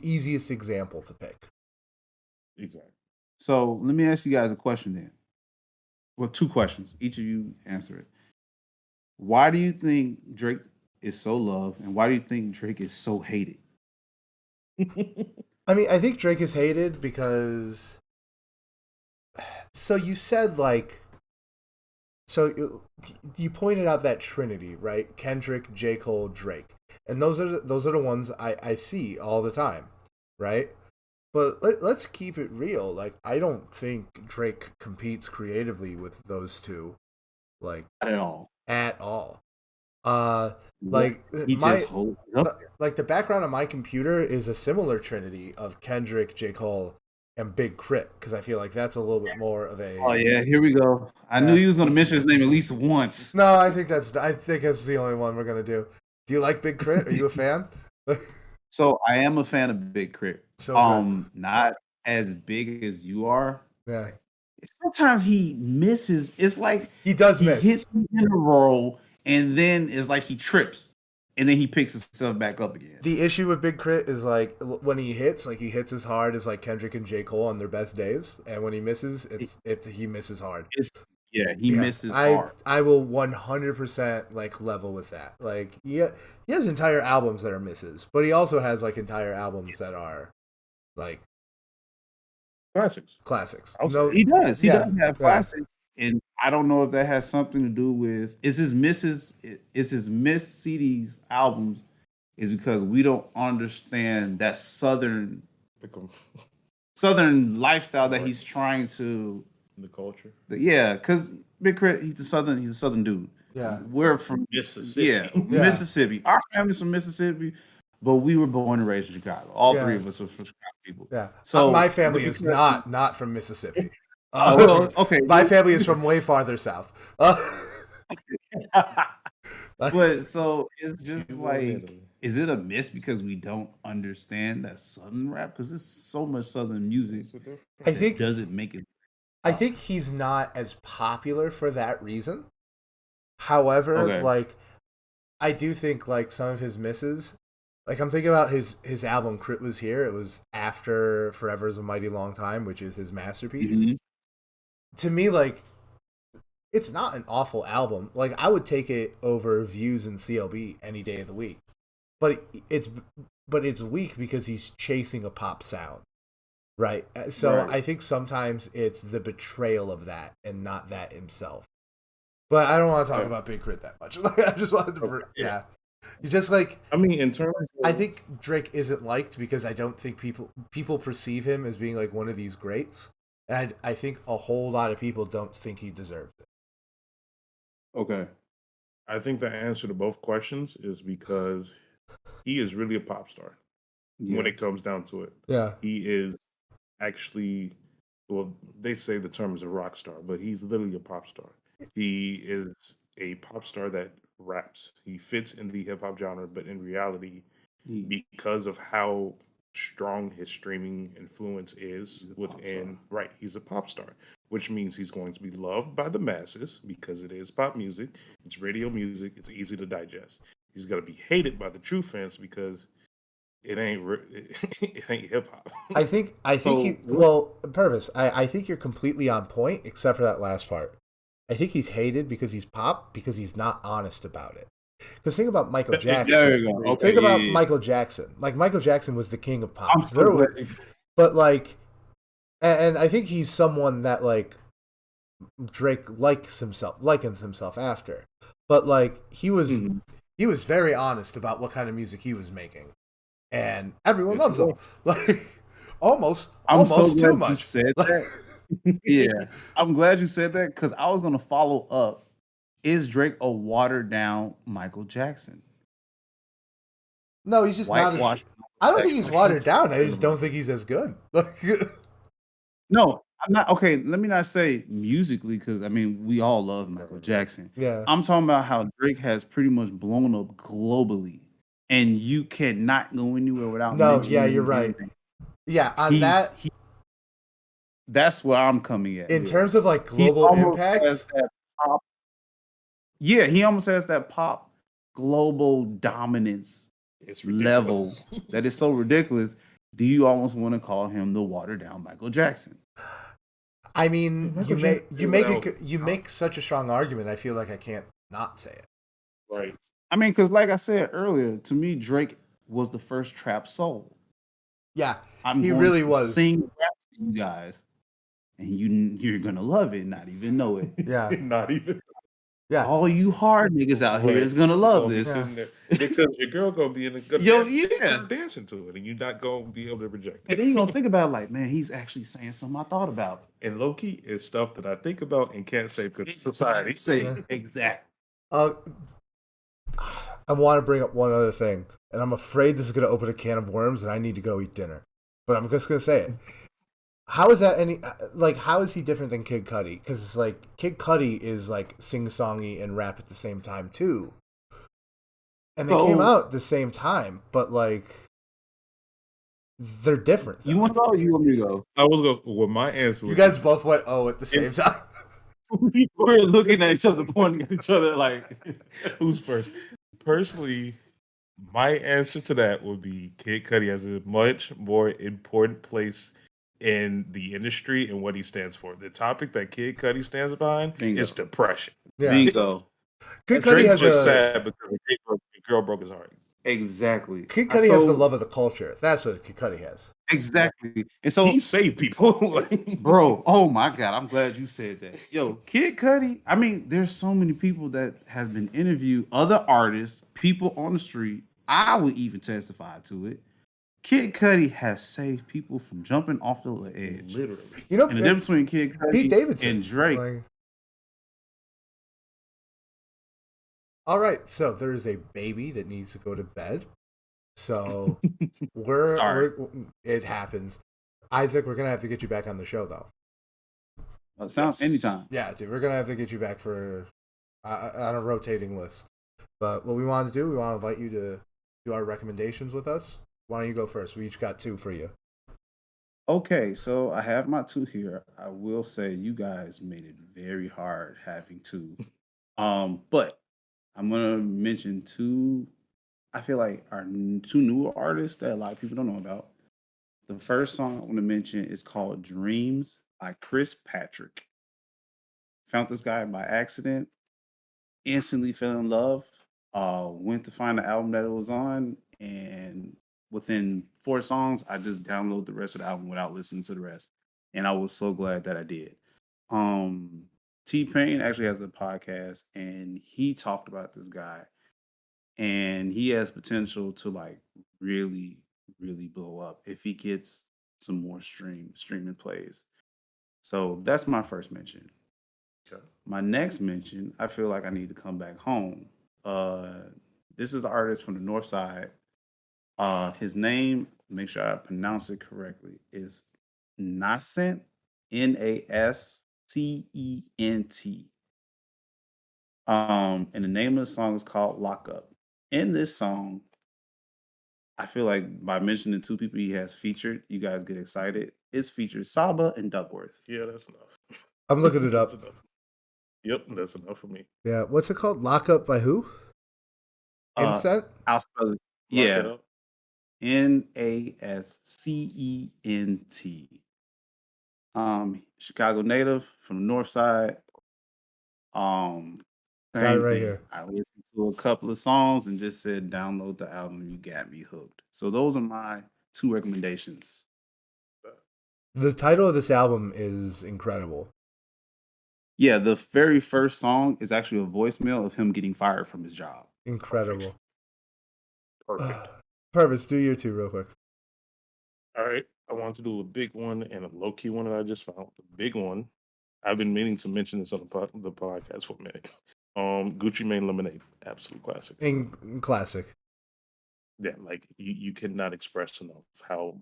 easiest example to pick. Exactly. So let me ask you guys a question then. Well, two questions. Each of you answer it. Why do you think Drake is so loved, and why do you think Drake is so hated? I mean, I think Drake is hated because. So you said like. So you pointed out that Trinity, right? Kendrick, J. Cole, Drake, and those are the ones I see all the time, right? But let's keep it real. Like, I don't think Drake competes creatively with those two, like Not at all. at all. What? Like He just holds up. like the background on my computer is a similar trinity of Kendrick, J. Cole, and Big Crit, because I feel like that's a little bit more of a. Oh yeah, here we go. I knew you was gonna mention his name at least once. No, I think that's the only one we're gonna do. Do you like Big Crit? Are you a fan? So I am a fan of Big Crit. So not as big as you are. yeah, Sometimes he misses. It's like he does miss. Hits in a row, and then it's like he trips, and then he picks himself back up again. The issue with Big Crit is like when he hits as hard as like Kendrick and J. Cole on their best days, and when he misses, he misses hard. He misses hard. I will 100% like level with that. Like he has entire albums that are misses, but he also has like entire albums that are like classics. No, he does. He does have classics, and I don't know if that has something to do with his miss CDs albums is because we don't understand that southern lifestyle that he's trying to the culture. Because Big Crit, he's a southern dude. Yeah, we're from Mississippi. Yeah, Mississippi. Our family's from Mississippi, but we were born and raised in Chicago. All three of us are from Chicago people. Yeah. So my family is not from Mississippi. Okay. My family is from way farther south. But so it's just like, is it a miss because we don't understand that southern rap? Because there's so much southern music. I think doesn't make it. I think he's not as popular for that reason. However, like I do think like some of his misses, like I'm thinking about his album Crit Was Here. It was after Forever's a Mighty Long Time, which is his masterpiece. Mm-hmm. To me, like it's not an awful album. Like I would take it over Views and CLB any day of the week. But it's weak because he's chasing a pop sound. Right. So I think sometimes it's the betrayal of that and not that himself. But I don't want to talk about Big Crit that much. I just wanted to You just like I mean, in terms of, I think Drake isn't liked because I don't think people perceive him as being like one of these greats. And I think a whole lot of people don't think he deserves it. Okay. I think the answer to both questions is because he is really a pop star when it comes down to it. Yeah. He is actually, well, they say the term is a rock star, but he's literally a pop star. He is a pop star that raps. He fits in the hip hop genre, but in reality, because of how strong his streaming influence is within, he's a pop star, which means he's going to be loved by the masses because it is pop music, it's radio music, it's easy to digest. He's going to be hated by the true fans because it ain't hip hop. I think Purvis, I think you're completely on point except for that last part. I think he's hated because he's pop because he's not honest about it. Because think about Michael Jackson. There you go. Think about Michael Jackson. Like Michael Jackson was the king of pop. But like, and I think he's someone that like Drake likens himself after. But like he was very honest about what kind of music he was making, and everyone loves him. Like almost too much. You said that. Yeah, I'm glad you said that because I was gonna follow up. Is Drake a watered down Michael Jackson? No, he's just not. I don't think he's watered down. I just don't think he's as good. No, I'm not. Okay, let me not say musically because I mean we all love Michael Jackson. Yeah, I'm talking about how Drake has pretty much blown up globally, and you cannot go anywhere without. No, yeah, you're right. Yeah, that's where I'm coming at. In terms of like global impact, he almost has that pop global dominance level that is so ridiculous. Do you almost want to call him the watered down Michael Jackson? I mean, you without make such a strong argument. I feel like I can't not say it. right. I mean, because like I said earlier, to me, Drake was the first trap soul. Yeah, I'm he going really to was. sing rap to you guys, and you're gonna love it, not even know it. Yeah, Not even. yeah. All you hard niggas out here Right. is gonna You're love gonna be this. sitting there because your girl gonna be in a good Yo, dance, yeah. dancing to it, and you're not gonna be able to reject And it. then you gonna think about it like, man, he's actually saying something I thought about. And low key is stuff that I think about and can't say because of society. Say Yeah. exactly. I want to bring up one other thing, and I'm afraid this is going to open a can of worms, and I need to go eat dinner. But I'm just going to say it. How is that how is he different than Kid Cudi? Because it's like Kid Cudi is like sing-songy and rap at the same time too, and they came out at the same time, but like they're different. You want to go? Or you want me to go? I was going. Well, my answer. You guys both went at the same time. We're looking at each other, pointing at each other like, who's first? Personally, my answer to that would be Kid Cudi has a much more important place in the industry and what he stands for. The topic that Kid Cudi stands behind is depression. Yeah. Bingo. Kid Cudi has just sad because the girl broke his heart. Exactly. Kid Cudi has the love of the culture. That's what Kid Cudi has. Exactly. And so he saved people. Bro, oh my God, I'm glad you said that. Yo, Kid Cudi, I mean, there's so many people that have been interviewed, other artists, people on the street. I would even testify to it. Kid Cudi has saved people from jumping off the edge. Literally. You know, and the difference between Kid Cudi Pete Davidson and Drake. All right, so there is a baby that needs to go to bed. So it happens. Isaac, we're gonna have to get you back on the show though. Sounds anytime. Yeah, dude, we're gonna have to get you back for on a rotating list. But what we want to do, we want to invite you to do our recommendations with us. Why don't you go first? We each got 2 for you. Okay, so I have my 2 here. I will say you guys made it very hard having 2. But I'm gonna mention 2. I feel like are 2 newer artists that a lot of people don't know about. The first song I want to mention is called "Dreams" by Chris Patrick. Found this guy by accident, instantly fell in love. Went to find the album that it was on, and within 4 songs, I just downloaded the rest of the album without listening to the rest, and I was so glad that I did. T-Pain actually has a podcast, and he talked about this guy, and he has potential to like really, really blow up if he gets some more streaming plays. So that's my first mention. Okay. My next mention, I feel like I need to come back home. This is the artist from the North Side. His name, make sure I pronounce it correctly, is Nascent, Nascent. And the name of the song is called Lock Up. In this song, I feel like by mentioning 2 people he has featured, you guys get excited. It's featured Saba and Duckworth. Yeah, that's enough. I'm looking it up. That's enough. Yep, that's enough for me. Yeah, what's it called? Lock Up by who? Incent? I'll spell it. Yeah. Nascent. Chicago native from the North Side. Got it right here. I listened to a couple of songs and just said, download the album. You got me hooked. So those are my 2 recommendations. The title of this album is incredible. Yeah, the very first song is actually a voicemail of him getting fired from his job. Incredible. Perfect. Purvis, do your 2 real quick. All right. I want to do a big one and a low key one that I just found. The big one. I've been meaning to mention this on the podcast for a minute. Gucci Mane Lemonade, absolute classic. Classic. Yeah, like you cannot express enough how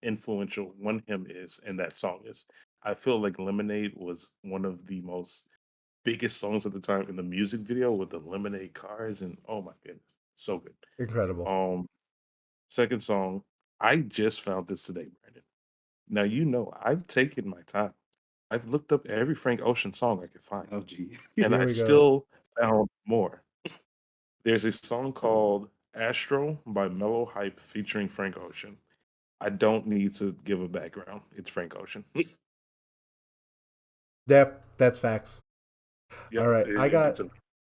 influential one him is and that song is. I feel like Lemonade was one of the most biggest songs at the time in the music video with the lemonade cars, and oh my goodness, so good. Incredible. Second song, I just found this today, Brandon. Now I've taken my time. I've looked up every Frank Ocean song I could find. Oh, gee. And I still found more. There's a song called Astro by Mellow Hype featuring Frank Ocean. I don't need to give a background. It's Frank Ocean. Yep, that's facts. Yep, All right, it's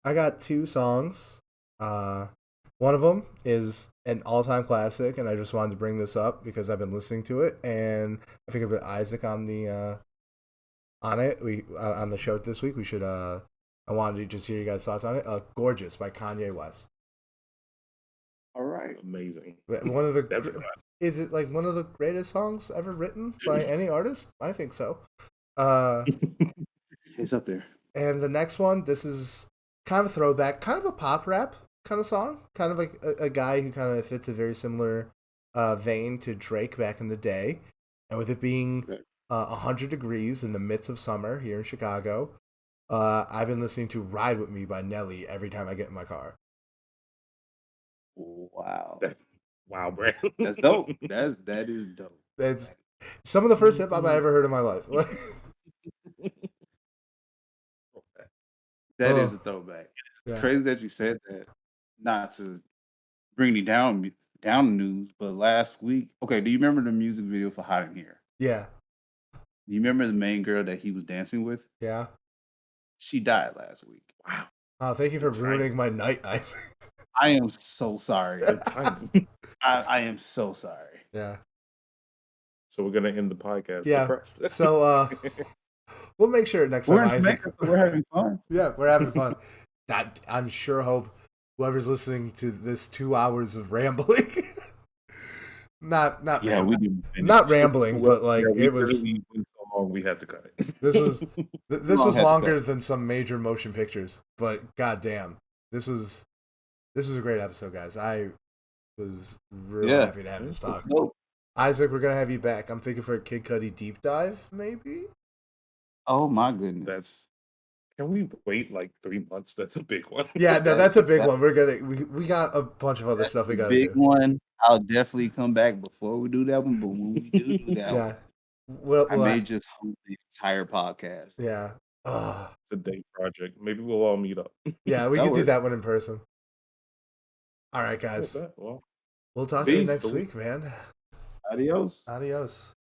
I got two songs. One of them is an all-time classic, and I just wanted to bring this up because I've been listening to it, and I figured with Isaac on the on it, we on the show this week, we should I wanted to just hear you guys' thoughts on it. "Gorgeous" by Kanye West. All right. amazing. One of That's the is it like one of the greatest songs ever written by any artist? I think so. It's up there. And the next one, this is kind of a throwback, kind of a pop rap kind of song, kind of like a guy who kind of fits a very similar vein to Drake back in the day. And with it being 100 degrees in the midst of summer here in Chicago, I've been listening to "Ride With Me" by Nelly every time I get in my car. Wow. Wow, Brad. That's dope. That is dope. That's some of the first hip hop I ever heard in my life. That is a throwback. It's Yeah. crazy that you said that. Not to bring you down the news, but last week, okay, do you remember the music video for "Hot in Here"? Yeah. Do you remember the main girl that he was dancing with? Yeah. She died last week. Wow. Oh, thank you for ruining my night, Isaac. I am so sorry. Good timing. I am so sorry. Yeah. So we're gonna end the podcast. Yeah. Depressed. So we'll make sure next We're time, in Isaac. Jamaica, so we're having fun. Yeah, we're having fun. That I'm sure hope whoever's listening to this 2 hours of rambling, not Yeah, rambling, we didn't finish. not rambling, but like Yeah, it was. really went so long we had to cut it. This was this Long was had to longer cut. than some major motion pictures, but goddamn, this was a great episode, guys. I was really Yeah. happy to have this That's talk. dope. Isaac, we're gonna have you back. I'm thinking for a Kid Cudi deep dive, maybe. Oh my goodness. That's. Can we wait like 3 months? That's a big one. Yeah, no, that's a big That- one. We got a bunch of other That's stuff we the gotta big do. one. I'll definitely come back before we do that one, but when we do that Yeah. one, Well, I may just hold the entire podcast. yeah. It's a day project. Maybe we'll all meet up. Yeah, we That could do works. that one in person. All right, guys. Well, We'll talk to you peace. next week, man. Adios. Adios.